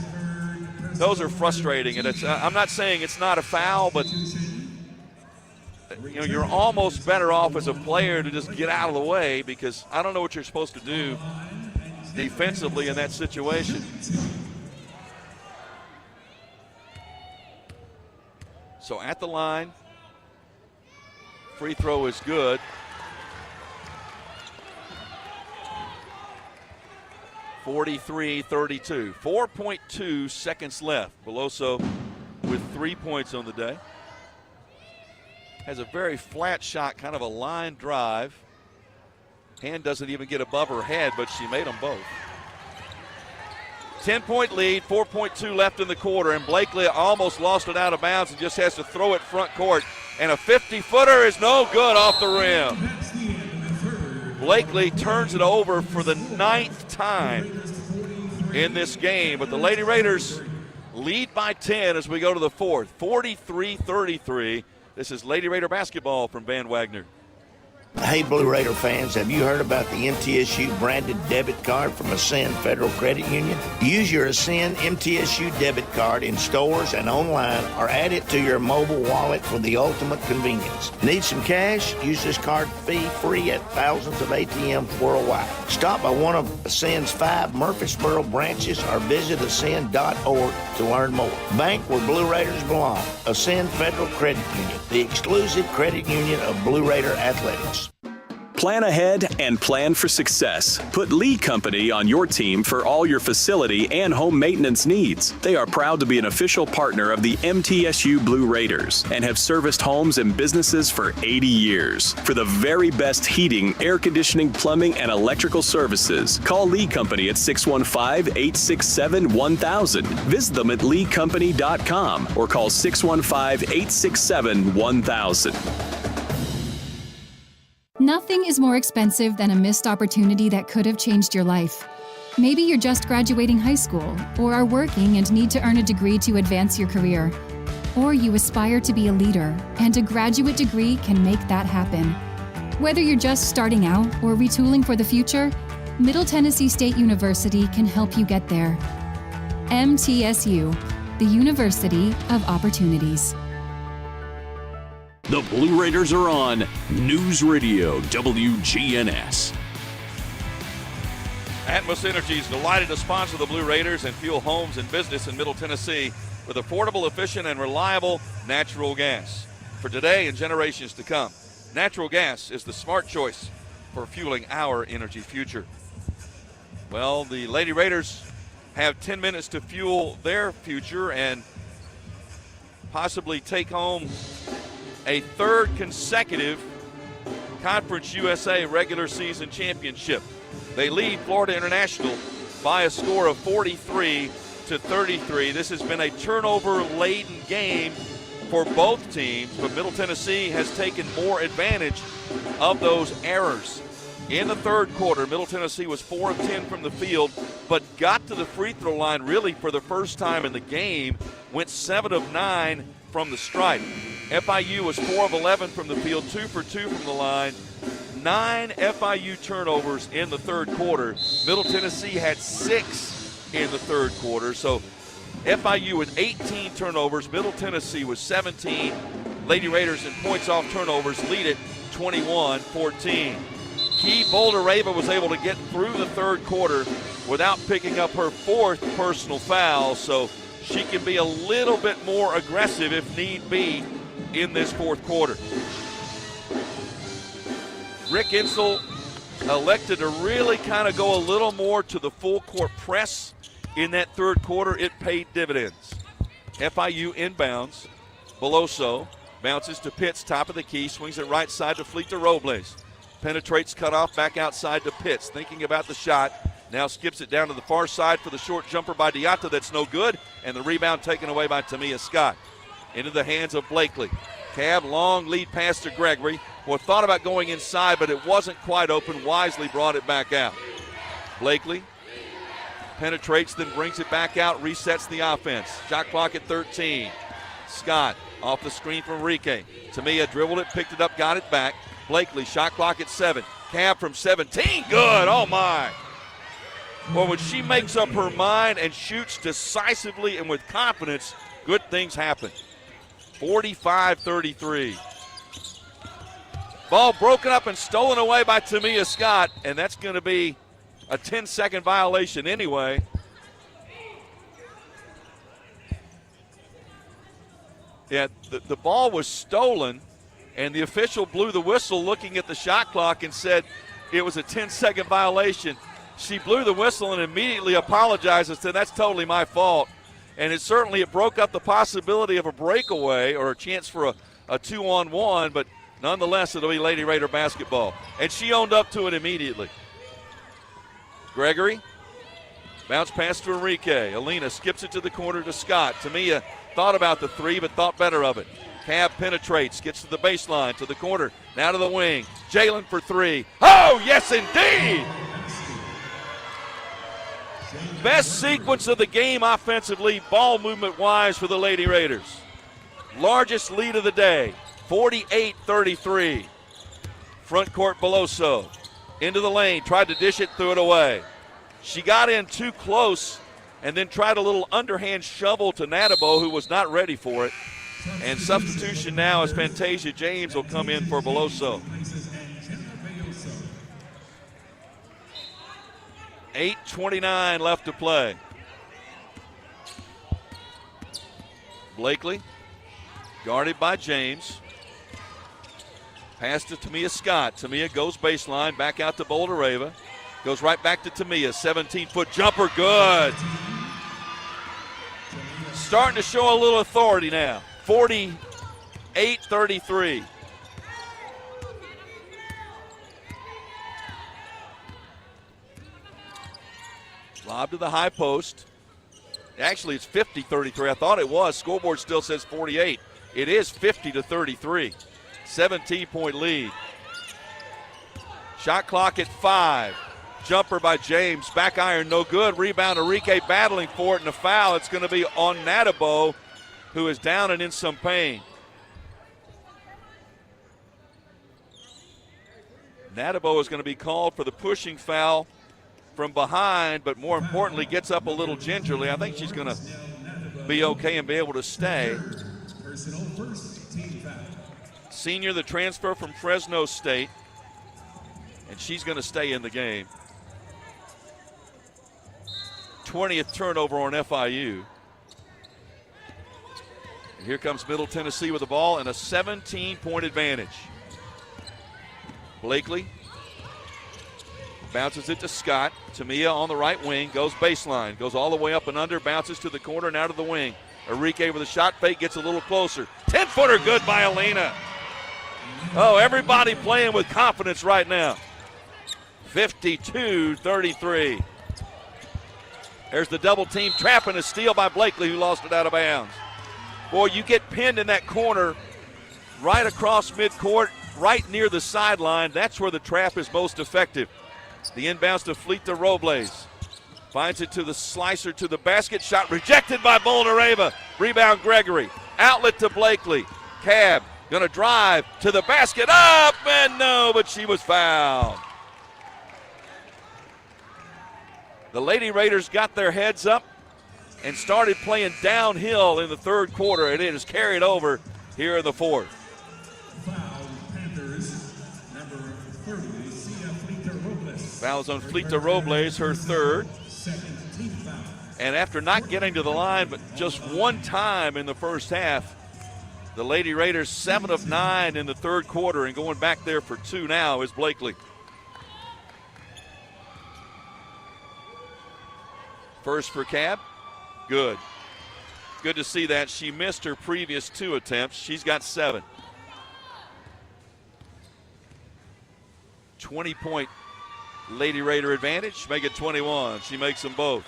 Those are frustrating, and I'm not saying it's not a foul, but you're almost better off as a player to just get out of the way, because I don't know what you're supposed to do defensively in that situation. So at the line, free throw is good. (43-32). 4.2 seconds left. Beloso with 3 points on the day. Has a very flat shot, kind of a line drive. Hand doesn't even get above her head, but she made them both. 10-point lead, 4.2 left in the quarter, and Blakely almost lost it out of bounds and just has to throw it front court. And a 50-footer is no good off the rim. Blakely turns it over for the 9th time in this game, but the Lady Raiders lead by 10 as we go to the fourth, 43-33. This is Lady Raider basketball from Van Wagner. Hey, Blue Raider fans, have you heard about the MTSU branded debit card from Ascend Federal Credit Union? Use your Ascend MTSU debit card in stores and online, or add it to your mobile wallet for the ultimate convenience. Need some cash? Use this card fee-free at thousands of ATMs worldwide. Stop by one of Ascend's 5 Murfreesboro branches or visit ascend.org to learn more. Bank where Blue Raiders belong. Ascend Federal Credit Union, the exclusive credit union of Blue Raider athletics. Plan ahead and plan for success. Put Lee Company on your team for all your facility and home maintenance needs. They are proud to be an official partner of the MTSU Blue Raiders and have serviced homes and businesses for 80 years. For the very best heating, air conditioning, plumbing, and electrical services, call Lee Company at 615-867-1000. Visit them at leecompany.com or call 615-867-1000. Nothing is more expensive than a missed opportunity that could have changed your life. Maybe you're just graduating high school, or are working and need to earn a degree to advance your career. Or you aspire to be a leader, and a graduate degree can make that happen. Whether you're just starting out or retooling for the future, Middle Tennessee State University can help you get there. MTSU, the University of Opportunities. The Blue Raiders are on News Radio WGNS. Atmos Energy is delighted to sponsor the Blue Raiders and fuel homes and business in Middle Tennessee with affordable, efficient, and reliable natural gas. For today and generations to come, natural gas is the smart choice for fueling our energy future. Well, the Lady Raiders have 10 minutes to fuel their future and possibly take home a third consecutive Conference USA regular season championship. They lead Florida International by a score of 43-33. This has been a turnover-laden game for both teams, but Middle Tennessee has taken more advantage of those errors. In the third quarter, Middle Tennessee was 4 of 10 from the field, but got to the free throw line really for the first time in the game, went 7 of 9 from the stripe. FIU was 4 of 11 from the field, 2 for 2 from the line. 9 FIU turnovers in the third quarter. Middle Tennessee had 6 in the third quarter. So FIU with 18 turnovers, Middle Tennessee with 17. Lady Raiders in points off turnovers lead it 21-14. Key Boulder-Rava was able to get through the third quarter without picking up her 4th personal foul, so she can be a little bit more aggressive if need be in this fourth quarter. Rick Insel elected to really kind of go a little more to the full court press in that third quarter. It paid dividends. FIU inbounds. Beloso bounces to Pitts, top of the key, swings it right side to Fleet to Robles. Penetrates, cut off, back outside to Pitts. Thinking about the shot. Now skips it down to the far side for the short jumper by Diatta. That's no good. And the rebound taken away by Tamia Scott. Into the hands of Blakely. Cab, long lead pass to Gregory. Well, thought about going inside, but it wasn't quite open. Wisely brought it back out. Blakely penetrates, then brings it back out, resets the offense. Shot clock at 13. Scott off the screen from Enrique. Tamia dribbled it, picked it up, got it back. Blakely, shot clock at 7. Cab from 17, good, oh my. Well, when she makes up her mind and shoots decisively and with confidence, good things happen. 45-33. Ball broken up and stolen away by Tamia Scott, and that's going to be a 10-second violation anyway. Yeah, the ball was stolen, and the official blew the whistle looking at the shot clock and said it was a 10-second violation. She blew the whistle and immediately apologized and said, that's totally my fault. And it broke up the possibility of a breakaway or a chance for a 2-on-1, but nonetheless, it'll be Lady Raider basketball. And she owned up to it immediately. Gregory, bounce pass to Enrique. Alina skips it to the corner to Scott. Tamia thought about the three, but thought better of it. Cab penetrates, gets to the baseline, to the corner, now to the wing. Jalen for 3. Oh, yes, indeed! Best sequence of the game offensively, ball movement-wise for the Lady Raiders. Largest lead of the day, 48-33. Front court Beloso. Into the lane, tried to dish it, threw it away. She got in too close and then tried a little underhand shovel to Natabo, who was not ready for it. And substitution now as Fantasia James will come in for Beloso. 8:29 left to play. Blakely, guarded by James. Pass to Tamia Scott. Tamia goes baseline, back out to Bouldereva. Goes right back to Tamia. 17-foot jumper, good. Starting to show a little authority now. 48-33. Lob to the high post. Actually, it's 50-33. I thought it was. Scoreboard still says 48. It is 50-33. 17-point lead. Shot clock at 5. Jumper by James. Back iron, no good. Rebound, Enrique battling for it, and a foul. It's going to be on Natabo, who is down and in some pain. Natabo is going to be called for the pushing foul from behind, but more importantly, gets up a little gingerly. I think she's going to be okay and be able to stay. Senior, the transfer from Fresno State, and she's going to stay in the game. 20th turnover on FIU. And here comes Middle Tennessee with the ball and a 17-point advantage. Blakely bounces it to Scott. Tamia on the right wing, goes baseline, goes all the way up and under, bounces to the corner and out of the wing. Enrique with a shot fake, gets a little closer. 10-footer good by Alina. Oh, everybody playing with confidence right now. 52-33. There's the double team trap and a steal by Blakely, who lost it out of bounds. Boy, you get pinned in that corner right across midcourt, right near the sideline. That's where the trap is most effective. The inbounds to Fleet to Robles. Finds it to the slicer to the basket. Shot rejected by Bouldereva. Rebound Gregory. Outlet to Blakely. Cab going to drive to the basket. Up and no, but she was fouled. The Lady Raiders got their heads up and started playing downhill in the third quarter, and it is carried over here in the fourth. Fouls on Fleet to Robles, her third. And after not getting to the line but just one time in the first half, the Lady Raiders 7 of 9 in the third quarter, and going back there for 2 now is Blakely. First for Cab, good. Good to see that. She missed her previous 2 attempts. She's got 7. 20-point Lady Raider advantage, make it 21. She makes them both.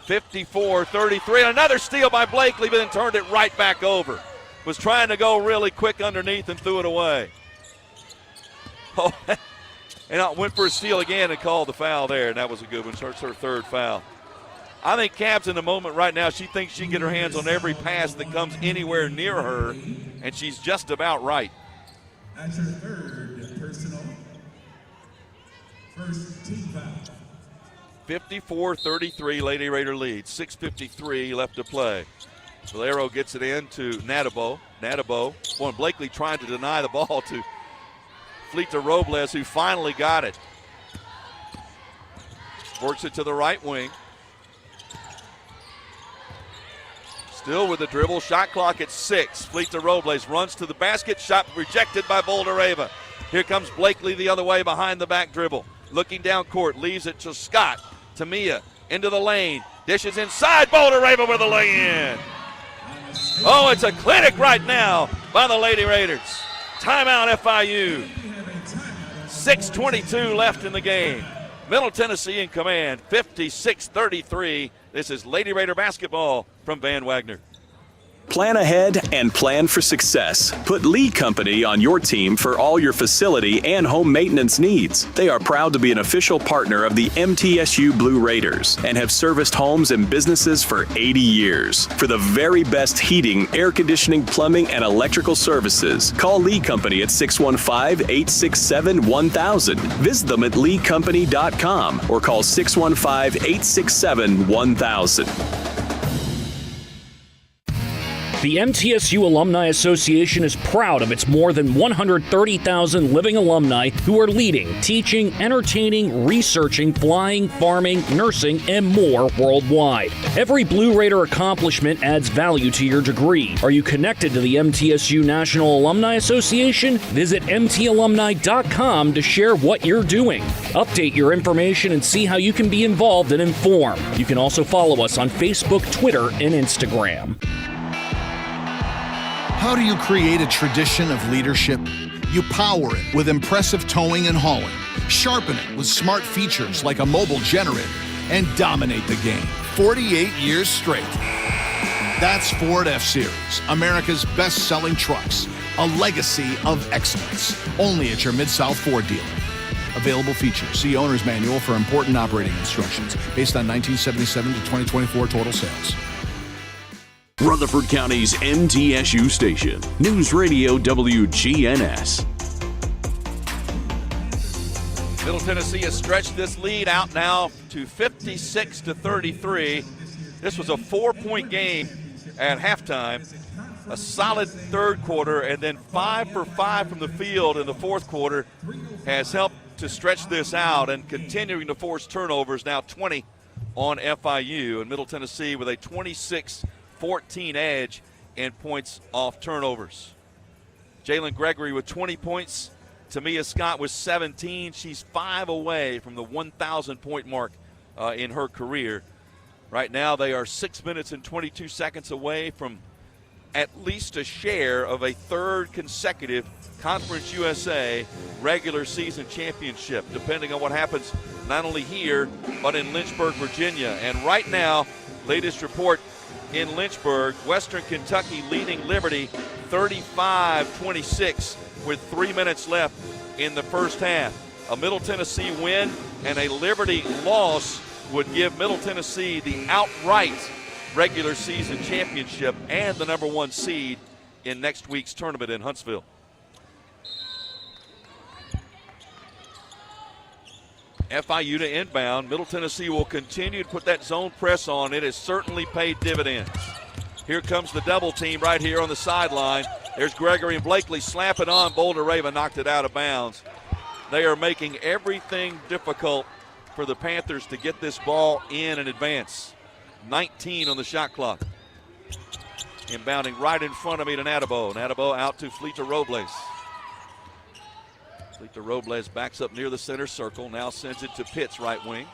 54-33, another steal by Blakely, but then turned it right back over. Was trying to go really quick underneath and threw it away. Oh, and I went for a steal again and called the foul there, and that was a good one. It's her third foul. I think Cab's in the moment right now. She thinks she can get her hands on every pass that comes anywhere near her, and she's just about right. At your third personal, first team foul. 54-33, Lady Raider lead. 6:53 left to play. Valero gets it in to Natabo. Blakely trying to deny the ball to Fleta Robles, who finally got it. Works it to the right wing. Still with the dribble, shot clock at 6. Fleta Robles runs to the basket, shot rejected by Bouldereva. Here comes Blakely the other way behind the back dribble. Looking down court, leaves it to Scott. Tamia into the lane, dishes inside, Bouldereva with a lay-in. Oh, it's a clinic right now by the Lady Raiders. Timeout FIU. 6:22 left in the game. Middle Tennessee in command, 56-33. This is Lady Raider basketball from Van Wagner. Plan ahead and plan for success. Put Lee Company on your team for all your facility and home maintenance needs. They are proud to be an official partner of the MTSU Blue Raiders and have serviced homes and businesses for 80 years. For the very best heating, air conditioning, plumbing, and electrical services, call Lee Company at 615-867-1000. Visit them at leecompany.com or call 615-867-1000. The MTSU Alumni Association is proud of its more than 130,000 living alumni who are leading, teaching, entertaining, researching, flying, farming, nursing, and more worldwide. Every Blue Raider accomplishment adds value to your degree. Are you connected to the MTSU National Alumni Association? Visit mtalumni.com to share what you're doing. Update your information and see how you can be involved and informed. You can also follow us on Facebook, Twitter, and Instagram. How do you create a tradition of leadership? You power it with impressive towing and hauling, sharpen it with smart features like a mobile generator, and dominate the game 48 years straight. That's Ford F-Series, America's best-selling trucks, a legacy of excellence, only at your Mid-South Ford dealer. Available features. See Owner's Manual for important operating instructions based on 1977 to 2024 total sales. Rutherford County's MTSU station, News Radio WGNS. Middle Tennessee has stretched this lead out now to 56-33. This was a 4-point game at halftime. A solid third quarter, and then 5 for 5 from the field in the fourth quarter has helped to stretch this out, and continuing to force turnovers, now 20 on FIU, and Middle Tennessee with a 26-14 edge in points off turnovers. Jalen Gregory with 20 points. Tamia Scott with 17. She's 5 away from the 1,000-point mark in her career. Right now they are 6 minutes and 22 seconds away from at least a share of a third consecutive Conference USA regular season championship, depending on what happens not only here but in Lynchburg, Virginia. And right now, latest report in Lynchburg, Western Kentucky leading Liberty 35-26 with 3 minutes left in the first half. A Middle Tennessee win and a Liberty loss would give Middle Tennessee the outright regular season championship and the number 1 seed in next week's tournament in Huntsville. FIU to inbound. Middle Tennessee will continue to put that zone press on. It has certainly paid dividends. Here comes the double team right here on the sideline. There's Gregory and Blakely slapping on. Bouldereva knocked it out of bounds. They are making everything difficult for the Panthers to get this ball in and advance. 19 on the shot clock. Inbounding right in front of me to Natabo. Natabo out to Fleta Robles. Fleta Robles backs up near the center circle. Now sends it to Pitts, right wing.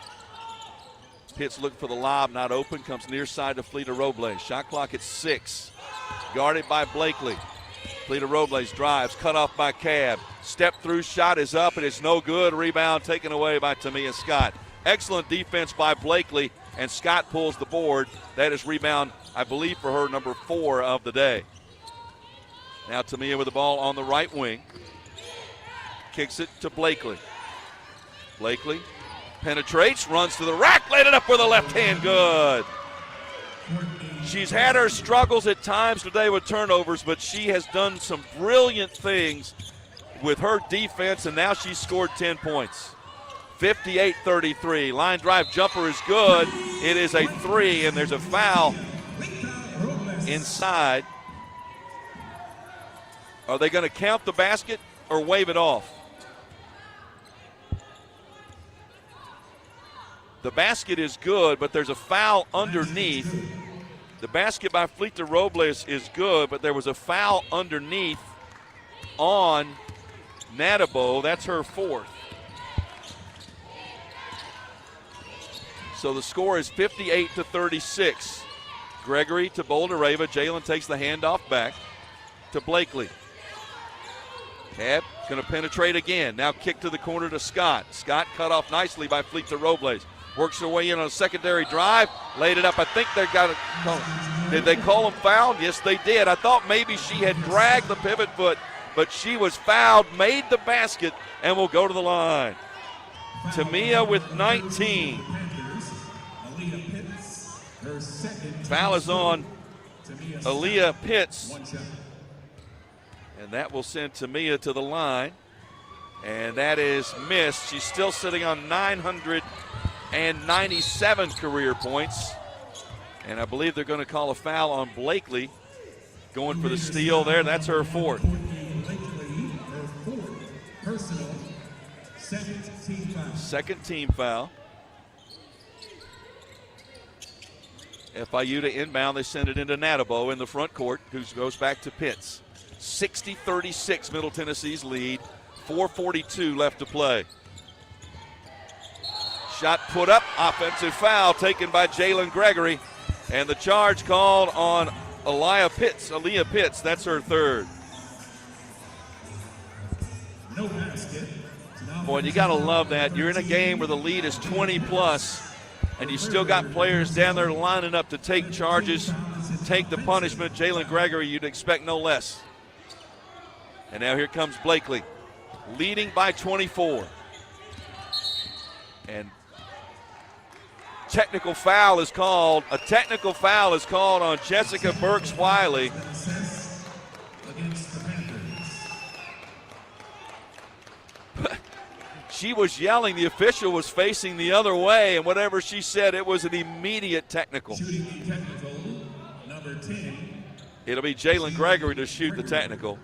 Pitts looking for the lob, not open. Comes near side to Fleta Robles. Shot clock at 6. Guarded by Blakely. Fleta Robles drives, cut off by Cab. Step through shot is up, and it's no good. Rebound taken away by Tamia Scott. Excellent defense by Blakely, and Scott pulls the board. That is rebound, I believe, for her number 4 of the day. Now Tamia with the ball on the right wing. Kicks it to Blakely. Blakely penetrates, runs to the rack, laid it up with a left hand, good. She's had her struggles at times today with turnovers, but she has done some brilliant things with her defense, and now she's scored 10 points. 58-33. Line drive jumper is good. It is a 3, and there's a foul inside. Are they going to count the basket or wave it off? The basket is good, but there's a foul underneath. The basket by Fleeta Robles is good, but there was a foul underneath on Natabo. That's her 4th. So the score is 58-36. Gregory to Bouldereva. Jalen takes the handoff back to Blakely. Cab going to penetrate again. Now kick to the corner to Scott. Scott cut off nicely by Fleeta Robles. Works her way in on a secondary drive. Laid it up. I think they got it. Did they call him fouled? Yes, they did. I thought maybe she had dragged the pivot foot, but she was fouled, made the basket, and will go to the line. Tamia with 19. Foul is on Aaliyah Pitts. And that will send Tamia to the line. And that is missed. She's still sitting on 997 career points. And I believe they're going to call a foul on Blakely. Going for the steal there. That's her 4th. Second team foul. FIU to inbound. They send it into Natabo in the front court, who goes back to Pitts. 60-36, Middle Tennessee's lead. 4:42 left to play. Shot put up, offensive foul taken by Jalen Gregory. And the charge called on Aaliyah Pitts. That's her 3rd. Boy, you got to love that. You're in a game where the lead is 20+, and you still got players down there lining up to take charges, take the punishment. Jalen Gregory, you'd expect no less. And now here comes Blakely, leading by 24. And technical foul is called. A technical foul is called on Jessica Burks-Wiley. She was yelling. The official was facing the other way, and whatever she said, it was an immediate technical. It'll be Jalen Gregory to shoot the technical.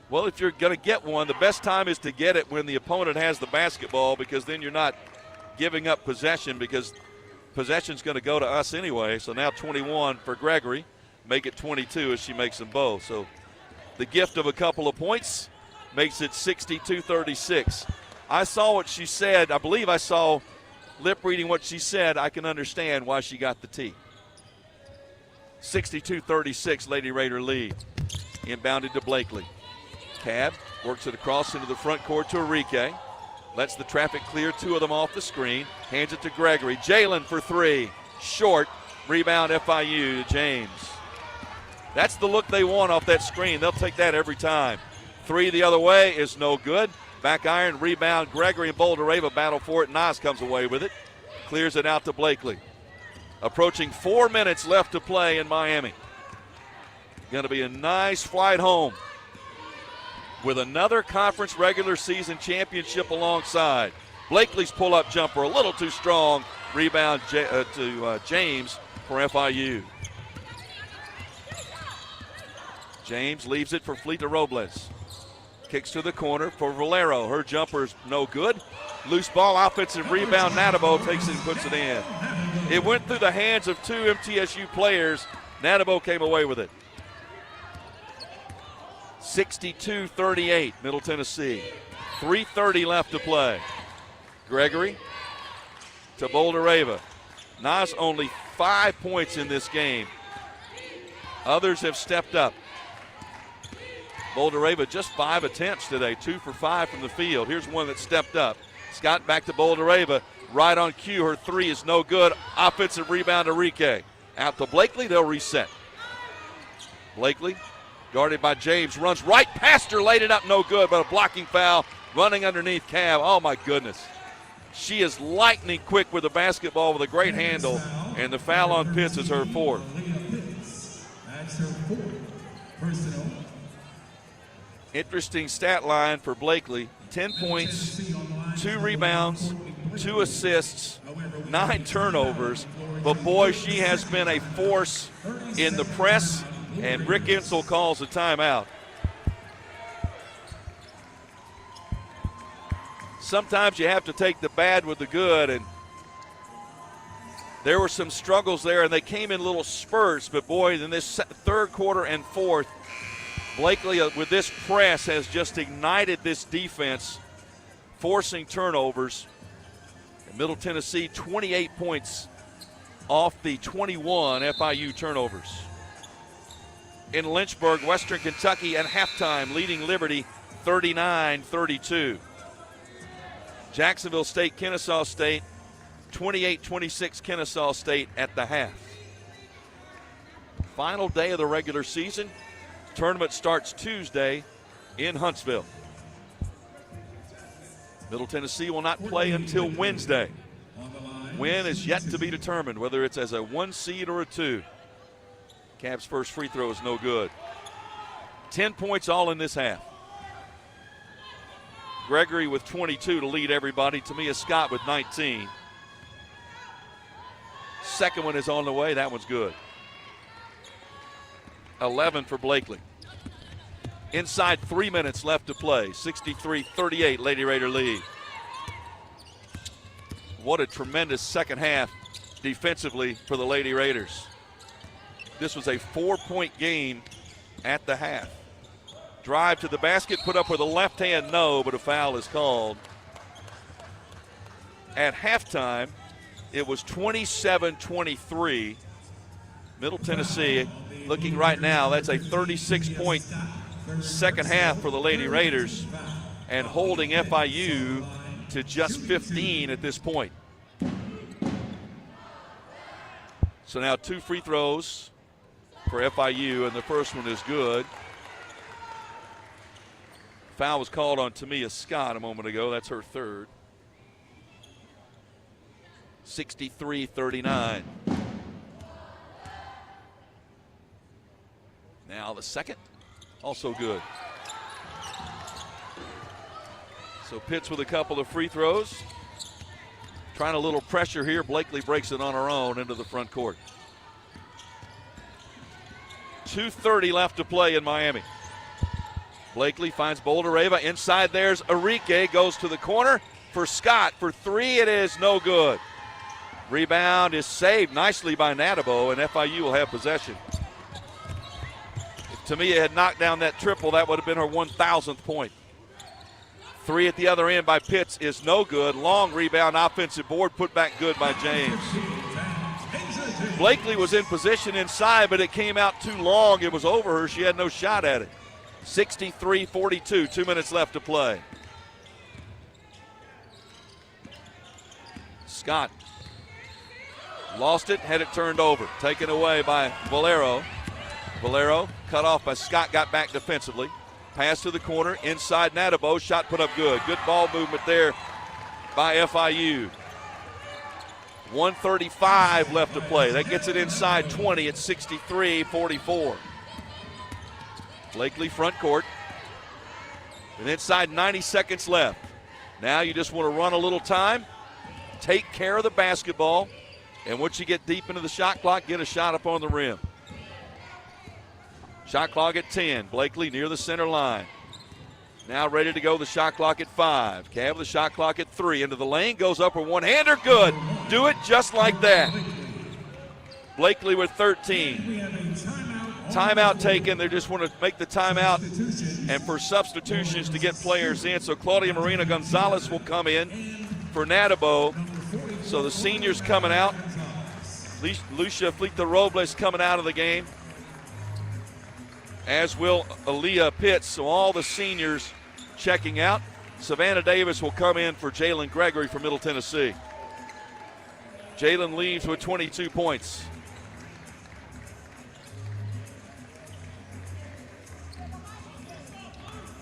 Well, if you're going to get one, the best time is to get it when the opponent has the basketball, because then you're not giving up possession, because possession's going to go to us anyway. So now 21 for Gregory. Make it 22 as she makes them both. So the gift of a couple of points makes it 62-36. I saw what she said. I believe I saw lip reading what she said. I can understand why she got the T. 62-36, Lady Raider lead. Inbounded to Blakely. Cab works it across into the front court to Enrique. Lets the traffic clear, 2 of them off the screen. Hands it to Gregory. Jalen for 3. Short. Rebound FIU to James. That's the look they want off that screen. They'll take that every time. 3 the other way is no good. Back iron, rebound. Gregory and Bouldereva battle for it. Nas comes away with it. Clears it out to Blakely. Approaching 4 minutes left to play in Miami. Going to be a nice flight home with another conference regular season championship alongside. Blakely's pull-up jumper a little too strong. Rebound to James for FIU. James leaves it for Fleeta Robles. Kicks to the corner for Valero. Her jumper's no good. Loose ball, offensive rebound. Natabo takes it and puts it in. It went through the hands of 2 MTSU players. Natabo came away with it. 62-38, Middle Tennessee. 3:30 left to play. Gregory to Bouldereva. Nas only 5 points in this game. Others have stepped up. Bouldereva just 5 attempts today, 2 for 5 from the field. Here's one that stepped up. Scott back to Bouldereva. Right on cue, her 3 is no good. Offensive rebound to Enrique. Out to Blakely, they'll reset. Blakely, guarded by James, runs right past her, laid it up, no good, but a blocking foul, running underneath Cab. Oh my goodness. She is lightning quick with the basketball with a great handle, and the foul on Pitts is her 4th. Interesting stat line for Blakely. 10 points, 2 rebounds, 2 assists, 9 turnovers. But, boy, she has been a force in the press, and Rick Insel calls a timeout. Sometimes you have to take the bad with the good, and there were some struggles there, and they came in little spurts. But, boy, in this third quarter and fourth, Blakely, with this press, has just ignited this defense, forcing turnovers. And Middle Tennessee, 28 points off the 21 FIU turnovers. In Lynchburg, Western Kentucky at halftime, leading Liberty 39-32. Jacksonville State, Kennesaw State, 28-26 Kennesaw State at the half. Final day of the regular season. Tournament starts Tuesday in Huntsville. Middle Tennessee will not play until Wednesday. Win is yet to be determined, whether it's as a 1 seed or a 2. Cavs' first free throw is no good. 10 points all in this half. Gregory with 22 to lead everybody. Tamia Scott with 19. Second one is on the way. That one's good. 11 for Blakely. Inside 3 minutes left to play. 63-38, Lady Raider lead. What a tremendous second half defensively for the Lady Raiders. This was a 4-point game at the half. Drive to the basket, put up with a left hand, no, but a foul is called. At halftime, it was 27-23. Middle Tennessee looking right now, that's a 36-point second half for the Lady Raiders, and holding FIU to just 15 at this point. So now 2 free throws for FIU, and the first one is good. Foul was called on Tamia Scott a moment ago. That's her third. 63-39. Now the second, also good. So Pitts with a couple of free throws. Trying a little pressure here. Blakely breaks it on her own into the front court. 2:30 left to play in Miami. Blakely finds Boldareva. Inside there's Arike. Goes to the corner for Scott. For 3, it is no good. Rebound is saved nicely by Natabo, and FIU will have possession. If Tamia had knocked down that triple, that would have been her 1,000th point. 3 at the other end by Pitts is no good. Long rebound, offensive board, put back good by James. Blakely was in position inside, but it came out too long. It was over her. She had no shot at it. 63-42, 2 minutes left to play. Scott lost it, had it turned over. Taken away by Valero. Valero cut off by Scott, got back defensively. Pass to the corner, inside Natabo, shot put up good. Good ball movement there by FIU. 1:35 left to play. That gets it inside 20 at 63-44. Blakely front court. And inside 90 seconds left. Now you just want to run a little time, take care of the basketball, and once you get deep into the shot clock, get a shot up on the rim. Shot clock at 10. Blakely near the center line. Now ready to go, the shot clock at 5. Cav, the shot clock at 3. Into the lane, goes up with one-hander, good. Do it just like that. Blakely with 13. Timeout taken. They just want to make the timeout and for substitutions to get players in. So Claudia Marina Gonzalez will come in for Natabo. So the seniors coming out. Lucia Flita Robles coming out of the game, as will Aaliyah Pitts. So all the seniors checking out. Savannah Davis will come in for Jalen Gregory from Middle Tennessee. Jalen leaves with 22 points.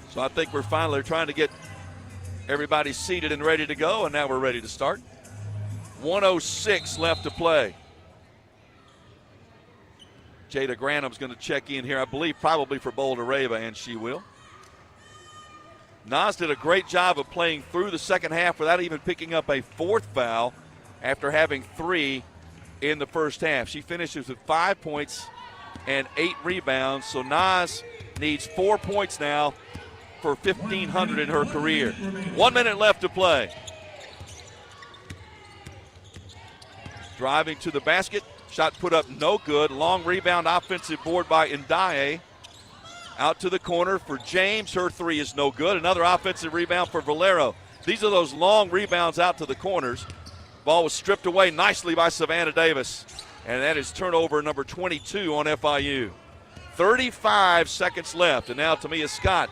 So I think we're finally trying to get everybody seated and ready to go, and now we're ready to start. 1:06 left to play. Jada Granham's going to check in here, I believe, probably for Boldareva, and she will. Nas did a great job of playing through the second half without even picking up a fourth foul after having 3 in the first half. She finishes with 5 points and 8 rebounds. So Nas needs 4 points now for 1,500 in her career. 1 minute left to play. Driving to the basket. Shot put up no good. Long rebound offensive board by Ndaye. Out to the corner for James. Her 3 is no good. Another offensive rebound for Valero. These are those long rebounds out to the corners. Ball was stripped away nicely by Savannah Davis. And that is turnover number 22 on FIU. 35 seconds left. And now Tamia Scott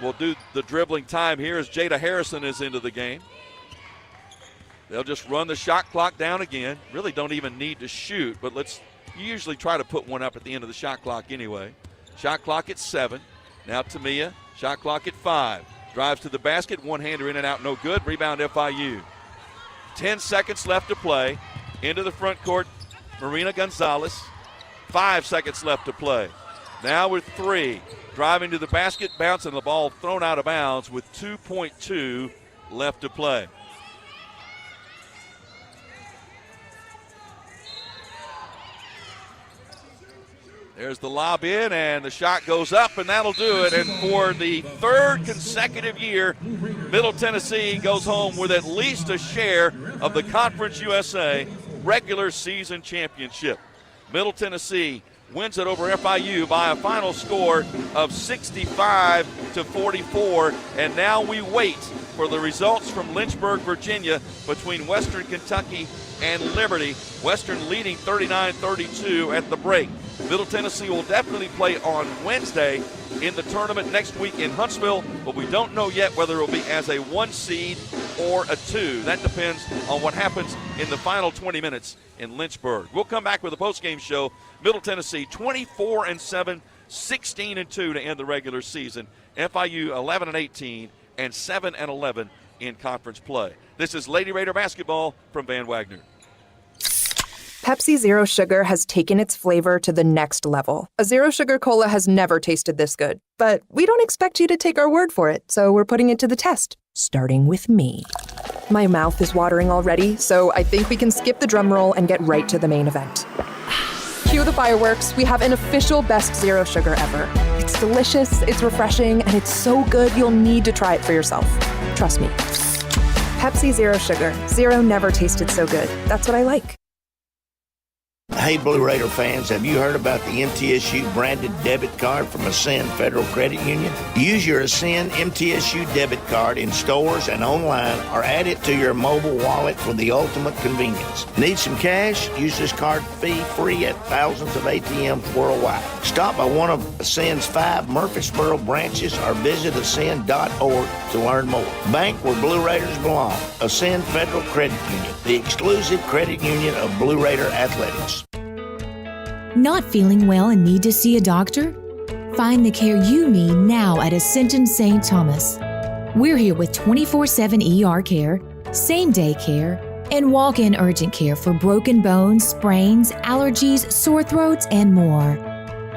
will do the dribbling time here as Jada Harrison is into the game. They'll just run the shot clock down again. Really don't even need to shoot, but you usually try to put one up at the end of the shot clock anyway. Shot clock at 7. Now Tamia, shot clock at 5. Drives to the basket, one-hander in and out, no good. Rebound FIU. 10 seconds left to play. Into the front court, Marina Gonzalez. 5 seconds left to play. Now with 3. Driving to the basket, bouncing the ball thrown out of bounds with 2.2 left to play. There's the lob in, and the shot goes up, and that'll do it. And for the 3rd consecutive year, Middle Tennessee goes home with at least a share of the Conference USA regular season championship. Middle Tennessee wins it over FIU by a final score of 65-44, and now we wait for the results from Lynchburg, Virginia, between Western Kentucky and Liberty. Western leading 39-32 at the break. Middle Tennessee will definitely play on Wednesday in the tournament next week in Huntsville, but we don't know yet whether it will be as a 1 seed or a 2. That depends on what happens in the final 20 minutes in Lynchburg. We'll come back with a postgame show. Middle Tennessee 24-7, 16-2 to end the regular season. FIU 11-18 and 7-11 in conference play. This is Lady Raider basketball from Van Wagner. Pepsi Zero Sugar has taken its flavor to the next level. A Zero Sugar Cola has never tasted this good. But we don't expect you to take our word for it, so we're putting it to the test, starting with me. My mouth is watering already, so I think we can skip the drum roll and get right to the main event. Cue the fireworks. We have an official best Zero Sugar ever. It's delicious, it's refreshing, and it's so good you'll need to try it for yourself. Trust me. Pepsi Zero Sugar. Zero never tasted so good. That's what I like. Hey, Blue Raider fans, have you heard about the MTSU branded debit card from Ascend Federal Credit Union? Use your Ascend MTSU debit card in stores and online, or add it to your mobile wallet for the ultimate convenience. Need some cash? Use this card fee-free at thousands of ATMs worldwide. Stop by one of Ascend's 5 Murfreesboro branches or visit ascend.org to learn more. Bank where Blue Raiders belong. Ascend Federal Credit Union, the exclusive credit union of Blue Raider Athletics. Not feeling well and need to see a doctor? Find the care you need now at Ascension St. Thomas. We're here with 24/7 ER care, same-day care, and walk-in urgent care for broken bones, sprains, allergies, sore throats, and more.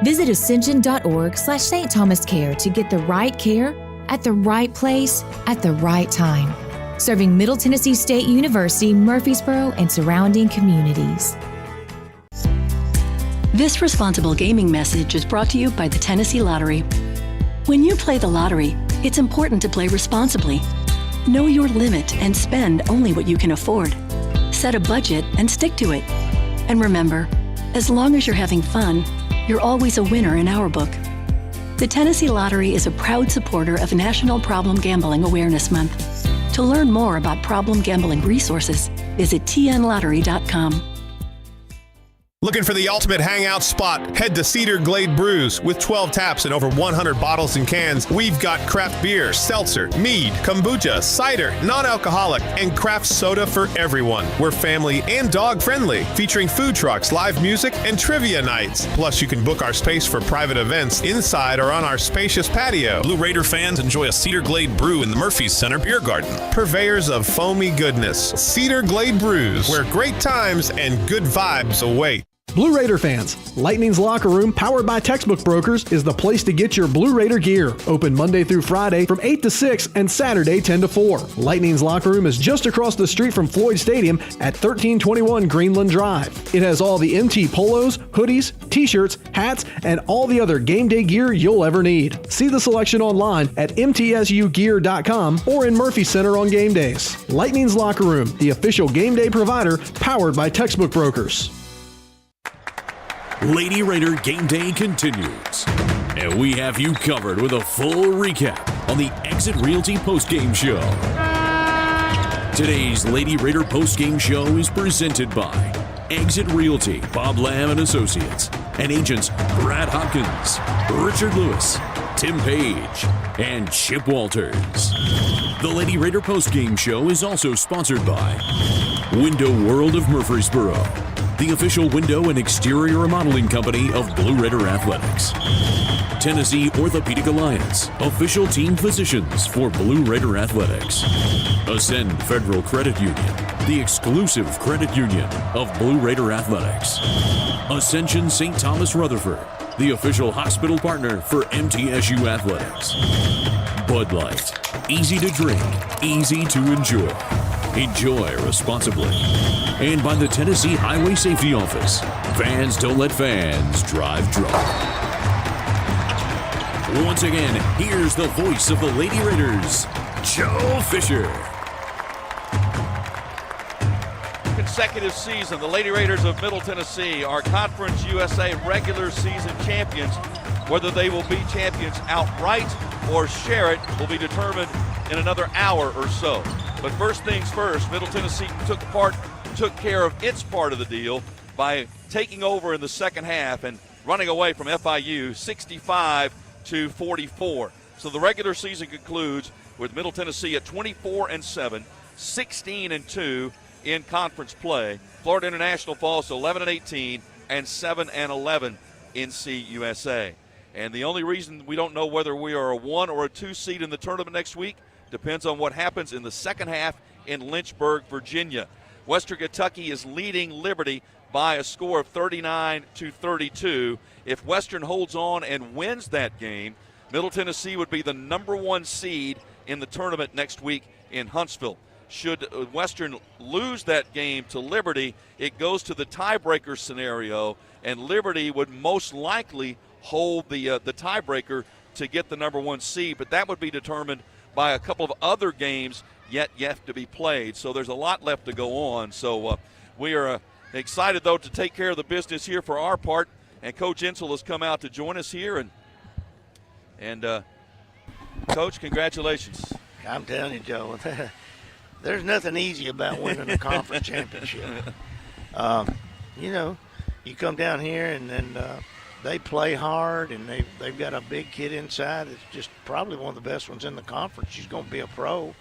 Visit ascension.org/St. Thomas Care to get the right care at the right place at the right time. Serving Middle Tennessee State University, Murfreesboro, and surrounding communities. This responsible gaming message is brought to you by the Tennessee Lottery. When you play the lottery, it's important to play responsibly. Know your limit and spend only what you can afford. Set a budget and stick to it. And remember, as long as you're having fun, you're always a winner in our book. The Tennessee Lottery is a proud supporter of National Problem Gambling Awareness Month. To learn more about problem gambling resources, visit tnlottery.com. Looking for the ultimate hangout spot? Head to Cedar Glade Brews. With 12 taps and over 100 bottles and cans, we've got craft beer, seltzer, mead, kombucha, cider, non-alcoholic, and craft soda for everyone. We're family and dog-friendly, featuring food trucks, live music, and trivia nights. Plus, you can book our space for private events inside or on our spacious patio. Blue Raider fans enjoy a Cedar Glade brew in the Murphy's Center Beer Garden. Purveyors of foamy goodness, Cedar Glade Brews, where great times and good vibes await. Blue Raider fans, Lightning's Locker Room, powered by Textbook Brokers, is the place to get your Blue Raider gear. Open Monday through Friday from 8 to 6 and Saturday 10 to 4. Lightning's Locker Room is just across the street from Floyd Stadium at 1321 Greenland Drive. It has all the MT polos, hoodies, t-shirts, hats, and all the other game day gear you'll ever need. See the selection online at mtsugear.com or in Murphy Center on game days. Lightning's Locker Room, the official game day provider, powered by Textbook Brokers. Lady Raider Game Day continues, and we have you covered with a full recap on the Exit Realty postgame show. Today's Lady Raider postgame show is presented by Exit Realty, Bob Lamb and Associates, and agents Brad Hopkins, Richard Lewis, Tim Page, and Chip Walters. The Lady Raider postgame show is also sponsored by Window World of Murfreesboro, the official window and exterior remodeling company of Blue Raider Athletics. Tennessee Orthopedic Alliance, official team physicians for Blue Raider Athletics. Ascend Federal Credit Union, the exclusive credit union of Blue Raider Athletics. Ascension St. Thomas Rutherford, the official hospital partner for MTSU Athletics. Bud Light, easy to drink, easy to enjoy. Enjoy responsibly. And by the Tennessee Highway Safety Office, fans don't let fans drive drunk. Once again, here's the voice of the Lady Raiders, Joe Fisher. Consecutive season, the Lady Raiders of Middle Tennessee are Conference USA regular season champions. Whether they will be champions outright or share it will be determined in another hour or so. But first things first, Middle Tennessee took care of its part of the deal by taking over in the second half and running away from FIU 65-44. So the regular season concludes with Middle Tennessee at 24-7, 16-2 in conference play. Florida International falls to 11-18 and 7-11 in CUSA. And the only reason we don't know whether we are a 1 or a 2 seed in the tournament next week depends on what happens in the second half in Lynchburg, Virginia. Western Kentucky is leading Liberty by a score of 39-32. If Western holds on and wins that game, Middle Tennessee would be the number 1 seed in the tournament next week in Huntsville. Should Western lose that game to Liberty, it goes to the tiebreaker scenario, and Liberty would most likely hold the tiebreaker to get the number 1 seed, but that would be determined by a couple of other games yet to be played. So there's a lot left to go on. So we are excited, though, to take care of the business here for our part. And Coach Insel has come out to join us here. And Coach, congratulations. I'm telling you, Joe, there's nothing easy about winning a conference championship. You know, you come down here and then they play hard, and they've got a big kid inside. It's just probably one of the best ones in the conference. She's going to be a pro.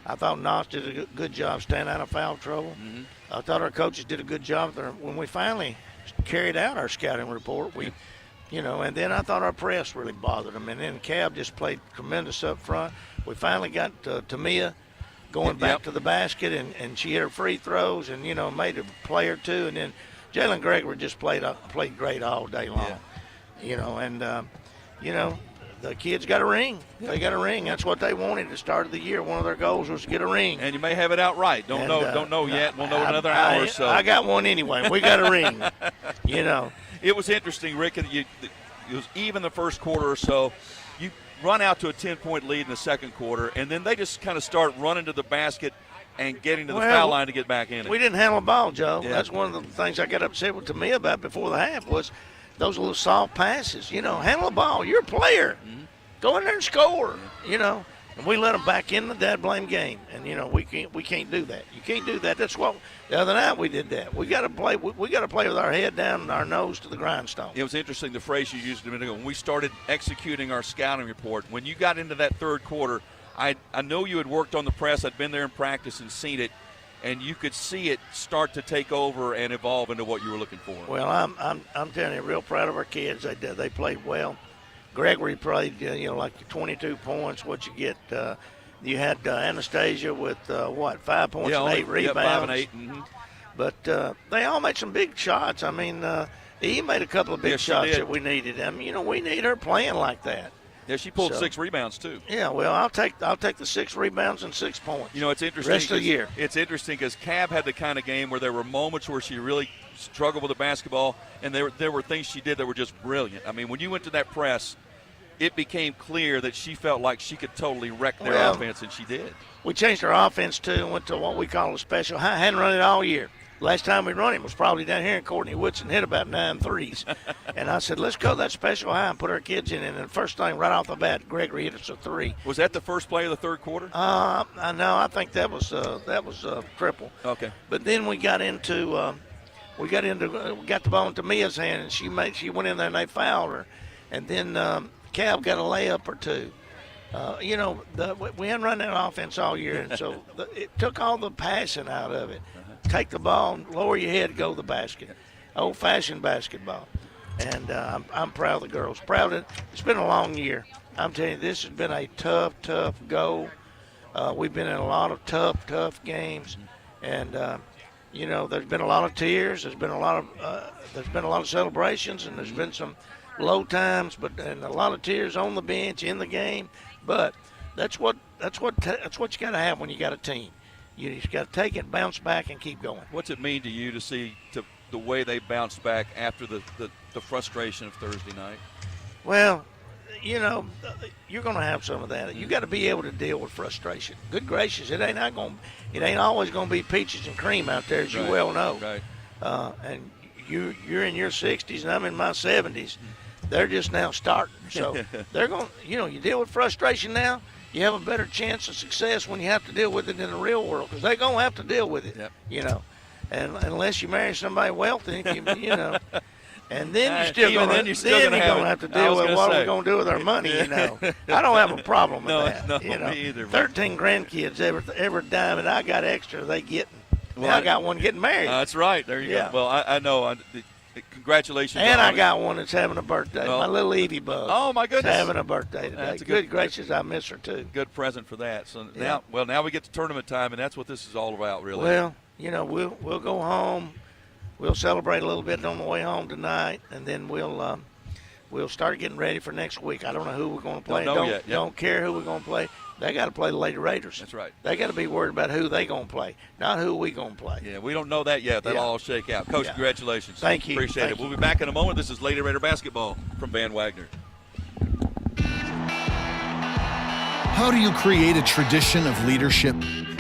I thought Knox did a good job staying out of foul trouble. Mm-hmm. I thought our coaches did a good job there. When we finally carried out our scouting report, and then I thought our press really bothered them. And then Cab just played tremendous up front. We finally got Tamia going back to the basket, and she hit her free throws and, made a play or two. And then Jalen Gregory just played great all day long. Yeah. The kids got a ring. They got a ring. That's what they wanted at the start of the year. One of their goals was to get a ring. And you may have it outright. Don't know yet. We'll know in another hour or so. I got one anyway. We got a ring. It was interesting, Rick. It was even the first quarter or so. You run out to a 10-point lead in the second quarter, and then they just kind of start running to the basket and getting to the foul line to get back in it. We didn't handle the ball, Joe. Yeah. That's one of the things I got upset with me about before the half was those little soft passes. Handle the ball. You're a player. Mm-hmm. Go in there and score. And we let them back in the dad blame game. And we can't do that. You can't do that. That's what the other night we did that. We got to play. We got to play with our head down and our nose to the grindstone. It was interesting the phrase you used a minute ago when we started executing our scouting report. When you got into that third quarter, I know you had worked on the press. I'd been there in practice and seen it, and you could see it start to take over and evolve into what you were looking for. Well, I'm telling you, real proud of our kids. They played well. Gregory played, like 22 points. What you get, you had Anastasia with 5 points and 8 rebounds. 5 and 8. Mm-hmm. But they all made some big shots. I mean, he made a couple of big shots that we needed. I mean, we need her playing like that. Yeah, she pulled 6 rebounds too. Yeah, well, I'll take the 6 rebounds and 6 points. It's interesting. Rest of the year. It's interesting because Cab had the kind of game where there were moments where she really struggled with the basketball, and there were things she did that were just brilliant. I mean, when you went to that press, it became clear that she felt like she could totally wreck their offense, and she did. We changed our offense too and went to what we call a special high. Hadn't run it all year. Last time we run it was probably down here, and Courtney Woodson hit about 9 threes. And I said, let's go that special high and put our kids in. And the first thing right off the bat, Gregory hit us a 3. Was that the first play of the third quarter? I know. I think that was triple. Okay. But then we got into we got the ball into Mia's hand, and she went in there and they fouled her. And then Cal got a layup or two. We hadn't run that offense all year, and so it took all the passing out of it. Take the ball, lower your head, go to the basket. Old-fashioned basketball. And I'm proud of the girls. It's been a long year. I'm telling you, this has been a tough go. We've been in a lot of tough games. And, there's been a lot of tears. There's been a lot of celebrations, and there's been some low times, and a lot of tears on the bench, in the game. But that's what you got to have when you got a team. You just got to take it, bounce back, and keep going. What's it mean to you to see the way they bounced back after the frustration of Thursday night? Well, you're going to have some of that. You got to be able to deal with frustration. Good gracious, it ain't always going to be peaches and cream out there, as you well know. Right. And you're in your 60s, and I'm in my 70s. They're just now starting. So they're going. You deal with frustration now. You have a better chance of success when you have to deal with it in the real world, because they're going to have to deal with it, and unless you marry somebody wealthy, and then you're still going to have to deal with what we're going to do with our money, I don't have a problem with that. Me either. 13 grandkids, every dime that I got extra, they getting. Well, I got one getting married. That's right. There you go. Well, I know. Congratulations. And I got one that's having a birthday. My little Evie Bug. Oh, my goodness. Is having a birthday today. That's good gracious, I miss her, too. Good present for that. So now we get to tournament time, and that's what this is all about, really. Well, we'll go home. We'll celebrate a little bit on the way home tonight, and then we'll start getting ready for next week. I don't know who we're going to play. Don't care who we're going to play. They got to play the Lady Raiders. That's right. They got to be worried about who they going to play, not who we going to play. Yeah, we don't know that yet. That'll all shake out. Coach, congratulations. Thank you. Appreciate it. We'll be back in a moment. This is Lady Raider basketball from Van Wagner. How do you create a tradition of leadership?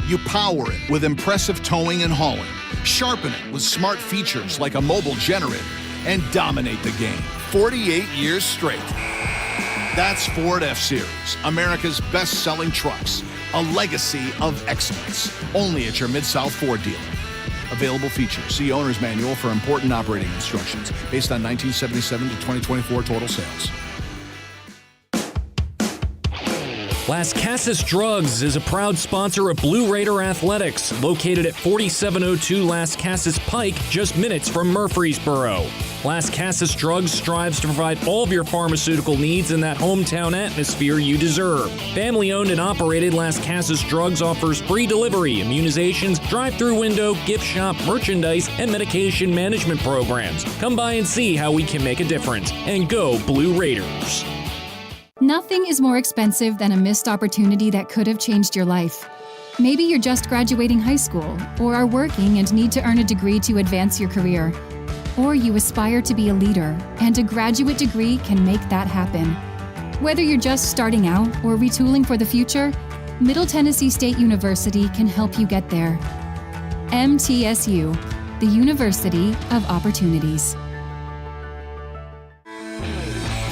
You power it with impressive towing and hauling, sharpen it with smart features like a mobile generator, and dominate the game 48 years straight. That's Ford F-Series, America's best-selling trucks, a legacy of excellence. Only at your Mid-South Ford dealer. Available features. See Owner's Manual for important operating instructions based on 1977 to 2024 total sales. Las Casas Drugs is a proud sponsor of Blue Raider Athletics, located at 4702 Las Casas Pike, just minutes from Murfreesboro. Las Casas Drugs strives to provide all of your pharmaceutical needs in that hometown atmosphere you deserve. Family-owned and operated, Las Casas Drugs offers free delivery, immunizations, drive-through window, gift shop, merchandise, and medication management programs. Come by and see how we can make a difference. And go Blue Raiders! Nothing is more expensive than a missed opportunity that could have changed your life. Maybe you're just graduating high school, or are working and need to earn a degree to advance your career. Or you aspire to be a leader, and a graduate degree can make that happen. Whether you're just starting out or retooling for the future, Middle Tennessee State University can help you get there. MTSU, the University of Opportunities.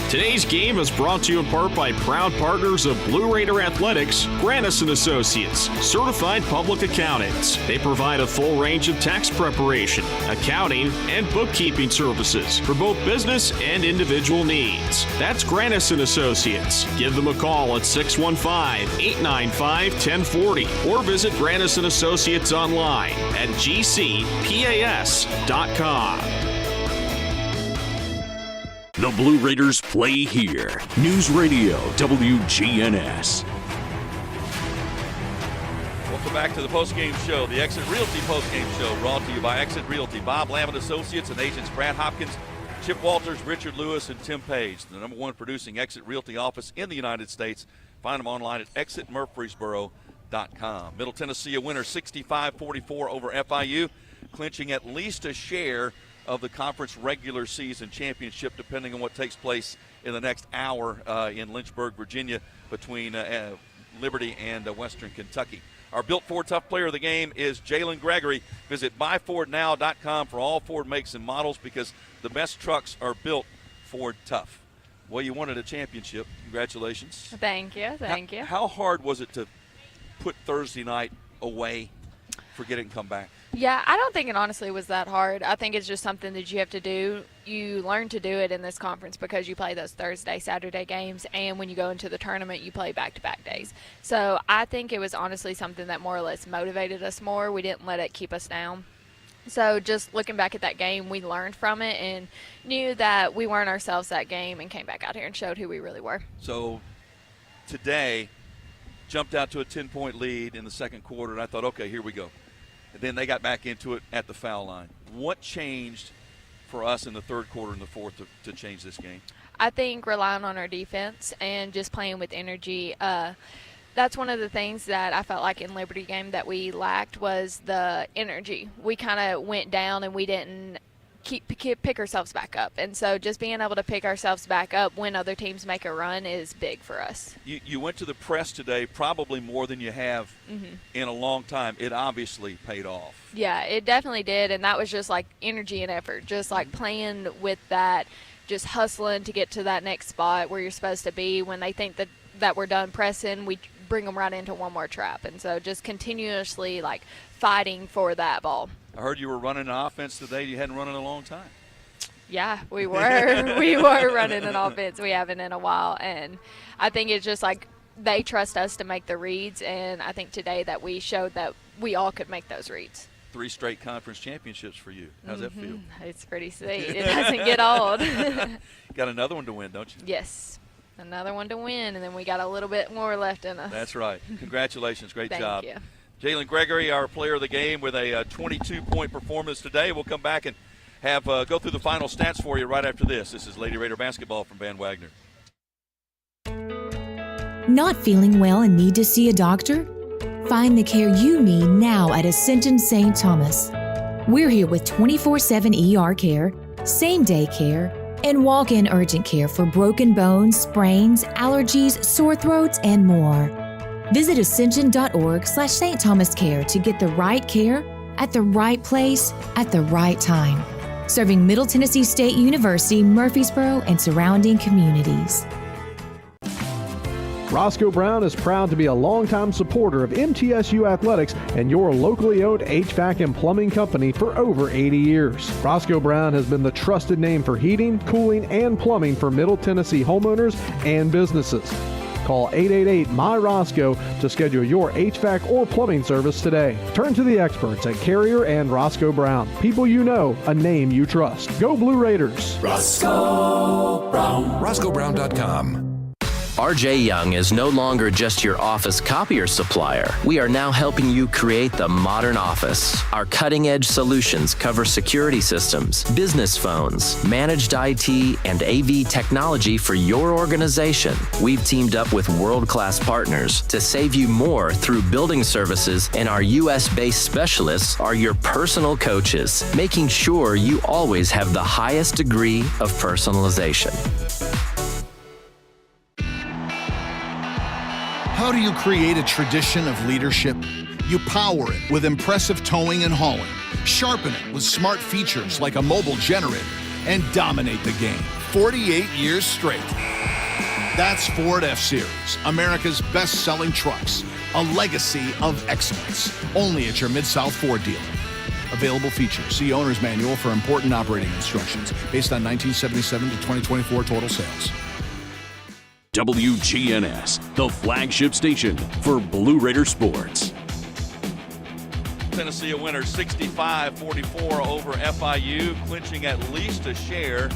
Today's game is brought to you in part by proud partners of Blue Raider Athletics, Granis & Associates, certified public accountants. They provide a full range of tax preparation, accounting, and bookkeeping services for both business and individual needs. That's Granis & Associates. Give them a call at 615-895-1040 or visit Granis & Associates online at gcpas.com. The Blue Raiders play here. News Radio WGNS. Welcome back to the postgame show, the Exit Realty postgame show, brought to you by Exit Realty. Bob Lamb & Associates and agents Brad Hopkins, Chip Walters, Richard Lewis, and Tim Page, the #1 producing Exit Realty office in the United States. Find them online at exitmurfreesboro.com. Middle Tennessee a winner 65-44 over FIU, clinching at least a share of the conference regular season championship, depending on what takes place in the next hour in Lynchburg, Virginia, between Liberty and Western Kentucky. Our Built Ford Tough player of the game is Jalen Gregory. Visit buyfordnow.com for all Ford makes and models, because the best trucks are built Ford Tough. Well, you wanted a championship. Congratulations. Thank you. Thank you. How hard was it to put Thursday night away, forget it, and come back? Yeah, I don't think it honestly was that hard. I think it's just something that you have to do. You learn to do it in this conference because you play those Thursday, Saturday games, and when you go into the tournament, you play back-to-back days. So I think it was honestly something that more or less motivated us more. We didn't let it keep us down. So just looking back at that game, we learned from it and knew that we weren't ourselves that game and came back out here and showed who we really were. So today, jumped out to a 10-point lead in the second quarter, and I thought, okay, here we go. And then they got back into it at the foul line. What changed for us in the third quarter and the fourth to change this game? I think relying on our defense and just playing with energy. That's one of the things that I felt like in Liberty game that we lacked was the energy. We kind of went down and we didn't pick ourselves back up. And so just being able to pick ourselves back up when other teams make a run is big for us. You went to the press today probably more than you have in a long time. It obviously paid off. Yeah, it definitely did. And that was just like energy and effort, just like playing with that, just hustling to get to that next spot where you're supposed to be. When they think that we're done pressing, we bring them right into one more trap. And so just continuously like fighting for that ball. I heard you were running an offense today you hadn't run in a long time. Yeah, we were. We were running an offense we haven't in a while. And I think it's just like they trust us to make the reads. And I think today that we showed that we all could make those reads. 3 straight conference championships for you. How's that feel? It's pretty sweet. It doesn't get old. Got another one to win, don't you? Yes. Another one to win, and then we got a little bit more left in us. That's right. Congratulations. Great job. Thank you. Jalen Gregory, our player of the game, with a 22-point performance today. We'll come back and have go through the final stats for you right after this. This is Lady Raider basketball from Van Wagner. Not feeling well and need to see a doctor? Find the care you need now at Ascension St. Thomas. We're here with 24/7 ER care, same-day care, and walk-in urgent care for broken bones, sprains, allergies, sore throats, and more. Visit ascension.org/St. Thomas Care to get the right care at the right place at the right time. Serving Middle Tennessee State University, Murfreesboro, and surrounding communities. Roscoe Brown is proud to be a longtime supporter of MTSU athletics and your locally owned HVAC and plumbing company for over 80 years. Roscoe Brown has been the trusted name for heating, cooling, and plumbing for Middle Tennessee homeowners and businesses. Call 888-MY-ROSCOE to schedule your HVAC or plumbing service today. Turn to the experts at Carrier and Roscoe Brown. People you know, a name you trust. Go Blue Raiders. Roscoe Brown. RoscoeBrown.com. RJ Young is no longer just your office copier supplier. We are now helping you create the modern office. Our cutting-edge solutions cover security systems, business phones, managed IT, and AV technology for your organization. We've teamed up with world-class partners to save you more through building services, and our U.S.-based specialists are your personal coaches, making sure you always have the highest degree of personalization. How do you create a tradition of leadership? You power it with impressive towing and hauling, sharpen it with smart features like a mobile generator, and dominate the game 48 years straight. That's Ford F-Series, America's best-selling trucks, a legacy of excellence, only at your Mid-South Ford dealer. Available features. See Owner's Manual for important operating instructions based on 1977 to 2024 total sales. WGNS, the flagship station for Blue Raider sports. Tennessee a winner 65-44 over FIU, clinching at least a share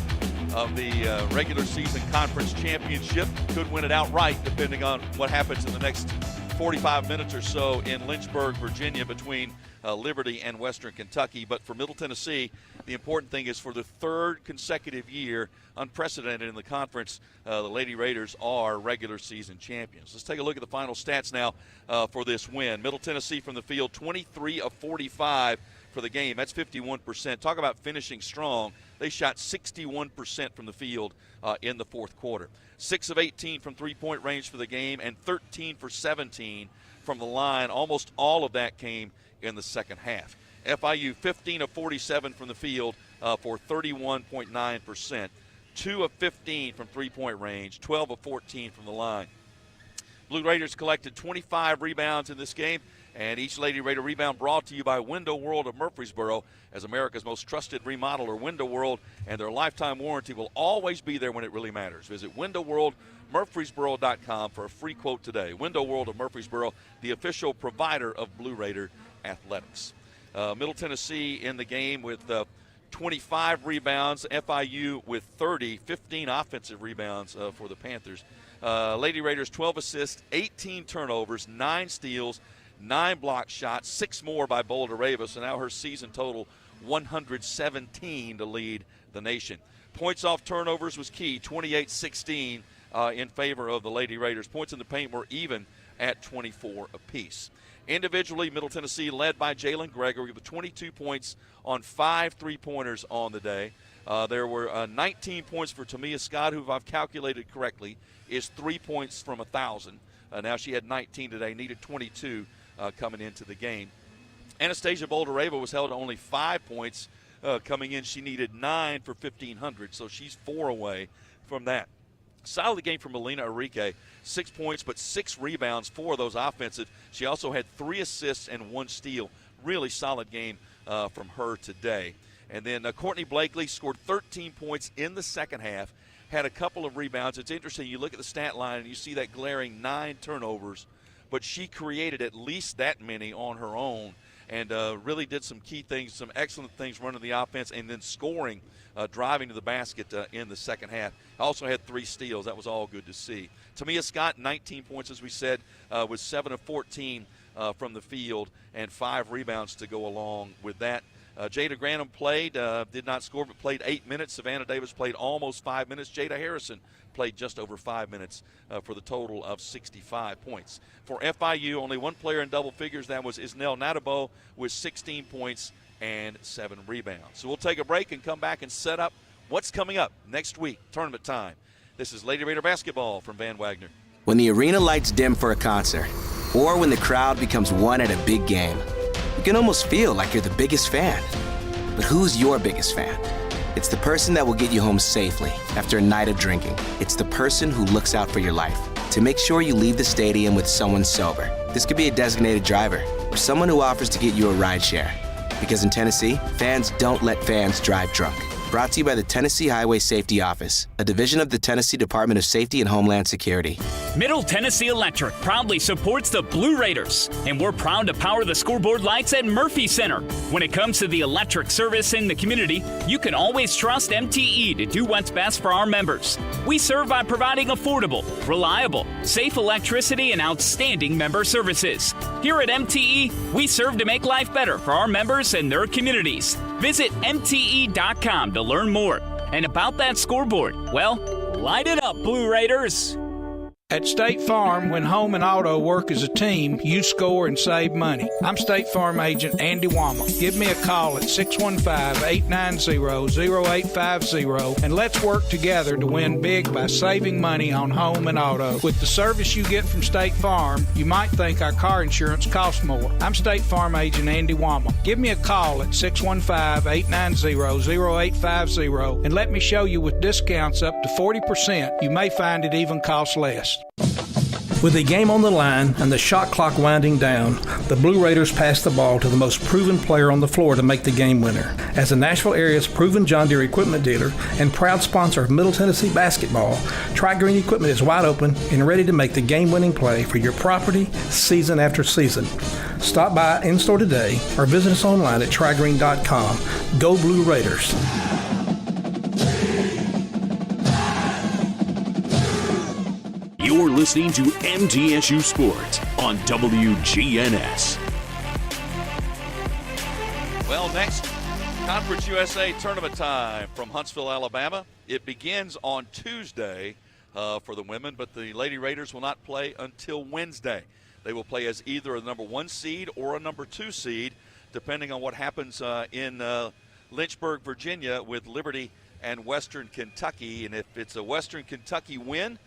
of the regular season conference championship. Could win it outright depending on what happens in the next 45 minutes or so in Lynchburg, Virginia, between Liberty and Western Kentucky. But for Middle Tennessee, the important thing is for the third consecutive year, unprecedented in the conference, the Lady Raiders are regular season champions. Let's take a look at the final stats now for this win. Middle Tennessee from the field, 23 of 45 for the game. That's 51%. Talk about finishing strong. They shot 61% from the field in the fourth quarter. 6 of 18 from three-point range for the game and 13 for 17 from the line. Almost all of that came in the second half. FIU 15 of 47 from the field for 31.9%. 2 of 15 from three-point range, 12 of 14 from the line. Blue Raiders collected 25 rebounds in this game, and each Lady Raider rebound brought to you by Window World of Murfreesboro, as America's most trusted remodeler. Window World and their lifetime warranty will always be there when it really matters. Visit windowworldmurfreesboro.com for a free quote today. Window World of Murfreesboro, the official provider of Blue Raider athletics. Middle Tennessee in the game with 25 rebounds, FIU with 30, 15 offensive rebounds for the Panthers. Lady Raiders 12 assists, 18 turnovers, 9 steals, 9 block shots, 6 more by Boulder Rava, so now her season total 117 to lead the nation. Points off turnovers was key, 28-16 in favor of the Lady Raiders. Points in the paint were even at 24 apiece. Individually, Middle Tennessee led by Jalen Gregory with 22 points on 5 3-pointers on the day. There were 19 points for Tamia Scott, who, if I've calculated correctly, is 3 points from 1,000. Now she had 19 today, needed 22 coming into the game. Anastasia Boldareva was held to only 5 points coming in. She needed 9 for 1,500, so she's 4 away from that. Solid game from Melina Enrique, 6 points but 6 rebounds, 4 of those offensive. She also had 3 assists and 1 steal. Really solid game from her today. And then Courtney Blakely scored 13 points in the second half, had a couple of rebounds. It's interesting, you look at the stat line and you see that glaring 9 turnovers, but she created at least that many on her own and really did some key things, some excellent things running the offense and then scoring, driving to the basket in the second half. Also had 3 steals. That was all good to see. Tamia Scott, 19 points, as we said, with 7 of 14 from the field and 5 rebounds to go along with that. Jada Granum played, did not score, but played 8 minutes. Savannah Davis played almost 5 minutes. Jada Harrison played just over 5 minutes for the total of 65 points. For FIU, only one player in double figures. That was Isnell Natabo with 16 points and 7 rebounds. So we'll take a break and come back and set up what's coming up next week, tournament time. This is Lady Raider basketball from Van Wagner. When the arena lights dim for a concert, or when the crowd becomes one at a big game, you can almost feel like you're the biggest fan. But who's your biggest fan? It's the person that will get you home safely after a night of drinking. It's the person who looks out for your life to make sure you leave the stadium with someone sober. This could be a designated driver or someone who offers to get you a ride share. Because in Tennessee, fans don't let fans drive drunk. Brought to you by the Tennessee Highway Safety Office, a division of the Tennessee Department of Safety and Homeland Security. Middle Tennessee Electric proudly supports the Blue Raiders, and we're proud to power the scoreboard lights at Murphy Center. When it comes to the electric service in the community, you can always trust MTE to do what's best for our members. We serve by providing affordable, reliable, safe electricity and outstanding member services. Here at MTE, we serve to make life better for our members and their communities. Visit MTE.com to learn more. And about that scoreboard, well, light it up, Blue Raiders. At State Farm, when home and auto work as a team, you score and save money. I'm State Farm agent Andy Wama. Give me a call at 615-890-0850 and let's work together to win big by saving money on home and auto. With the service you get from State Farm, you might think our car insurance costs more. I'm State Farm agent Andy Wama. Give me a call at 615-890-0850 and let me show you with discounts up to 40%. You may find it even costs less. With the game on the line and the shot clock winding down, the Blue Raiders pass the ball to the most proven player on the floor to make the game winner. As the Nashville area's proven John Deere equipment dealer and proud sponsor of Middle Tennessee basketball, Tri-Green Equipment is wide open and ready to make the game-winning play for your property season after season. Stop by in-store today or visit us online at trigreen.com. Go Blue Raiders. You're listening to MTSU Sports on WGNS. Well, next, Conference USA tournament time from Huntsville, Alabama. It begins on Tuesday for the women, but the Lady Raiders will not play until Wednesday. They will play as either a number 1 seed or a number 2 seed, depending on what happens in Lynchburg, Virginia, with Liberty and Western Kentucky. And if it's a Western Kentucky win,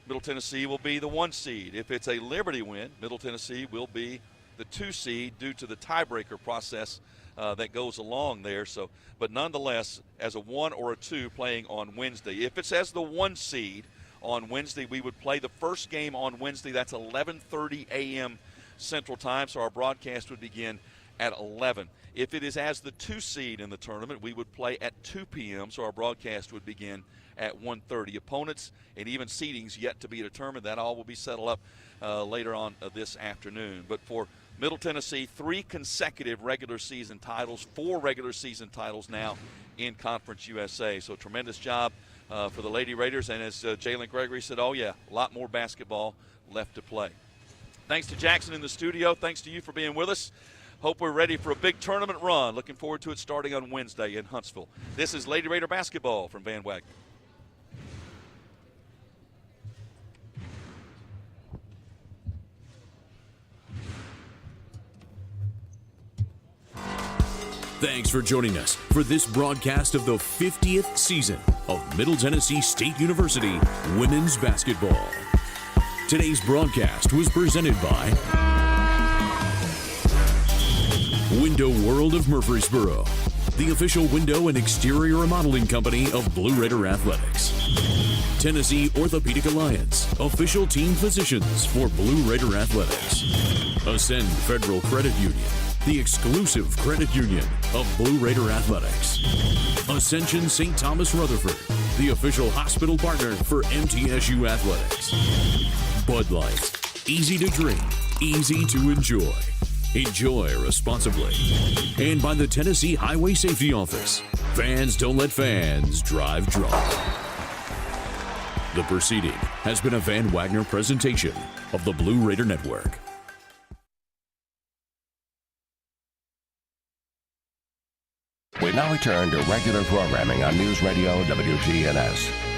Middle Tennessee will be the 1 seed. If it's a Liberty win, Middle Tennessee will be the 2 seed due to the tiebreaker process that goes along there. So, but nonetheless, as a 1 or a 2 playing on Wednesday. If it's as the 1 seed on Wednesday, we would play the first game on Wednesday. That's 11:30 a.m. Central Time, so our broadcast would begin at 11. If it is as the 2 seed in the tournament, we would play at 2 p.m., so our broadcast would begin at 1:30. Opponents and even seedings yet to be determined. That all will be settled up later on this afternoon. But for Middle Tennessee, 3 consecutive regular season titles, 4 regular season titles now in Conference USA. So tremendous job for the Lady Raiders. And as Jalen Gregory said, oh yeah, a lot more basketball left to play. Thanks to Jackson in the studio. Thanks to you for being with us. Hope we're ready for a big tournament run. Looking forward to it starting on Wednesday in Huntsville. This is Lady Raider basketball from Van Wagner. Thanks for joining us for this broadcast of the 50th season of Middle Tennessee State University Women's Basketball. Today's broadcast was presented by Window World of Murfreesboro, the official window and exterior remodeling company of Blue Raider Athletics. Tennessee Orthopedic Alliance, official team physicians for Blue Raider Athletics. Ascend Federal Credit Union, the exclusive credit union of Blue Raider Athletics. Ascension St. Thomas Rutherford, the official hospital partner for MTSU Athletics. Bud Light, easy to drink, easy to enjoy. Enjoy responsibly. And by the Tennessee Highway Safety Office, fans don't let fans drive drunk. The proceeding has been a Van Wagner presentation of the Blue Raider Network. We now return to regular programming on News Radio WGNS.